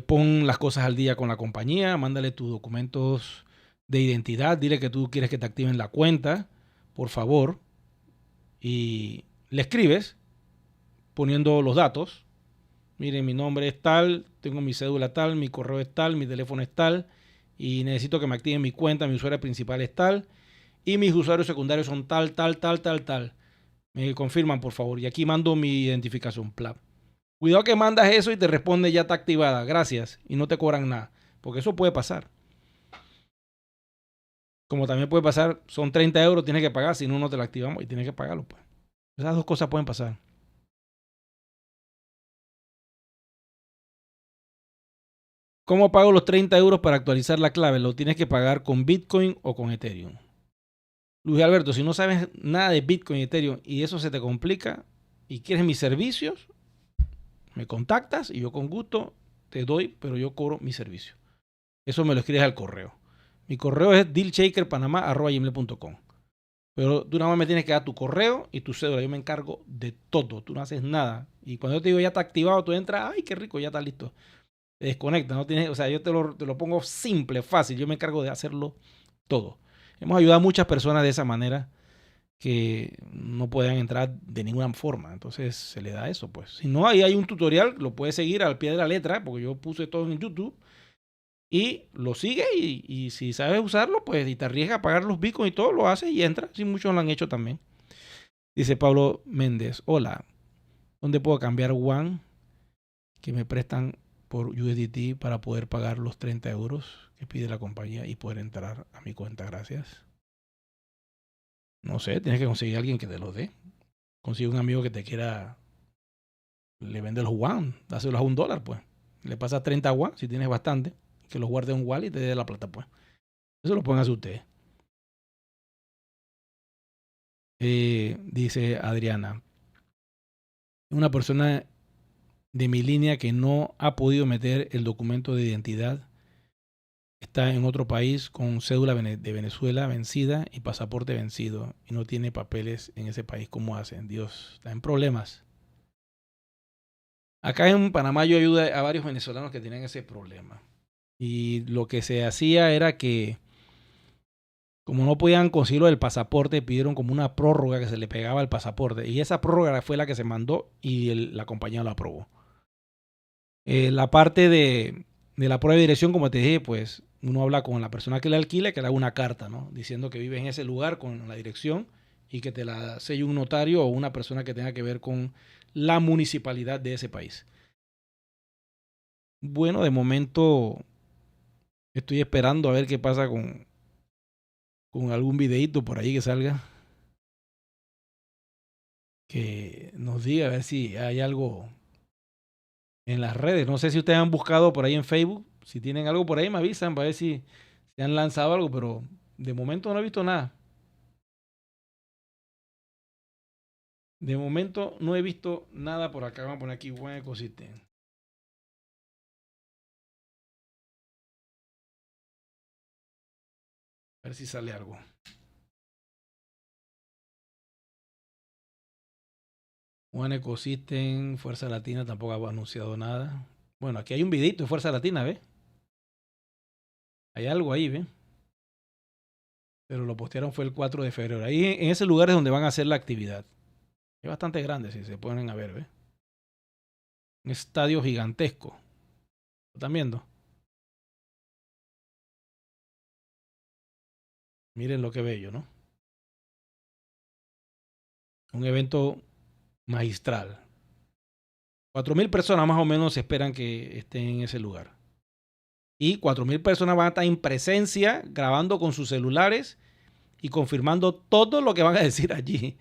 Pon las cosas al día con la compañía, mándale tus documentos de identidad, dile que tú quieres que te activen la cuenta, por favor, y le escribes poniendo los datos. Miren, mi nombre es tal, tengo mi cédula tal, mi correo es tal, mi teléfono es tal, y necesito que me activen mi cuenta, mi usuario principal es tal, y mis usuarios secundarios son tal, tal, tal, tal, tal. Me confirman, por favor, y aquí mando mi identificación, PLAP. Cuidado que mandas eso y te responde ya está activada, gracias, y no te cobran nada, porque eso puede pasar. Como también puede pasar, son 30 euros, tienes que pagar, si no, no te la activamos y tienes que pagarlo, pues. Esas dos cosas pueden pasar. ¿Cómo pago los 30 euros para actualizar la clave? Lo tienes que pagar con Bitcoin o con Ethereum. Luis Alberto, si no sabes nada de Bitcoin y Ethereum y eso se te complica y quieres mis servicios, me contactas y yo con gusto te doy, pero yo cobro mi servicio. Eso me lo escribes al correo. Mi correo es dealshakerpanama@gmail.com. Pero tú nada más me tienes que dar tu correo y tu cédula. Yo me encargo de todo. Tú no haces nada. Y cuando yo te digo ya está activado, tú entras, ay, qué rico, ya está listo. Te desconecta, no tienes, o sea, yo te lo pongo simple, fácil. Yo me encargo de hacerlo todo. Hemos ayudado a muchas personas de esa manera que no puedan entrar de ninguna forma. Entonces se le da eso, pues. Si no, ahí hay un tutorial, lo puedes seguir al pie de la letra, porque yo puse todo en YouTube. Y lo sigue y si sabes usarlo, pues y te arriesgas a pagar los bitcoins y todo, lo haces y entra. Sí, muchos lo han hecho también. Dice Pablo Méndez, hola, ¿dónde puedo cambiar One que me prestan por USDT para poder pagar los 30 euros que pide la compañía y poder entrar a mi cuenta? Gracias. No sé, tienes que conseguir a alguien que te los dé. Consigue un amigo que te quiera, le vende los One, dáselos a $1, pues. Le pasa 30 One, si tienes bastante, que los guarde en un wallet y te dé la plata, pues. Eso lo pueden hacer ustedes. Dice Adriana, una persona de mi línea que no ha podido meter el documento de identidad, está en otro país con cédula de Venezuela vencida y pasaporte vencido y no tiene papeles en ese país. ¿Cómo hacen? Dios, está en problemas. Acá en Panamá yo ayudé a varios venezolanos que tienen ese problema. Y lo que se hacía era que, como no podían conseguirlo del pasaporte, pidieron como una prórroga que se le pegaba al pasaporte. Y esa prórroga fue la que se mandó y la compañía lo aprobó. La parte de la prueba de dirección, como te dije, pues uno habla con la persona que le alquila, que le haga una carta, ¿no? Diciendo que vive en ese lugar con la dirección y que te la selle un notario o una persona que tenga que ver con la municipalidad de ese país. Bueno, de momento estoy esperando a ver qué pasa con algún videíto por ahí que salga, que nos diga a ver si hay algo en las redes. No sé si ustedes han buscado por ahí en Facebook. Si tienen algo por ahí, me avisan para ver si se han lanzado algo, pero de momento no he visto nada. De momento no he visto nada por acá. Vamos a poner aquí buen ecosistema. A ver si sale algo. One Ecosystem, Fuerza Latina tampoco ha anunciado nada. Bueno, aquí hay un videito de Fuerza Latina, ¿ves? Hay algo ahí, ¿ves? Pero lo postearon fue el 4 de febrero. Ahí en ese lugar es donde van a hacer la actividad. Es bastante grande, si se ponen a ver, ¿ves? Un estadio gigantesco. ¿Lo están viendo? Miren lo que bello, ¿no? Un evento magistral. 4.000 personas más o menos esperan que estén en ese lugar. Y 4.000 personas van a estar en presencia grabando con sus celulares y confirmando todo lo que van a decir allí.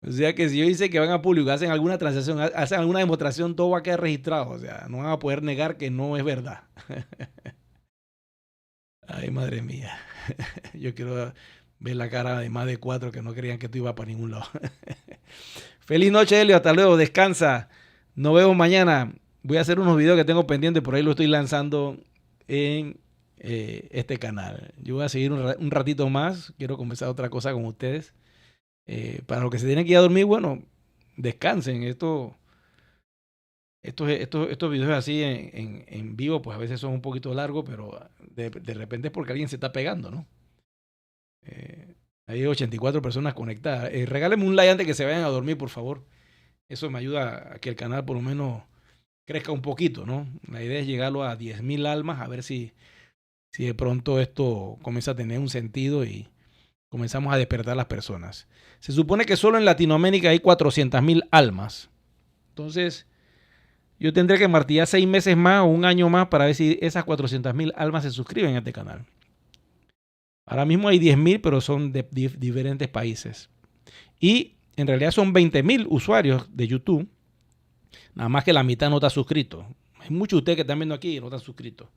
O sea que si yo dice que van a público, hacen alguna transacción, hacen alguna demostración, todo va a quedar registrado. O sea, no van a poder negar que no es verdad. Ay, madre mía. Yo quiero ver la cara de más de 4 que no creían que tú ibas para ningún lado. Feliz noche, Helio. Hasta luego. Descansa. Nos vemos mañana. Voy a hacer unos videos que tengo pendientes. Por ahí lo estoy lanzando en este canal. Yo voy a seguir un ratito más. Quiero conversar otra cosa con ustedes. Para los que se tienen que ir a dormir, bueno, descansen. Estos videos así en vivo, pues a veces son un poquito largos, pero de repente es porque alguien se está pegando, ¿no? Hay 84 personas conectadas. Regálenme un like antes que se vayan a dormir, por favor. Eso me ayuda a que el canal por lo menos crezca un poquito, ¿no? La idea es llegarlo a 10.000 almas, a ver si de pronto esto comienza a tener un sentido y comenzamos a despertar a las personas. Se supone que solo en Latinoamérica hay 400.000 almas. Entonces, yo tendré que martillar 6 meses más o un año más para ver si esas 400.000 almas se suscriben a este canal. Ahora mismo hay 10.000, pero son de diferentes países. Y en realidad son 20.000 usuarios de YouTube. Nada más que la mitad no está suscrito. Hay muchos de ustedes que están viendo aquí y no están suscritos.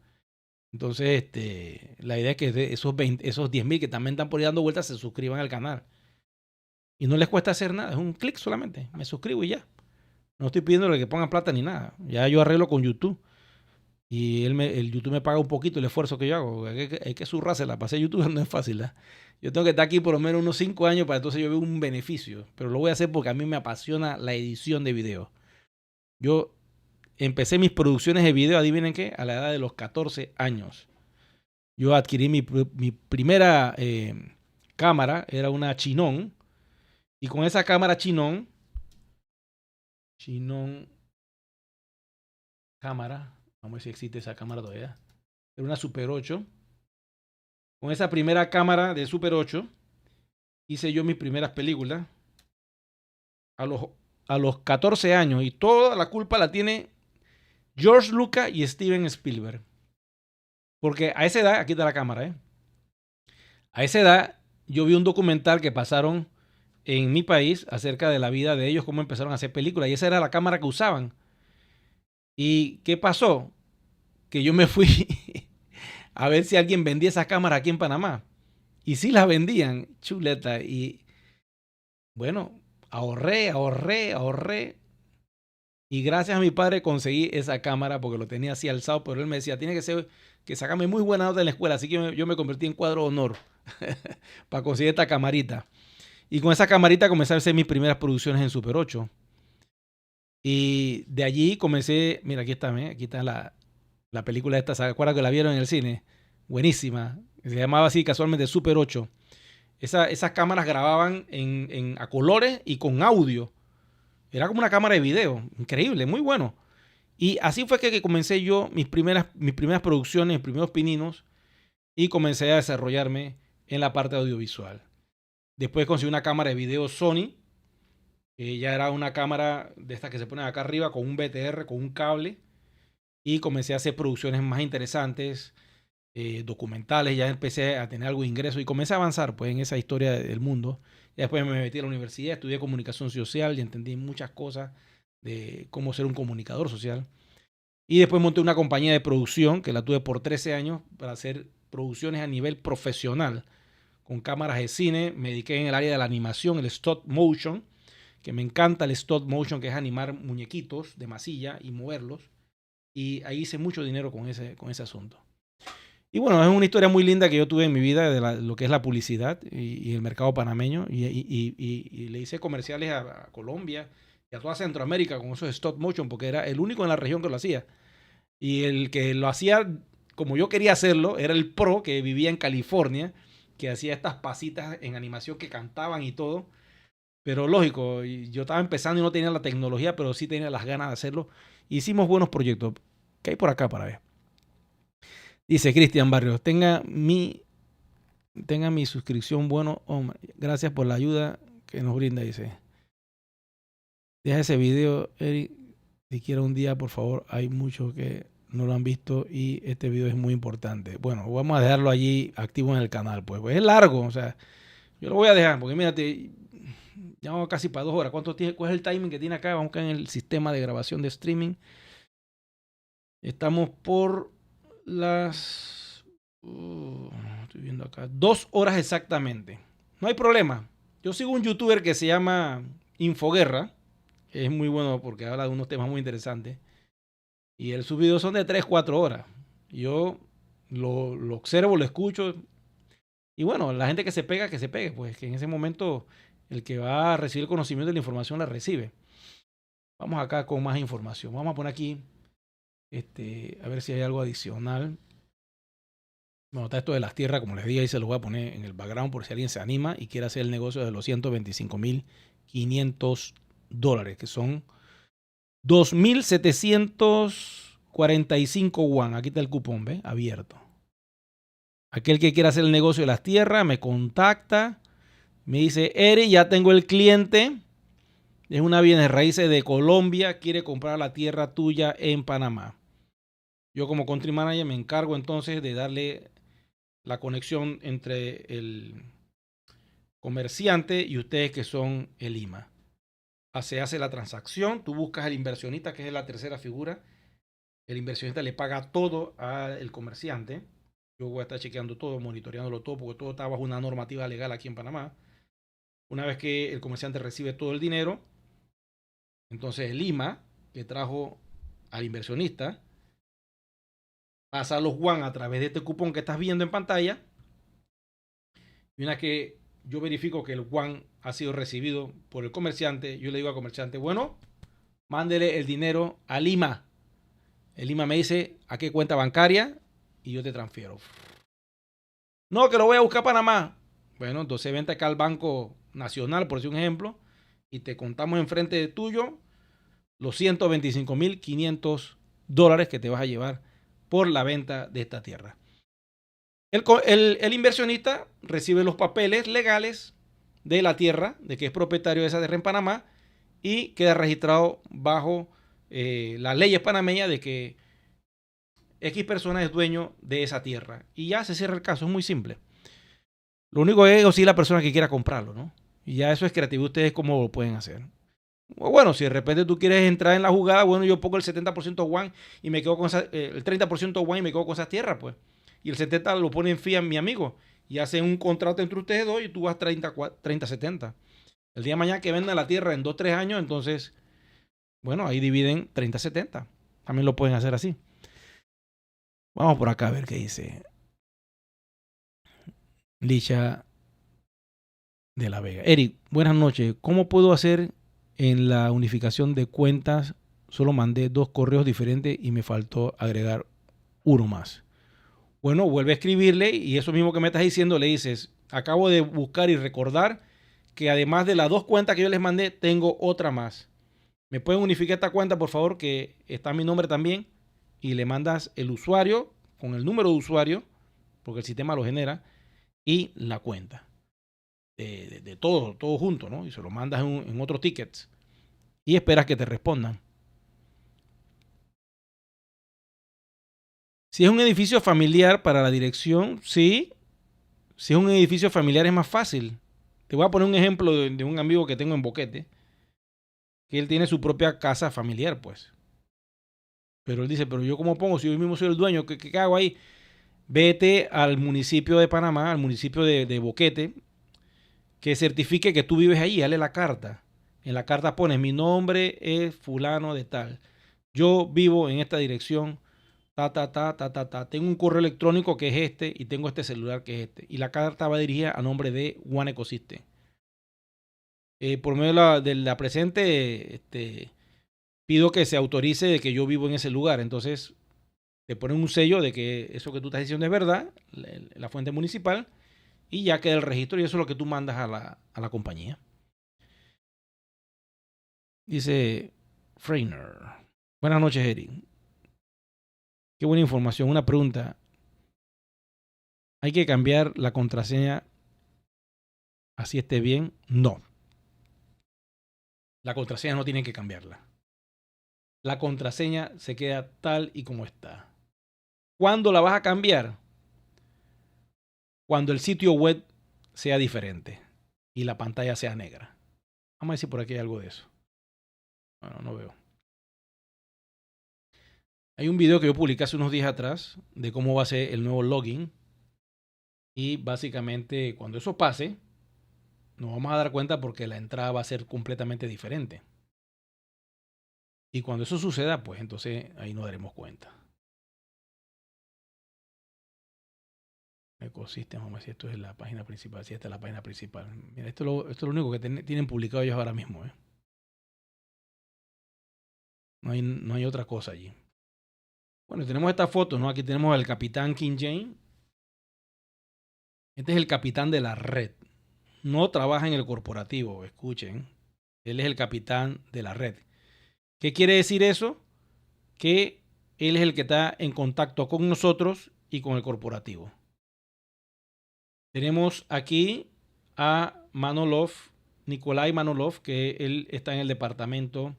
Entonces, la idea es que esos 10.000 que también están por ahí dando vueltas se suscriban al canal. Y no les cuesta hacer nada, es un clic solamente. Me suscribo y ya. No estoy pidiéndole que pongan plata ni nada. Ya yo arreglo con YouTube. Y el YouTube me paga un poquito el esfuerzo que yo hago. Hay que zurrársela. Para hacer YouTube no es fácil, ¿eh? Yo tengo que estar aquí por lo menos unos 5 años para entonces yo ver un beneficio. Pero lo voy a hacer porque a mí me apasiona la edición de video. Yo empecé mis producciones de video, adivinen qué, a la edad de los 14 años. Yo adquirí mi primera cámara, era una Chinon. Y con esa cámara Chinon cámara, vamos a ver si existe esa cámara todavía. Era una Super 8. Con esa primera cámara de Super 8 hice yo mis primeras películas a los 14 años. Y toda la culpa la tiene George Lucas y Steven Spielberg. Porque a esa edad, aquí está la cámara, a esa edad yo vi un documental que pasaron en mi país acerca de la vida de ellos, cómo empezaron a hacer películas. Y esa era la cámara que usaban. ¿Y qué pasó? Que yo me fui a ver si alguien vendía esa cámara aquí en Panamá. Y sí las vendían, chuleta. Y bueno, ahorré. Y gracias a mi padre conseguí esa cámara porque lo tenía así alzado. Pero él me decía, tiene que ser que sacarme muy buena nota en la escuela. Así que yo me convertí en cuadro de honor para conseguir esta camarita. Y con esa camarita comencé a hacer mis primeras producciones en Super 8. Y de allí comencé, mira, aquí está la película esta, ¿se acuerdan que la vieron en el cine? Buenísima. Se llamaba así casualmente Super 8. Esas cámaras grababan a colores y con audio. Era como una cámara de video. Increíble, muy bueno. Y así fue que comencé yo mis primeras producciones, mis primeros pininos, y comencé a desarrollarme en la parte audiovisual. Después conseguí una cámara de video Sony, que ya era una cámara de estas que se ponen acá arriba con un VTR, con un cable, y comencé a hacer producciones más interesantes, documentales. Ya empecé a tener algo de ingreso y comencé a avanzar pues, en esa historia del mundo. Y después me metí a la universidad, estudié comunicación social y entendí muchas cosas de cómo ser un comunicador social. Y después monté una compañía de producción que la tuve por 13 años para hacer producciones a nivel profesional con cámaras de cine. Me dediqué en el área de la animación, el stop motion, que me encanta el stop motion, que es animar muñequitos de masilla y moverlos. Y ahí hice mucho dinero con ese asunto. Y bueno, es una historia muy linda que yo tuve en mi vida de lo que es la publicidad y el mercado panameño. Y le hice comerciales a Colombia y a toda Centroamérica con esos stop motion, porque era el único en la región que lo hacía. Y el que lo hacía como yo quería hacerlo era el pro que vivía en California, que hacía estas pasitas en animación que cantaban y todo. Pero lógico, yo estaba empezando y no tenía la tecnología, pero sí tenía las ganas de hacerlo. Hicimos buenos proyectos. ¿Qué hay por acá para ver? Dice Cristian Barrios, tenga mi suscripción, bueno, hombre, gracias por la ayuda que nos brinda, dice. Deja ese video, Eric, si quiere un día, por favor, hay muchos que no lo han visto y este video es muy importante. Bueno, vamos a dejarlo allí activo en el canal, pues es largo, o sea, yo lo voy a dejar, porque mírate, ya vamos casi para 2 horas. ¿Cuál es el timing que tiene acá? Vamos acá en el sistema de grabación de streaming. Estamos por las... estoy viendo acá. 2 horas exactamente. No hay problema. Yo sigo un youtuber que se llama Infoguerra. Que es muy bueno porque habla de unos temas muy interesantes. Y sus videos son de 3-4 horas. Yo lo observo, lo escucho. Y bueno, la gente que se pegue. Pues que en ese momento el que va a recibir el conocimiento de la información la recibe. Vamos acá con más información. Vamos a poner aquí, a ver si hay algo adicional. Bueno, está esto de las tierras, como les dije, ahí se lo voy a poner en el background por si alguien se anima y quiere hacer el negocio de los $125,500, que son 2,745 won. Aquí está el cupón, ¿ve? Abierto. Aquel que quiera hacer el negocio de las tierras me contacta. Me dice, Eri, ya tengo el cliente. Es una bienes raíces de Colombia. Quiere comprar la tierra tuya en Panamá. Yo como country manager me encargo entonces de darle la conexión entre el comerciante y ustedes que son el IMA. Se hace la transacción, tú buscas al inversionista, que es la tercera figura. El inversionista le paga todo al comerciante. Yo voy a estar chequeando todo, monitoreándolo todo, porque todo está bajo una normativa legal aquí en Panamá. Una vez que el comerciante recibe todo el dinero, entonces el IMA, que trajo al inversionista, pasa a los WAN a través de este cupón que estás viendo en pantalla. Y una que yo verifico que el WAN ha sido recibido por el comerciante, yo le digo al comerciante, bueno, mándele el dinero al IMA. El IMA me dice a qué cuenta bancaria y yo te transfiero. No, que lo voy a buscar a Panamá. Bueno, entonces vente acá al Banco Nacional, por decir un ejemplo, y te contamos enfrente de tuyo los $125,500 que te vas a llevar por la venta de esta tierra. El inversionista recibe los papeles legales de la tierra, de que es propietario de esa tierra en Panamá, y queda registrado bajo las leyes panameñas de que X persona es dueño de esa tierra. Y ya se cierra el caso, es muy simple. Lo único es o si la persona que quiera comprarlo, ¿no? Y ya eso es creativo, ustedes cómo lo pueden hacer. O bueno, si de repente tú quieres entrar en la jugada, bueno, yo pongo el 70% WAN y me quedo con el 30% WAN y me quedo con esas tierras, pues. Y el 70% lo pone en fiat mi amigo. Y hacen un contrato entre ustedes dos y tú vas 30-70. El día de mañana que vendan la tierra en 2-3 años, entonces, bueno, ahí dividen 30-70. También lo pueden hacer así. Vamos por acá a ver qué dice Licha de la Vega. Eric, buenas noches. ¿Cómo puedo hacer en la unificación de cuentas? Solo mandé 2 correos diferentes y me faltó agregar uno más. Bueno, vuelve a escribirle y eso mismo que me estás diciendo le dices, acabo de buscar y recordar que además de las 2 cuentas que yo les mandé, tengo otra más. ¿Me pueden unificar esta cuenta, por favor? Que está mi nombre también. Y le mandas el usuario con el número de usuario, porque el sistema lo genera, y la cuenta. De todo junto, ¿no? Y se lo mandas en otros tickets. Y esperas que te respondan. Si es un edificio familiar para la dirección, sí. Si es un edificio familiar es más fácil. Te voy a poner un ejemplo de un amigo que tengo en Boquete, que él tiene su propia casa familiar, pues. Pero él dice, pero yo cómo pongo, si yo mismo soy el dueño, ¿qué hago ahí? Vete al municipio de Panamá, al municipio de Boquete, que certifique que tú vives ahí, dale la carta. En la carta pones, mi nombre es fulano de tal. Yo vivo en esta dirección, tengo un correo electrónico que es este y tengo este celular que es este. Y la carta va dirigida a nombre de One Ecosystem. Por medio de la presente, pido que se autorice de que yo vivo en ese lugar. Entonces, te ponen un sello de que eso que tú estás diciendo es verdad, la fuente municipal, y ya queda el registro y eso es lo que tú mandas a la compañía. Dice Freiner. Buenas noches, Eric. Qué buena información. Una pregunta. ¿Hay que cambiar la contraseña así esté bien? No. La contraseña no tienen que cambiarla. La contraseña se queda tal y como está. ¿Cuándo la vas a cambiar? Cuando el sitio web sea diferente y la pantalla sea negra. Vamos a ver si por aquí hay algo de eso. Bueno, no veo. Hay un video que yo publiqué hace unos días atrás de cómo va a ser el nuevo login. Y básicamente cuando eso pase, nos vamos a dar cuenta porque la entrada va a ser completamente diferente. Y cuando eso suceda, pues entonces ahí nos daremos cuenta. Ecosystem, vamos a ver si esto es la página principal. Si esta es la página principal. Mira, esto es lo único que tienen publicado ellos ahora mismo. No hay otra cosa allí. Bueno, tenemos esta foto, ¿no? Aquí tenemos al capitán King James. Este es el capitán de la red. No trabaja en el corporativo, escuchen. Él es el capitán de la red. ¿Qué quiere decir eso? Que él es el que está en contacto con nosotros y con el corporativo. Tenemos aquí a Manolov, Nikolai Manolov, que él está en el departamento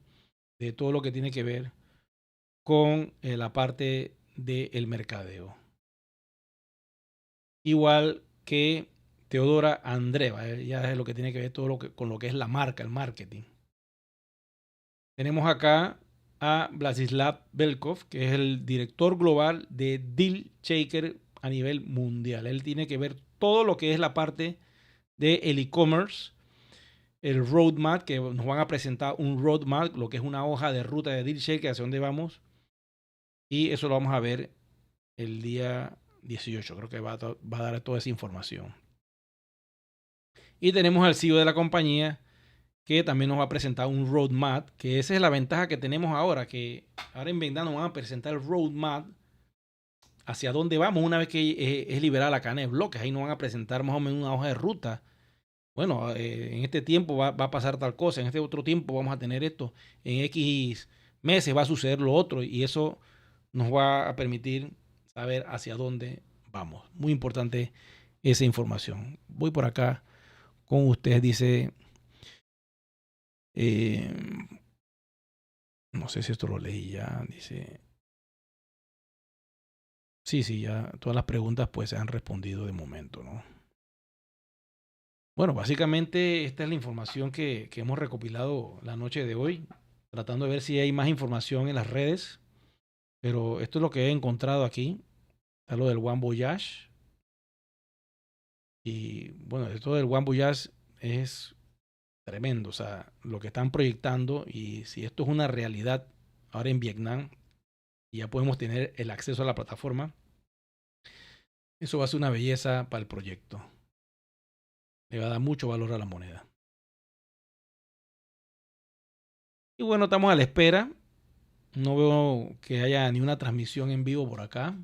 de todo lo que tiene que ver con la parte del mercadeo. Igual que Teodora Andreva, ya es lo que tiene que ver todo con lo que es la marca, el marketing. Tenemos acá a Vladislav Belkov, que es el director global de Deal Shaker a nivel mundial. Él tiene que ver todo lo que es la parte del e-commerce, el roadmap, que nos van a presentar un roadmap, lo que es una hoja de ruta de Deal Shaker, hacia dónde vamos. Y eso lo vamos a ver el día 18. Creo que va a dar toda esa información. Y tenemos al CEO de la compañía, que también nos va a presentar un roadmap, que esa es la ventaja que tenemos ahora, que ahora en Vendano nos van a presentar el roadmap hacia dónde vamos una vez que es liberada la cadena de bloques. Ahí nos van a presentar más o menos una hoja de ruta. Bueno, en este tiempo va a pasar tal cosa, en este otro tiempo vamos a tener esto, en X meses va a suceder lo otro y eso nos va a permitir saber hacia dónde vamos. Muy importante esa información. Voy por acá con ustedes, dice... no sé si esto lo leí ya, dice... Sí, ya todas las preguntas pues se han respondido de momento, ¿no? Bueno, básicamente esta es la información que hemos recopilado la noche de hoy, tratando de ver si hay más información en las redes, pero esto es lo que he encontrado aquí, está lo del One Voyage, y bueno, esto del One Voyage es tremendo, o sea, lo que están proyectando y si esto es una realidad ahora en Vietnam y ya podemos tener el acceso a la plataforma, eso va a ser una belleza para el proyecto. Le va a dar mucho valor a la moneda. Y bueno, estamos a la espera. No veo que haya ni una transmisión en vivo por acá.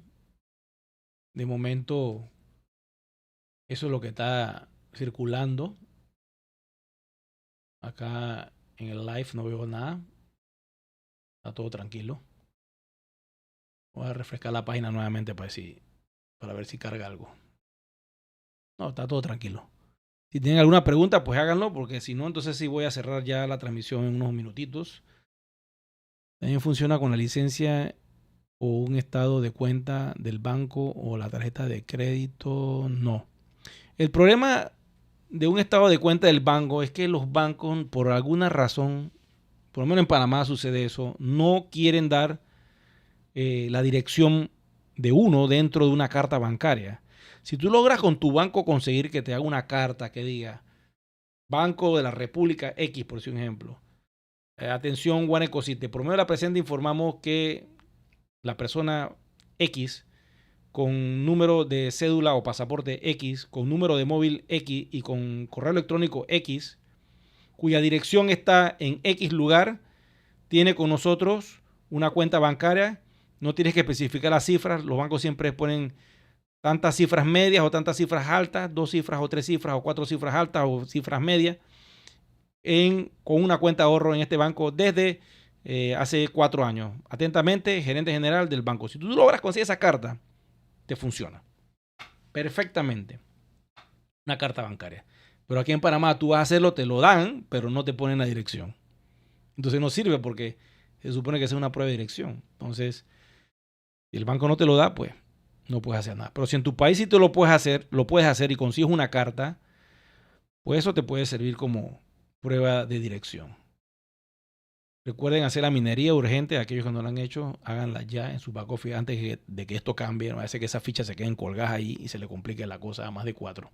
De momento, eso es lo que está circulando. Acá en el live no veo nada. Está todo tranquilo. Voy a refrescar la página nuevamente para ver si carga algo. No, está todo tranquilo. Si tienen alguna pregunta, pues háganlo, porque si no, entonces sí voy a cerrar ya la transmisión en unos minutitos. También funciona con la licencia o un estado de cuenta del banco o la tarjeta de crédito. No. El problema de un estado de cuenta del banco es que los bancos, por alguna razón, por lo menos en Panamá sucede eso, no quieren dar la dirección de uno dentro de una carta bancaria. Si tú logras con tu banco conseguir que te haga una carta que diga Banco de la República X, por decir un ejemplo. Atención, Guanecosite. Por medio de la presente informamos que la persona X con número de cédula o pasaporte X, con número de móvil X y con correo electrónico X, cuya dirección está en X lugar, tiene con nosotros una cuenta bancaria. No tienes que especificar las cifras. Los bancos siempre ponen tantas cifras medias o tantas cifras altas, 2 cifras o 3 cifras o 4 cifras altas o cifras medias, con una cuenta de ahorro en este banco desde hace 4 años. Atentamente, gerente general del banco. Si tú logras conseguir esa carta, te funciona perfectamente. Una carta bancaria. Pero aquí en Panamá tú vas a hacerlo, te lo dan, pero no te ponen la dirección. Entonces no sirve porque se supone que es una prueba de dirección. Entonces, si el banco no te lo da, pues no puedes hacer nada. Pero si en tu país sí te lo puedes hacer y consigues una carta, pues eso te puede servir como prueba de dirección. Recuerden hacer la minería urgente. Aquellos que no la han hecho, háganla ya en su back office antes de que esto cambie. No hace que esas fichas se queden colgadas ahí y se le complique la cosa a más de 4.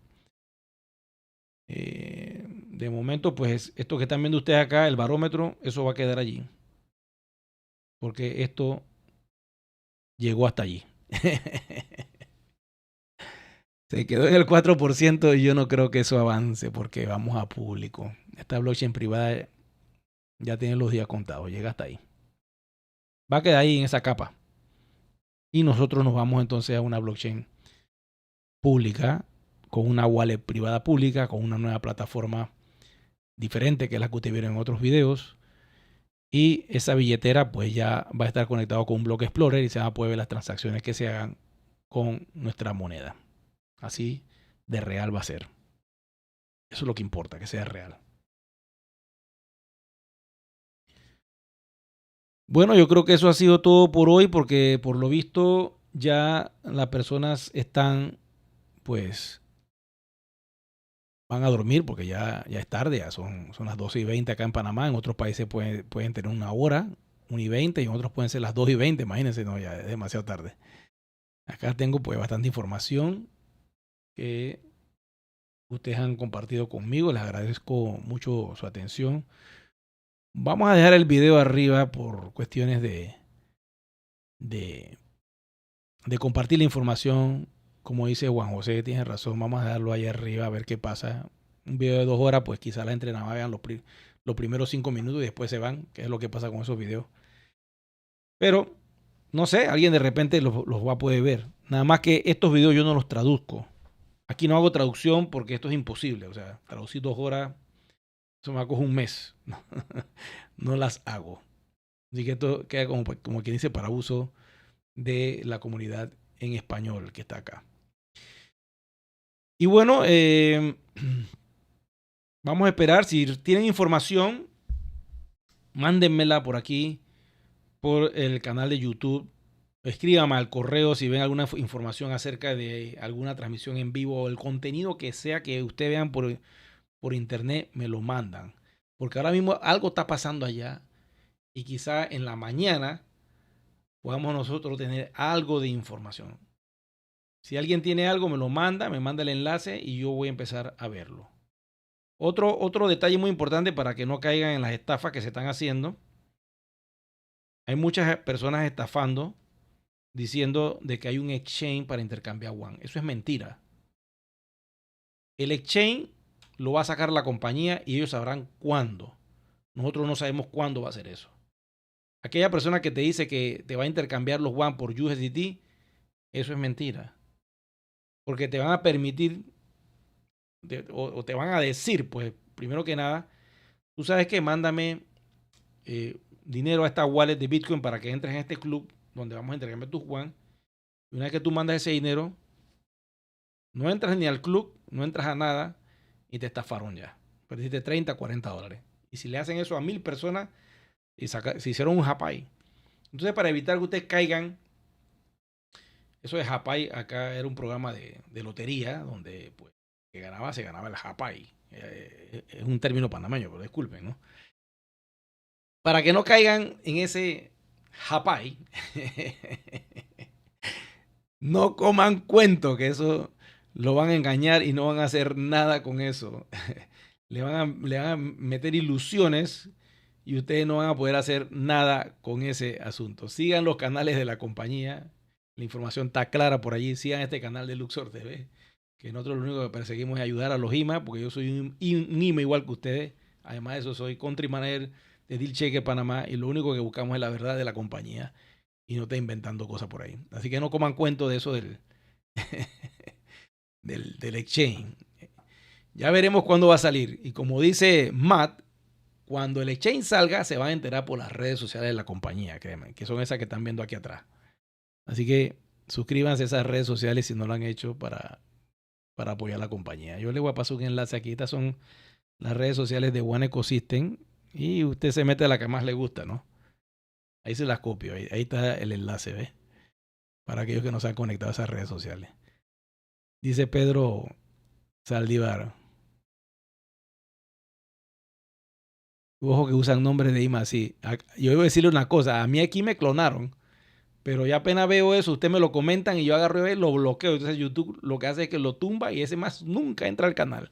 De momento, pues esto que están viendo ustedes acá, el barómetro, eso va a quedar allí. Porque esto llegó hasta allí. Se quedó en el 4% y yo no creo que eso avance porque vamos a público. Esta blockchain privada ya tiene los días contados, llega hasta ahí. Va a quedar ahí en esa capa. Y nosotros nos vamos entonces a una blockchain pública, con una wallet privada pública, con una nueva plataforma diferente que es la que ustedes vieron en otros videos. Y esa billetera pues ya va a estar conectado con un Block Explorer y se van a poder ver las transacciones que se hagan con nuestra moneda. Así de real va a ser. Eso es lo que importa, que sea real. Bueno, yo creo que eso ha sido todo por hoy porque por lo visto ya las personas están, pues, van a dormir porque ya es tarde, ya son las 12:20 acá en Panamá. En otros países pueden tener 1 hora, 1:20 y en otros pueden ser las 2:20. Imagínense, no, ya es demasiado tarde. Acá tengo pues bastante información que ustedes han compartido conmigo. Les agradezco mucho su atención. Vamos a dejar el video arriba por cuestiones de, de compartir la información. Como dice Juan José, tiene razón. Vamos a dejarlo ahí arriba a ver qué pasa. Un video de 2 horas, pues quizá la entrenada vean los primeros 5 minutos y después se van, que es lo que pasa con esos videos. Pero, no sé, alguien de repente los va a poder ver. Nada más que estos videos yo no los traduzco. Aquí no hago traducción porque esto es imposible. O sea, traducir 2 horas, eso me coge un mes. No las hago. Así que esto queda como quien dice para uso de la comunidad en español que está acá. Y bueno, vamos a esperar. Si tienen información, mándenmela por aquí, por el canal de YouTube. Escríbanme al correo si ven alguna información acerca de alguna transmisión en vivo o el contenido que sea que ustedes vean por internet, me lo mandan. Porque ahora mismo algo está pasando allá y quizá en la mañana podamos nosotros tener algo de información. Si alguien tiene algo, me lo manda, me manda el enlace y yo voy a empezar a verlo. Otro detalle muy importante para que no caigan en las estafas que se están haciendo. Hay muchas personas estafando diciendo de que hay un exchange para intercambiar WAN. Eso es mentira. El exchange lo va a sacar la compañía y ellos sabrán cuándo. Nosotros no sabemos cuándo va a ser eso. Aquella persona que te dice que te va a intercambiar los WAN por USDT, eso es mentira. Porque te van a permitir o te van a decir, pues, primero que nada, tú sabes que mándame dinero a esta wallet de Bitcoin para que entres en este club donde vamos a intercambiar tus Juan. Y una vez que tú mandas ese dinero, no entras ni al club, no entras a nada y te estafaron ya. Perdiste 30, 40 dólares. Y si le hacen eso a 1000 personas, y se hicieron un japay. Entonces, para evitar que ustedes caigan, eso de japay, acá era un programa de lotería donde pues, que ganaba, se ganaba el japay. Es un término panameño, pero disculpen, ¿no? Para que no caigan en ese japay, no coman cuento que eso lo van a engañar y no van a hacer nada con eso. Le van a meter ilusiones y ustedes no van a poder hacer nada con ese asunto. Sigan los canales de la compañía. La información está clara por allí. Sigan este canal de Luxor TV, que nosotros lo único que perseguimos es ayudar a los IMA, porque yo soy un IMA igual que ustedes. Además de eso, soy country manager de Deal Checker Panamá y lo único que buscamos es la verdad de la compañía y no está inventando cosas por ahí. Así que no coman cuento de eso del exchange. Ya veremos cuándo va a salir. Y como dice Matt, cuando el exchange salga, se van a enterar por las redes sociales de la compañía, créanme, que son esas que están viendo aquí atrás. Así que suscríbanse a esas redes sociales si no lo han hecho para apoyar a la compañía. Yo les voy a pasar un enlace aquí. Estas son las redes sociales de One Ecosystem y usted se mete a la que más le gusta, ¿no? Ahí se las copio. Ahí está el enlace, ¿ves? Para aquellos que no se han conectado a esas redes sociales. Dice Pedro Saldívar. Ojo que usan nombres de IMA así. Yo voy a decirle una cosa. A mí aquí me clonaron. Pero ya apenas veo eso, ustedes me lo comentan y yo agarro y lo bloqueo. Entonces YouTube lo que hace es que lo tumba y ese más nunca entra al canal.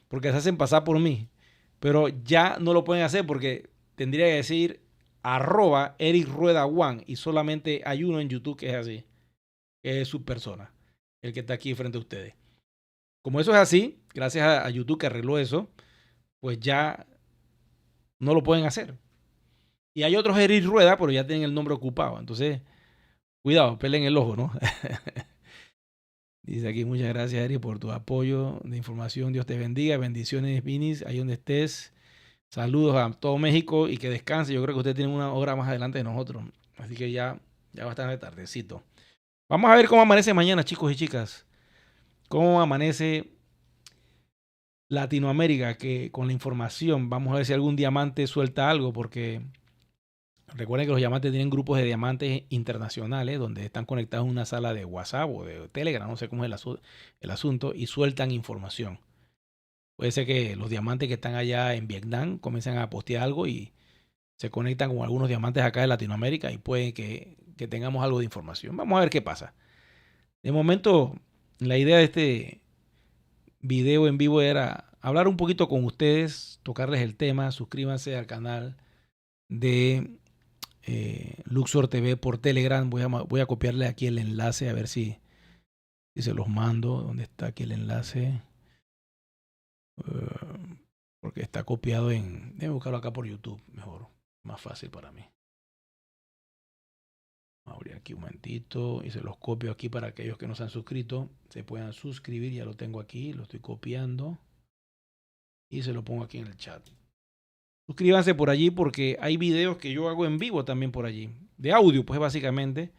Porque se hacen pasar por mí. Pero ya no lo pueden hacer porque tendría que decir @EricRueda1 y solamente hay uno en YouTube que es así. Que es su persona. El que está aquí frente a ustedes. Como eso es así, gracias a YouTube que arregló eso, pues ya no lo pueden hacer. Y hay otros Eric Rueda, pero ya tienen el nombre ocupado. Entonces, cuidado, pelen el ojo, ¿no? Dice aquí, muchas gracias, Eric, por tu apoyo de información. Dios te bendiga. Bendiciones, Vinis, ahí donde estés. Saludos a todo México y que descanse. Yo creo que usted tiene una hora más adelante de nosotros. Así que ya bastante tardecito. Vamos a ver cómo amanece mañana, chicos y chicas. Cómo amanece Latinoamérica, que con la información, vamos a ver si algún diamante suelta algo, porque recuerden que los diamantes tienen grupos de diamantes internacionales donde están conectados en una sala de WhatsApp o de Telegram, no sé cómo es el asunto, y sueltan información. Puede ser que los diamantes que están allá en Vietnam comiencen a postear algo y se conectan con algunos diamantes acá de Latinoamérica y puede que tengamos algo de información. Vamos a ver qué pasa. De momento, la idea de este video en vivo era hablar un poquito con ustedes, tocarles el tema. Suscríbanse al canal de Luxor TV por Telegram. Voy a copiarle aquí el enlace a ver si se los mando. ¿Dónde está aquí el enlace? Porque está copiado en... Déjame buscarlo acá por YouTube, mejor. Más fácil para mí. Abrir aquí un momentito y se los copio aquí para aquellos que no se han suscrito. Se puedan suscribir, ya lo tengo aquí, lo estoy copiando. Y se lo pongo aquí en el chat. Suscríbanse por allí porque hay videos que yo hago en vivo también por allí. De audio, pues básicamente.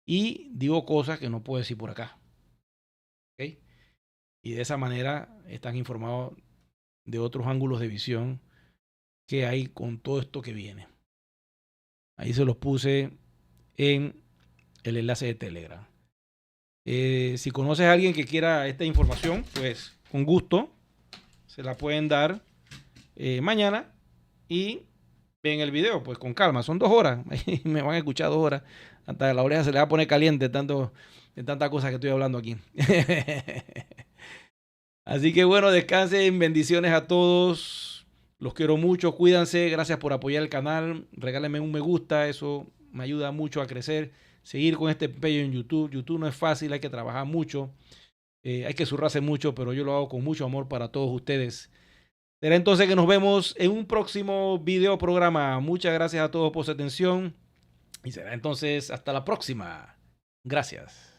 Y digo cosas que no puedo decir por acá. ¿Ok? Y de esa manera están informados de otros ángulos de visión que hay con todo esto que viene. Ahí se los puse en el enlace de Telegram. Si conoces a alguien que quiera esta información, pues con gusto se la pueden dar mañana y ven el video, pues con calma. Son 2 horas. Me van a escuchar 2 horas. Hasta la oreja se le va a poner caliente de tanta cosa que estoy hablando aquí. Así que bueno, descansen. Bendiciones a todos. Los quiero mucho. Cuídense. Gracias por apoyar el canal. Regálenme un me gusta. Eso me ayuda mucho a crecer. Seguir con este empeño en YouTube. YouTube no es fácil. Hay que trabajar mucho. Hay que zurrarse mucho, pero yo lo hago con mucho amor para todos ustedes. Será entonces que nos vemos en un próximo video programa. Muchas gracias a todos por su atención. Y será entonces hasta la próxima. Gracias.